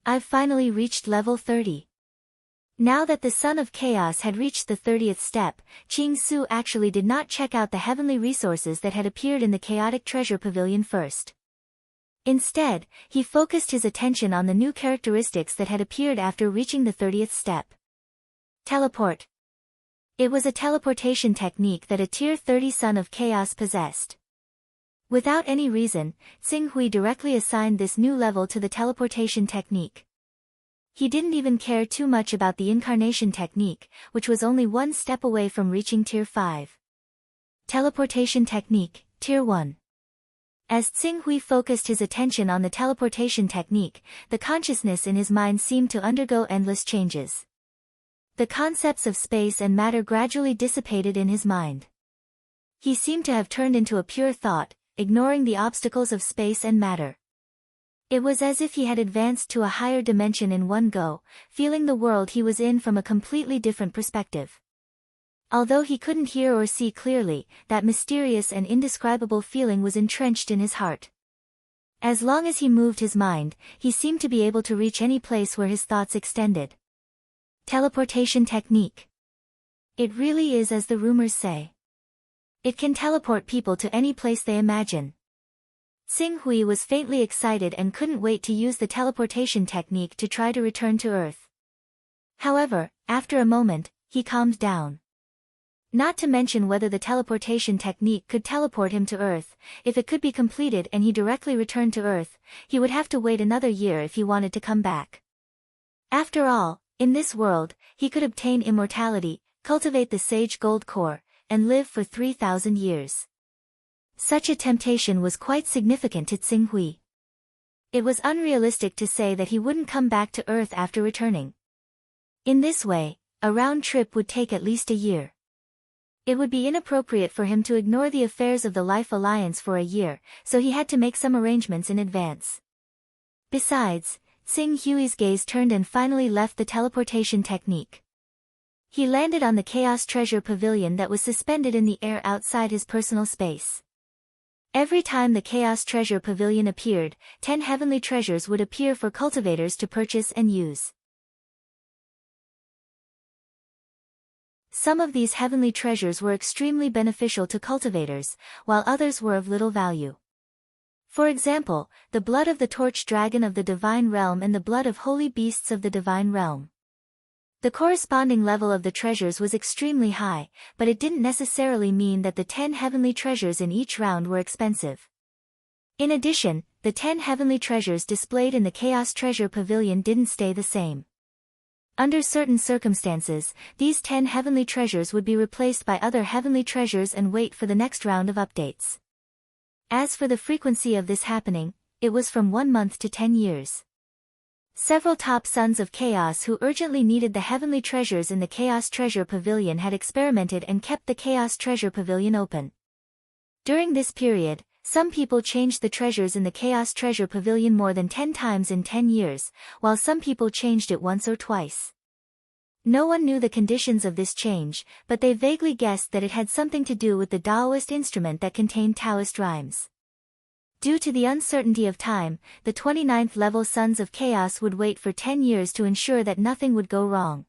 I've finally reached level 30. Now that the Son of Chaos had reached the 30th step, Qing Su actually did not check out the heavenly resources that had appeared in the Chaotic Treasure Pavilion first. Instead, he focused his attention on the new characteristics that had appeared after reaching the 30th step. Teleport. It was a teleportation technique that a Tier 30 Son of Chaos possessed. Without any reason, Xinghui directly assigned this new level to the teleportation technique. He didn't even care too much about the incarnation technique, which was only one step away from reaching Tier 5. Teleportation Technique, Tier 1. As Xinghui focused his attention on the teleportation technique, the consciousness in his mind seemed to undergo endless changes. The concepts of space and matter gradually dissipated in his mind. He seemed to have turned into a pure thought, ignoring the obstacles of space and matter. It was as if he had advanced to a higher dimension in one go, feeling the world he was in from a completely different perspective. Although he couldn't hear or see clearly, that mysterious and indescribable feeling was entrenched in his heart. As long as he moved his mind, he seemed to be able to reach any place where his thoughts extended. Teleportation Technique. It really is as the rumors say. It can teleport people to any place they imagine. Xinghui was faintly excited and couldn't wait to use the teleportation technique to try to return to Earth. However, after a moment, he calmed down. Not to mention whether the teleportation technique could teleport him to Earth. If it could be completed and he directly returned to Earth, he would have to wait another year if he wanted to come back. After all, in this world, he could obtain immortality, cultivate the Sage Gold Core, and live for 3,000 years. Such a temptation was quite significant to Xinghui. It was unrealistic to say that he wouldn't come back to Earth after returning. In this way, a round trip would take at least a year. It would be inappropriate for him to ignore the affairs of the Life Alliance for a year, so he had to make some arrangements in advance. Besides, Xinghui's gaze turned and finally left the teleportation technique. He landed on the Chaos Treasure Pavilion that was suspended in the air outside his personal space. Every time the Chaos Treasure Pavilion appeared, 10 heavenly treasures would appear for cultivators to purchase and use. some of these heavenly treasures were extremely beneficial to cultivators, while others were of little value. For example, the blood of the torch dragon of the divine realm and the blood of holy beasts of the divine realm. The corresponding level of the treasures was extremely high, but it didn't necessarily mean that the 10 heavenly treasures in each round were expensive. In addition, the 10 heavenly treasures displayed in the Chaos Treasure Pavilion didn't stay the same. Under certain circumstances, these 10 heavenly treasures would be replaced by other heavenly treasures and wait for the next round of updates. As for the frequency of this happening, it was from 1 month to 10 years. Several top sons of Chaos who urgently needed the heavenly treasures in the Chaos Treasure Pavilion had experimented and kept the Chaos Treasure Pavilion open. During this period, some people changed the treasures in the Chaos Treasure Pavilion more than 10 times in 10 years, while some people changed it once or twice. No one knew the conditions of this change, but they vaguely guessed that it had something to do with the Taoist instrument that contained Taoist rhymes. Due to the uncertainty of time, the 29th level Sons of Chaos would wait for 10 years to ensure that nothing would go wrong.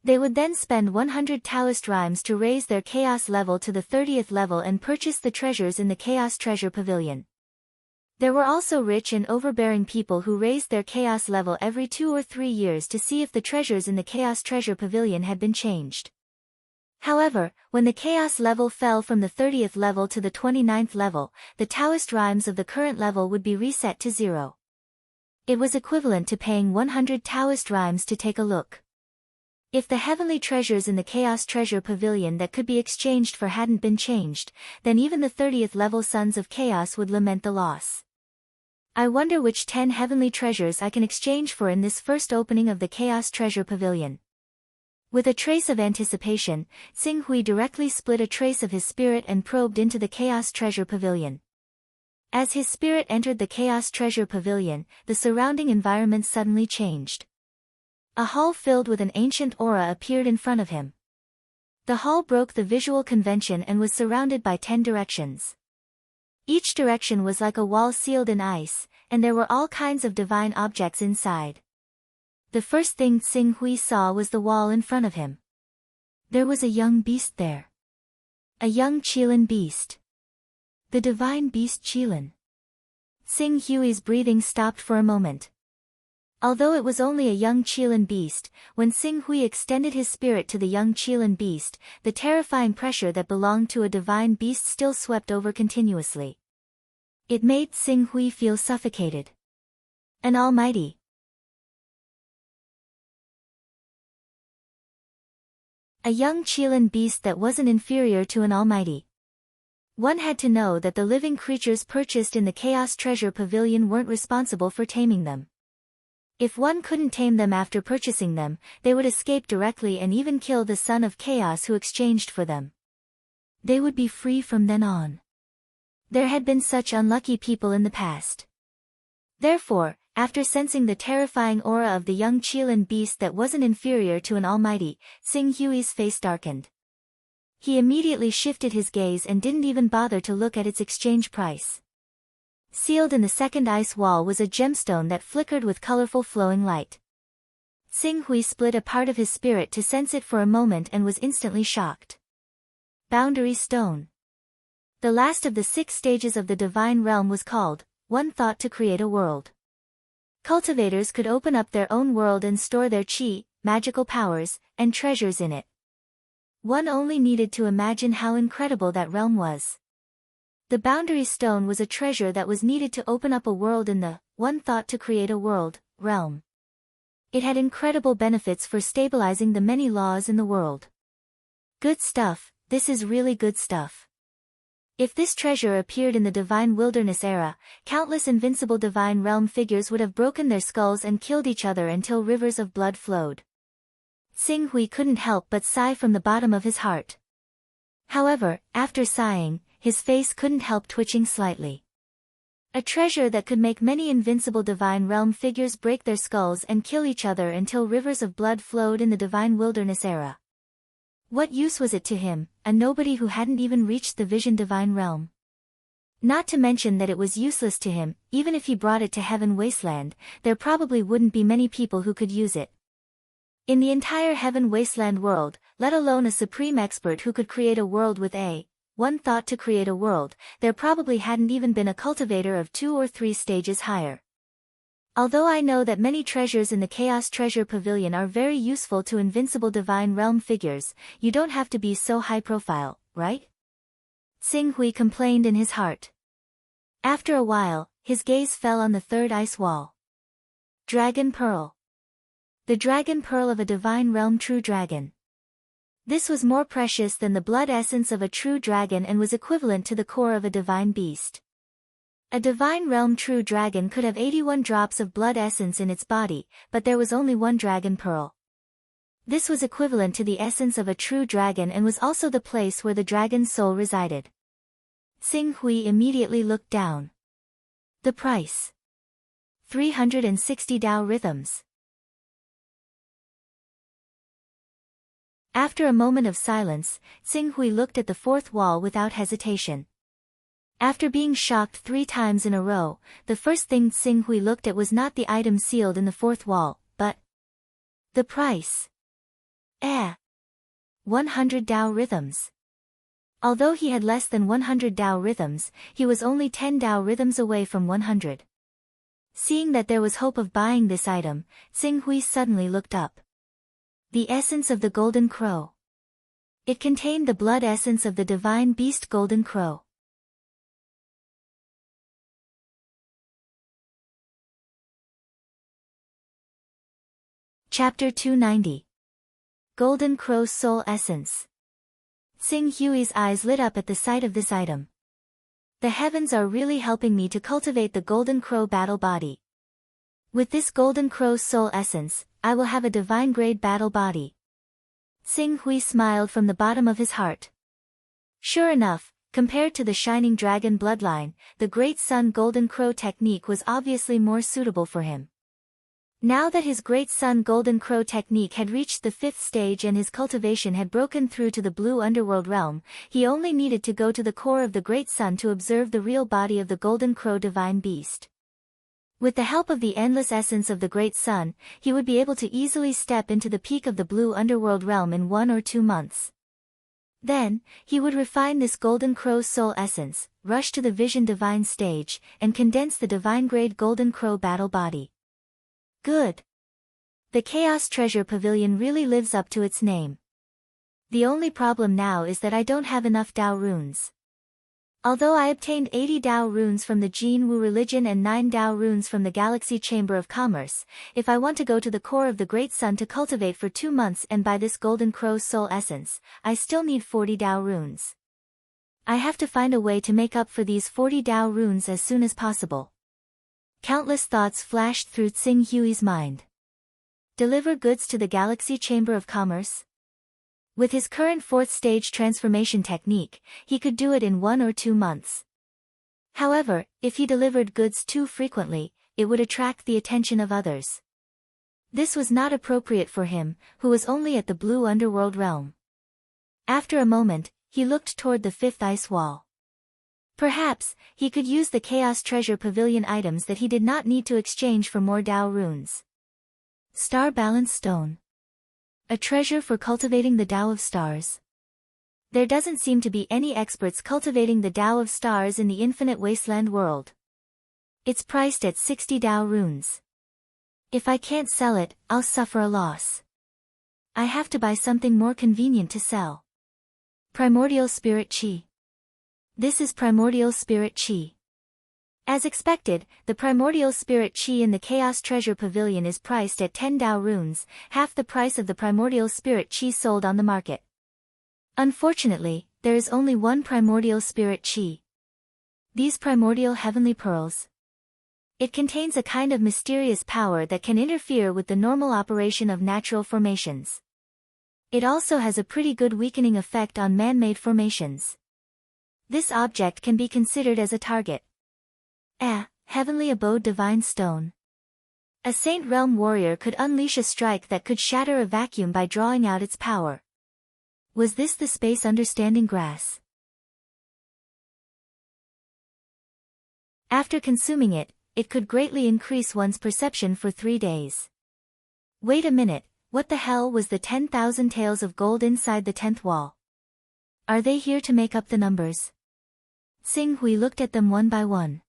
They would then spend 100 Taoist rhymes to raise their Chaos level to the 30th level and purchase the treasures in the Chaos Treasure Pavilion. There were also rich and overbearing people who raised their Chaos level every 2 or 3 years to see if the treasures in the Chaos Treasure Pavilion had been changed. However, when the Chaos level fell from the 30th level to the 29th level, the Taoist rhymes of the current level would be reset to 0. It was equivalent to paying 100 Taoist rhymes to take a look. If the heavenly treasures in the Chaos Treasure Pavilion that could be exchanged for hadn't been changed, then even the 30th level Sons of Chaos would lament the loss. I wonder which 10 heavenly treasures I can exchange for in this first opening of the Chaos Treasure Pavilion. With a trace of anticipation, Xing Hui directly split a trace of his spirit and probed into the Chaos Treasure Pavilion. As his spirit entered the Chaos Treasure Pavilion, the surrounding environment suddenly changed. A hall filled with an ancient aura appeared in front of him. The hall broke the visual convention and was surrounded by 10 directions. Each direction was like a wall sealed in ice, and there were all kinds of divine objects inside. The first thing Xing Hui saw was the wall in front of him. There was a young beast there. A young Qilin beast. The divine beast Qilin. Xing Hui's breathing stopped for a moment. Although it was only a young Qilin beast, when Xing Hui extended his spirit to the young Qilin beast, the terrifying pressure that belonged to a divine beast still swept over continuously. It made Xing Hui feel suffocated. An almighty. A young Qilin beast that wasn't inferior to an almighty. One had to know that the living creatures purchased in the Chaos Treasure Pavilion weren't responsible for taming them. If one couldn't tame them after purchasing them, they would escape directly and even kill the Son of Chaos who exchanged for them. They would be free from then on. There had been such unlucky people in the past. Therefore, after sensing the terrifying aura of the young Qilin beast that wasn't inferior to an almighty, Xing Hui's face darkened. He immediately shifted his gaze and didn't even bother to look at its exchange price. Sealed in the second ice wall was a gemstone that flickered with colorful flowing light. Xing Hui split a part of his spirit to sense it for a moment and was instantly shocked. Boundary Stone. The last of the 6 stages of the divine realm was called, One Thought to Create a World. Cultivators could open up their own world and store their qi, magical powers, and treasures in it. One only needed to imagine how incredible that realm was. The Boundary Stone was a treasure that was needed to open up a world in the One Thought to Create a World realm. It had incredible benefits for stabilizing the many laws in the world. Good stuff, this is really good stuff. If this treasure appeared in the Divine Wilderness era, countless invincible Divine Realm figures would have broken their skulls and killed each other until rivers of blood flowed. Xing Hui couldn't help but sigh from the bottom of his heart. However, after sighing, his face couldn't help twitching slightly. A treasure that could make many invincible Divine Realm figures break their skulls and kill each other until rivers of blood flowed in the Divine Wilderness era. What use was it to him, a nobody who hadn't even reached the Vision Divine Realm? Not to mention that it was useless to him, even if he brought it to Heaven Wasteland, there probably wouldn't be many people who could use it. In the entire heaven wasteland world, let alone a supreme expert who could create a world with one thought to create a world, there probably hadn't even been a cultivator of 2 or 3 stages higher. Although I know that many treasures in the Chaos Treasure Pavilion are very useful to invincible divine realm figures, you don't have to be so high profile, right? Xing Hui complained in his heart. After a while, his gaze fell on the third ice wall. Dragon Pearl. The dragon pearl of a divine realm true dragon. This was more precious than the blood essence of a true dragon and was equivalent to the core of a divine beast. A divine realm true dragon could have 81 drops of blood essence in its body, but there was only one dragon pearl. This was equivalent to the essence of a true dragon and was also the place where the dragon's soul resided. Xing Hui immediately looked down. The price. 360 Dao rhythms. After a moment of silence, Xing Hui looked at the fourth wall without hesitation. After being shocked 3 times in a row, the first thing Xing Hui looked at was not the item sealed in the fourth wall, but the price. 100 Dao rhythms. Although he had less than 100 Dao rhythms, he was only 10 Dao rhythms away from 100. Seeing that there was hope of buying this item, Xing Hui suddenly looked up. The essence of the Golden Crow. It contained the blood essence of the divine beast Golden Crow. Chapter 290. Golden Crow's Soul Essence. Xing Hui's eyes lit up at the sight of this item. The heavens are really helping me to cultivate the Golden Crow battle body. With this Golden Crow's soul essence, I will have a divine-grade battle body. Xing Hui smiled from the bottom of his heart. Sure enough, compared to the Shining Dragon bloodline, the Great Sun Golden Crow technique was obviously more suitable for him. Now that his Great Sun Golden Crow technique had reached the 5th stage and his cultivation had broken through to the blue underworld realm, he only needed to go to the core of the Great Sun to observe the real body of the Golden Crow divine beast. With the help of the endless essence of the Great Sun, he would be able to easily step into the peak of the blue underworld realm in 1 or 2 months. Then, he would refine this Golden Crow's soul essence, rush to the Vision Divine stage, and condense the divine-grade Golden Crow battle body. Good. The Chaos Treasure Pavilion really lives up to its name. The only problem now is that I don't have enough Dao runes. Although I obtained 80 Dao runes from the Jin Wu religion and 9 Dao runes from the Galaxy Chamber of Commerce, if I want to go to the core of the Great Sun to cultivate for 2 months and buy this Golden Crow's soul essence, I still need 40 Dao runes. I have to find a way to make up for these 40 Dao runes as soon as possible. Countless thoughts flashed through Xing Hui's mind. Deliver goods to the Galaxy Chamber of Commerce? With his current 4th stage transformation technique, he could do it in 1 or 2 months. However, if he delivered goods too frequently, it would attract the attention of others. This was not appropriate for him, who was only at the blue underworld realm. After a moment, he looked toward the 5th ice wall. Perhaps, he could use the Chaos Treasure Pavilion items that he did not need to exchange for more Dao runes. Star Balance Stone. A treasure for cultivating the Dao of Stars. There doesn't seem to be any experts cultivating the Dao of Stars in the infinite wasteland world. It's priced at 60 Dao runes. If I can't sell it, I'll suffer a loss. I have to buy something more convenient to sell. Primordial Spirit Chi. This is Primordial Spirit Chi. As expected, the Primordial Spirit Chi in the Chaos Treasure Pavilion is priced at 10 Dao runes, half the price of the Primordial Spirit Chi sold on the market. Unfortunately, there is only one Primordial Spirit Chi. These primordial heavenly pearls. It contains a kind of mysterious power that can interfere with the normal operation of natural formations. It also has a pretty good weakening effect on man-made formations. This object can be considered as a target. Heavenly Abode Divine Stone. A Saint Realm warrior could unleash a strike that could shatter a vacuum by drawing out its power. Was this the Space Understanding Grass? After consuming it, it could greatly increase one's perception for 3 days. Wait a minute, What the hell was the 10,000 taels of gold inside the 10th wall? Are they here to make up the numbers? Xing Hui looked at them one by one.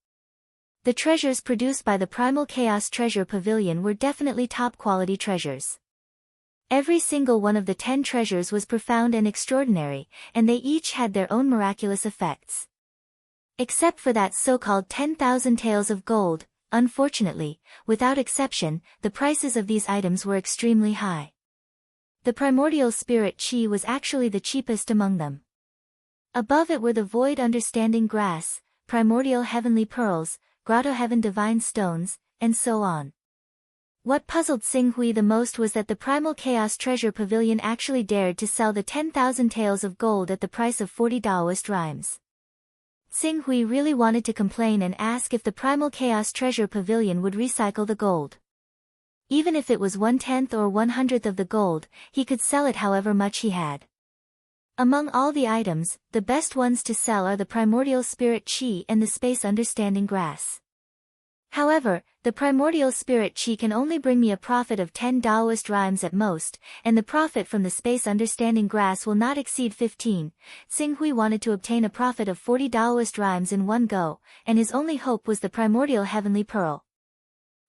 The treasures produced by the Primal Chaos Treasure Pavilion were definitely top-quality treasures. Every single one of the 10 treasures was profound and extraordinary, and they each had their own miraculous effects. Except for that so-called 10,000 taels of gold, unfortunately, without exception, the prices of these items were extremely high. The Primordial Spirit Chi was actually the cheapest among them. Above it were the Void Understanding Grass, Primordial Heavenly Pearls, Grotto Heaven Divine Stones, and so on. What puzzled Xing Hui the most was that the Primal Chaos Treasure Pavilion actually dared to sell the 10,000 taels of gold at the price of 40 Daoist rhymes. Xing Hui really wanted to complain and ask if the Primal Chaos Treasure Pavilion would recycle the gold. Even if it was 1/10 or 1/100th of the gold, he could sell it however much he had. Among all the items, the best ones to sell are the Primordial Spirit Chi and the Space Understanding Grass. However, the Primordial Spirit Chi can only bring me a profit of 10 Daoist rhymes at most, and the profit from the Space Understanding Grass will not exceed 15. Xing Hui wanted to obtain a profit of 40 Daoist rhymes in one go, and his only hope was the Primordial Heavenly Pearl.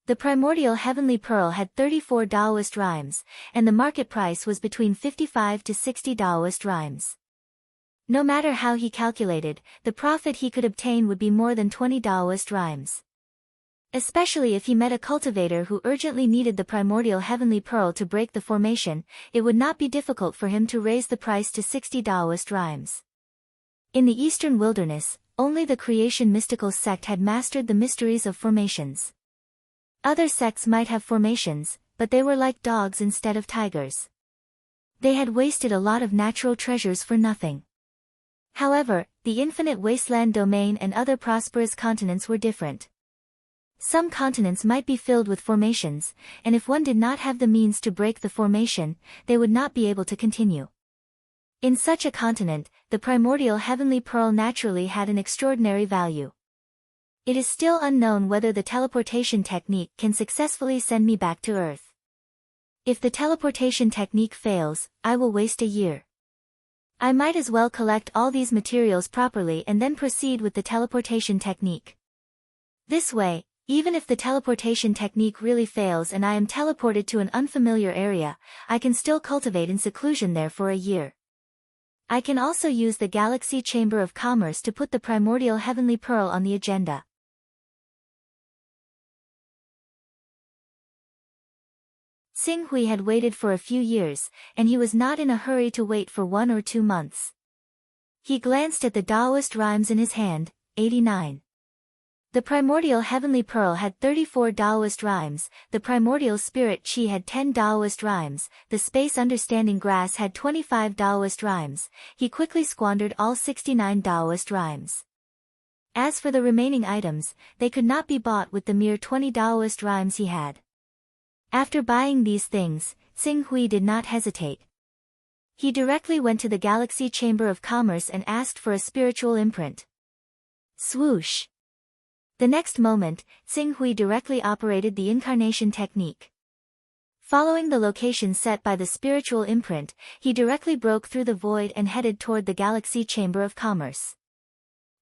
The Primordial Heavenly Pearl had 34 Daoist rhymes, and the market price was between 55 to 60 Daoist rhymes. No matter how he calculated, the profit he could obtain would be more than 20 Daoist rhymes. Especially if he met a cultivator who urgently needed the Primordial Heavenly Pearl to break the formation, it would not be difficult for him to raise the price to 60 Daoist rhymes. In the Eastern Wilderness, only the Creation Mystical Sect had mastered the mysteries of formations. Other sects might have formations, but they were like dogs instead of tigers. They had wasted a lot of natural treasures for nothing. However, the Infinite Wasteland Domain and other prosperous continents were different. Some continents might be filled with formations, and if one did not have the means to break the formation, they would not be able to continue. In such a continent, the Primordial Heavenly Pearl naturally had an extraordinary value. It is still unknown whether the teleportation technique can successfully send me back to Earth. If the teleportation technique fails, I will waste a year. I might as well collect all these materials properly and then proceed with the teleportation technique. This way, even if the teleportation technique really fails and I am teleported to an unfamiliar area, I can still cultivate in seclusion there for a year. I can also use the Galaxy Chamber of Commerce to put the Primordial Heavenly Pearl on the agenda. Xing Hui had waited for a few years, and he was not in a hurry to wait for 1 or 2 months. He glanced at the Daoist rhymes in his hand, 89. The Primordial Heavenly Pearl had 34 Daoist rhymes, the Primordial Spirit Chi had 10 Daoist rhymes, the Space Understanding Grass had 25 Daoist rhymes. He quickly squandered all 69 Daoist rhymes. As for the remaining items, they could not be bought with the mere 20 Daoist rhymes he had. After buying these things, Xing Hui did not hesitate. He directly went to the Galaxy Chamber of Commerce and asked for a spiritual imprint. Swoosh! The next moment, Xing Hui directly operated the incarnation technique. Following the location set by the spiritual imprint, he directly broke through the void and headed toward the Galaxy Chamber of Commerce.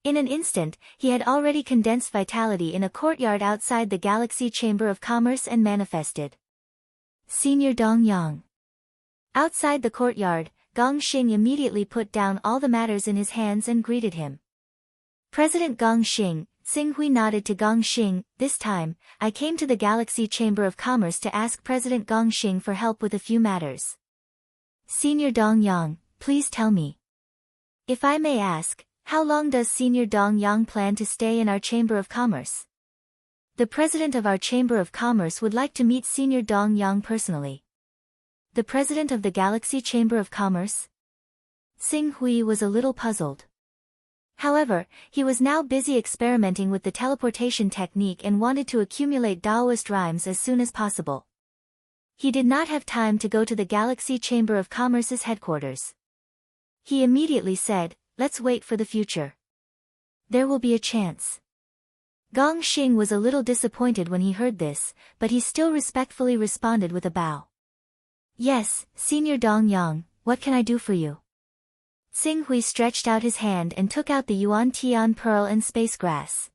In an instant, he had already condensed vitality in a courtyard outside the Galaxy Chamber of Commerce and manifested. Senior Dong Yang. Outside the courtyard, Gong Xing immediately put down all the matters in his hands and greeted him. President Gong Xing, Xing Hui nodded to Gong Xing. This time, I came to the Galaxy Chamber of Commerce to ask President Gong Xing for help with a few matters. Senior Dong Yang, please tell me. If I may ask, how long does Senior Dong Yang plan to stay in our Chamber of Commerce? The president of our Chamber of Commerce would like to meet Senior Dong Yang personally. The president of the Galaxy Chamber of Commerce? Xing Hui was a little puzzled. However, he was now busy experimenting with the teleportation technique and wanted to accumulate Daoist rhymes as soon as possible. He did not have time to go to the Galaxy Chamber of Commerce's headquarters. He immediately said, let's wait for the future. There will be a chance. Gong Xing was a little disappointed when he heard this, but he still respectfully responded with a bow. Yes, Senior Dong Yang, what can I do for you? Xing Hui stretched out his hand and took out the Yuan Tian pearl and space grass.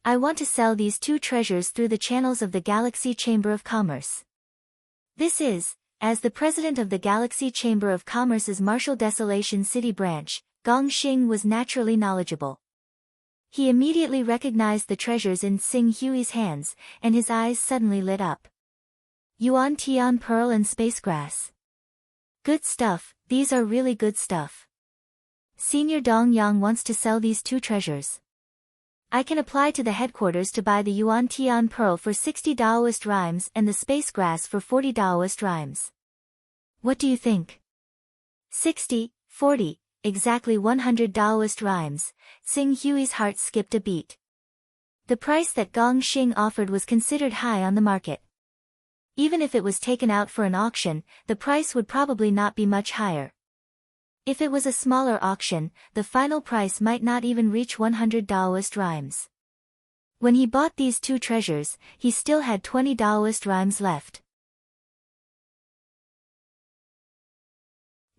I want to sell these two treasures through the channels of the Galaxy Chamber of Commerce. This is, as the president of the Galaxy Chamber of Commerce's Martial Desolation City branch, Gong Xing was naturally knowledgeable. He immediately recognized the treasures in Xing Hui's hands, and his eyes suddenly lit up. Yuan Tian pearl and space grass. Good stuff, these are really good stuff. Senior Dong Yang wants to sell these two treasures. I can apply to the headquarters to buy the Yuan Tian pearl for 60 Daoist rhymes and the space grass for 40 Daoist rhymes. What do you think? 60, 40, exactly 100 Daoist rhymes. Xing Hui's heart skipped a beat. The price that Gong Xing offered was considered high on the market. Even if it was taken out for an auction, the price would probably not be much higher. If it was a smaller auction, the final price might not even reach 100 Daoist rhymes. When he bought these two treasures, he still had 20 Daoist rhymes left.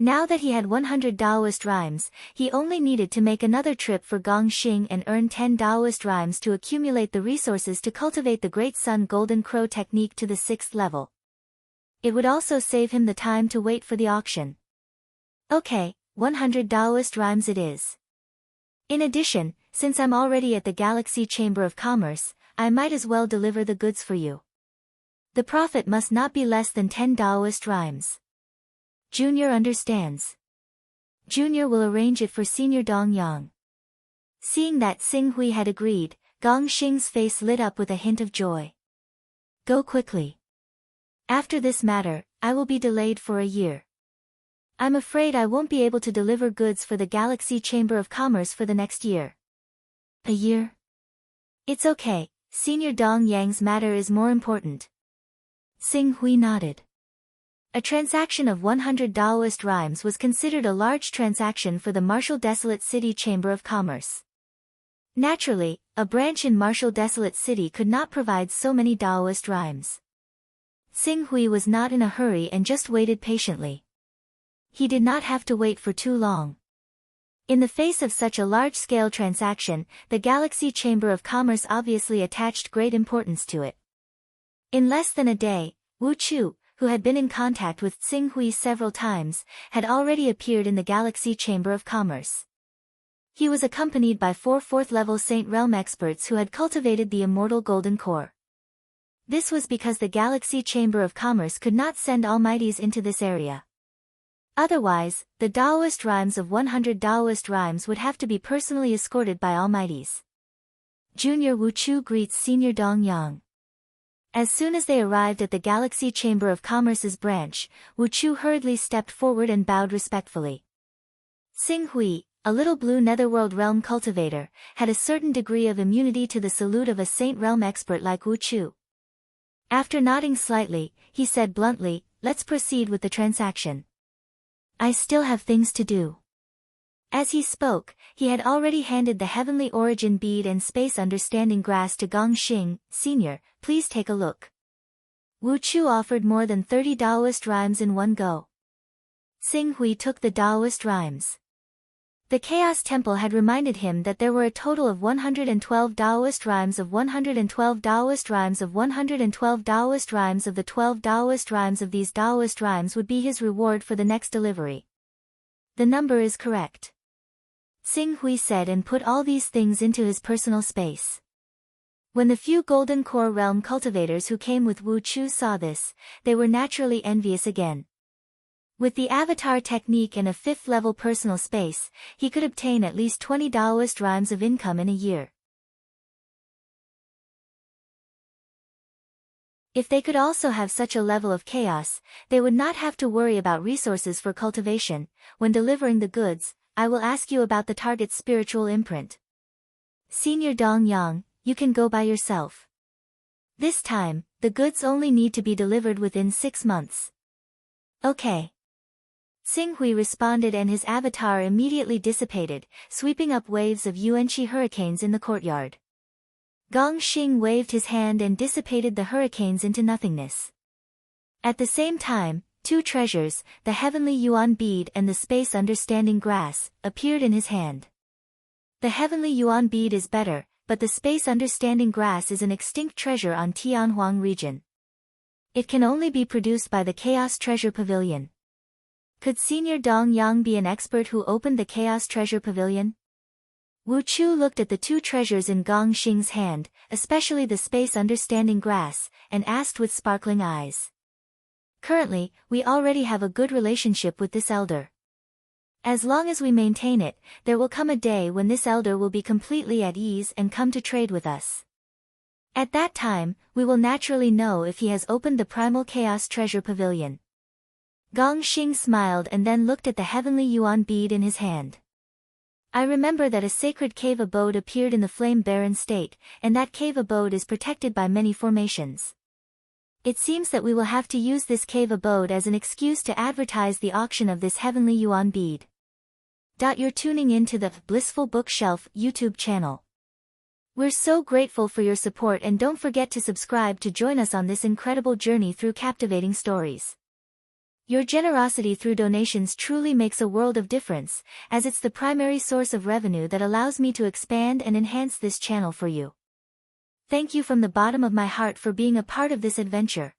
Now that he had 100 Daoist rhymes, he only needed to make another trip for Gong Xing and earn 10 Daoist rhymes to accumulate the resources to cultivate the Great Sun Golden Crow technique to the 6th level. It would also save him the time to wait for the auction. Okay, 100 Daoist rhymes it is. In addition, since I'm already at the Galaxy Chamber of Commerce, I might as well deliver the goods for you. The profit must not be less than 10 Daoist rhymes. Junior understands. Junior will arrange it for Senior Dong Yang. Seeing that Xing Hui had agreed, Gong Xing's face lit up with a hint of joy. Go quickly. After this matter, I will be delayed for a year. I'm afraid I won't be able to deliver goods for the Galaxy Chamber of Commerce for the next year. A year? It's okay, Senior Dong Yang's matter is more important. Xing Hui nodded. A transaction of 100 Daoist rhymes was considered a large transaction for the Martial Desolate City Chamber of Commerce. Naturally, a branch in Martial Desolate City could not provide so many Daoist rhymes. Xing Hui was not in a hurry and just waited patiently. He did not have to wait for too long. In the face of such a large-scale transaction, the Galaxy Chamber of Commerce obviously attached great importance to it. In less than a day, Wu Chu, who had been in contact with Xing Hui several times, had already appeared in the Galaxy Chamber of Commerce. He was accompanied by 4 4th-level Saint Realm experts who had cultivated the immortal golden core. This was because the Galaxy Chamber of Commerce could not send Almighties into this area. Otherwise, the Daoist rhymes of 100 Daoist rhymes would have to be personally escorted by Almighties. Junior Wu Chu greets Senior Dong Yang. As soon as they arrived at the Galaxy Chamber of Commerce's branch, Wu Chu hurriedly stepped forward and bowed respectfully. Xing Hui, a little blue netherworld realm cultivator, had a certain degree of immunity to the salute of a Saint Realm expert like Wu Chu. After nodding slightly, he said bluntly, "Let's proceed with the transaction. I still have things to do." As he spoke, he had already handed the Heavenly Origin Bead and Space Understanding Grass to Gong Xing. "Senior, please take a look." Wu Chu offered more than 30 Daoist rhymes in one go. Xing Hui took the Daoist rhymes. The Chaos Temple had reminded him that there were a total of 112 Daoist rhymes of 112 Daoist rhymes of 112 Daoist rhymes of the 12 Daoist rhymes of these Daoist rhymes would be his reward for the next delivery. The number is correct. Xing Hui said and put all these things into his personal space. When the few Golden Core Realm cultivators who came with Wu Chu saw this, they were naturally envious again. With the avatar technique and a 5th-level personal space, he could obtain at least 20 Daoist rhymes of income in a year. If they could also have such a level of chaos, they would not have to worry about resources for cultivation. When delivering the goods, I will ask you about the target's spiritual imprint. Senior Dong Yang, you can go by yourself. This time, the goods only need to be delivered within 6 months. Okay. Xing Hui responded and his avatar immediately dissipated, sweeping up waves of Yuanqi hurricanes in the courtyard. Gong Xing waved his hand and dissipated the hurricanes into nothingness. At the same time, Two treasures, the heavenly yuan bead and the space understanding grass, appeared in his hand. The heavenly yuan bead is better, but the space understanding grass is an extinct treasure on Tianhuang region. It can only be produced by the Chaos Treasure Pavilion. Could Senior Dong Yang be an expert who opened the Chaos Treasure Pavilion? Wu Chu looked at the two treasures in Gong Xing's hand, especially the space understanding grass, and asked with sparkling eyes. Currently, we already have a good relationship with this elder. As long as we maintain it, there will come a day when this elder will be completely at ease and come to trade with us. At that time, we will naturally know if he has opened the Primal Chaos Treasure Pavilion. Gong Xing smiled and then looked at the heavenly yuan bead in his hand. I remember that a sacred cave abode appeared in the Flame Barren state, and that cave abode is protected by many formations. It seems that we will have to use this cave abode as an excuse to advertise the auction of this heavenly yuan bead. You're tuning in to the Blissful Bookshelf YouTube channel. We're so grateful for your support, and don't forget to subscribe to join us on this incredible journey through captivating stories. Your generosity through donations truly makes a world of difference, as it's the primary source of revenue that allows me to expand and enhance this channel for you. Thank you from the bottom of my heart for being a part of this adventure.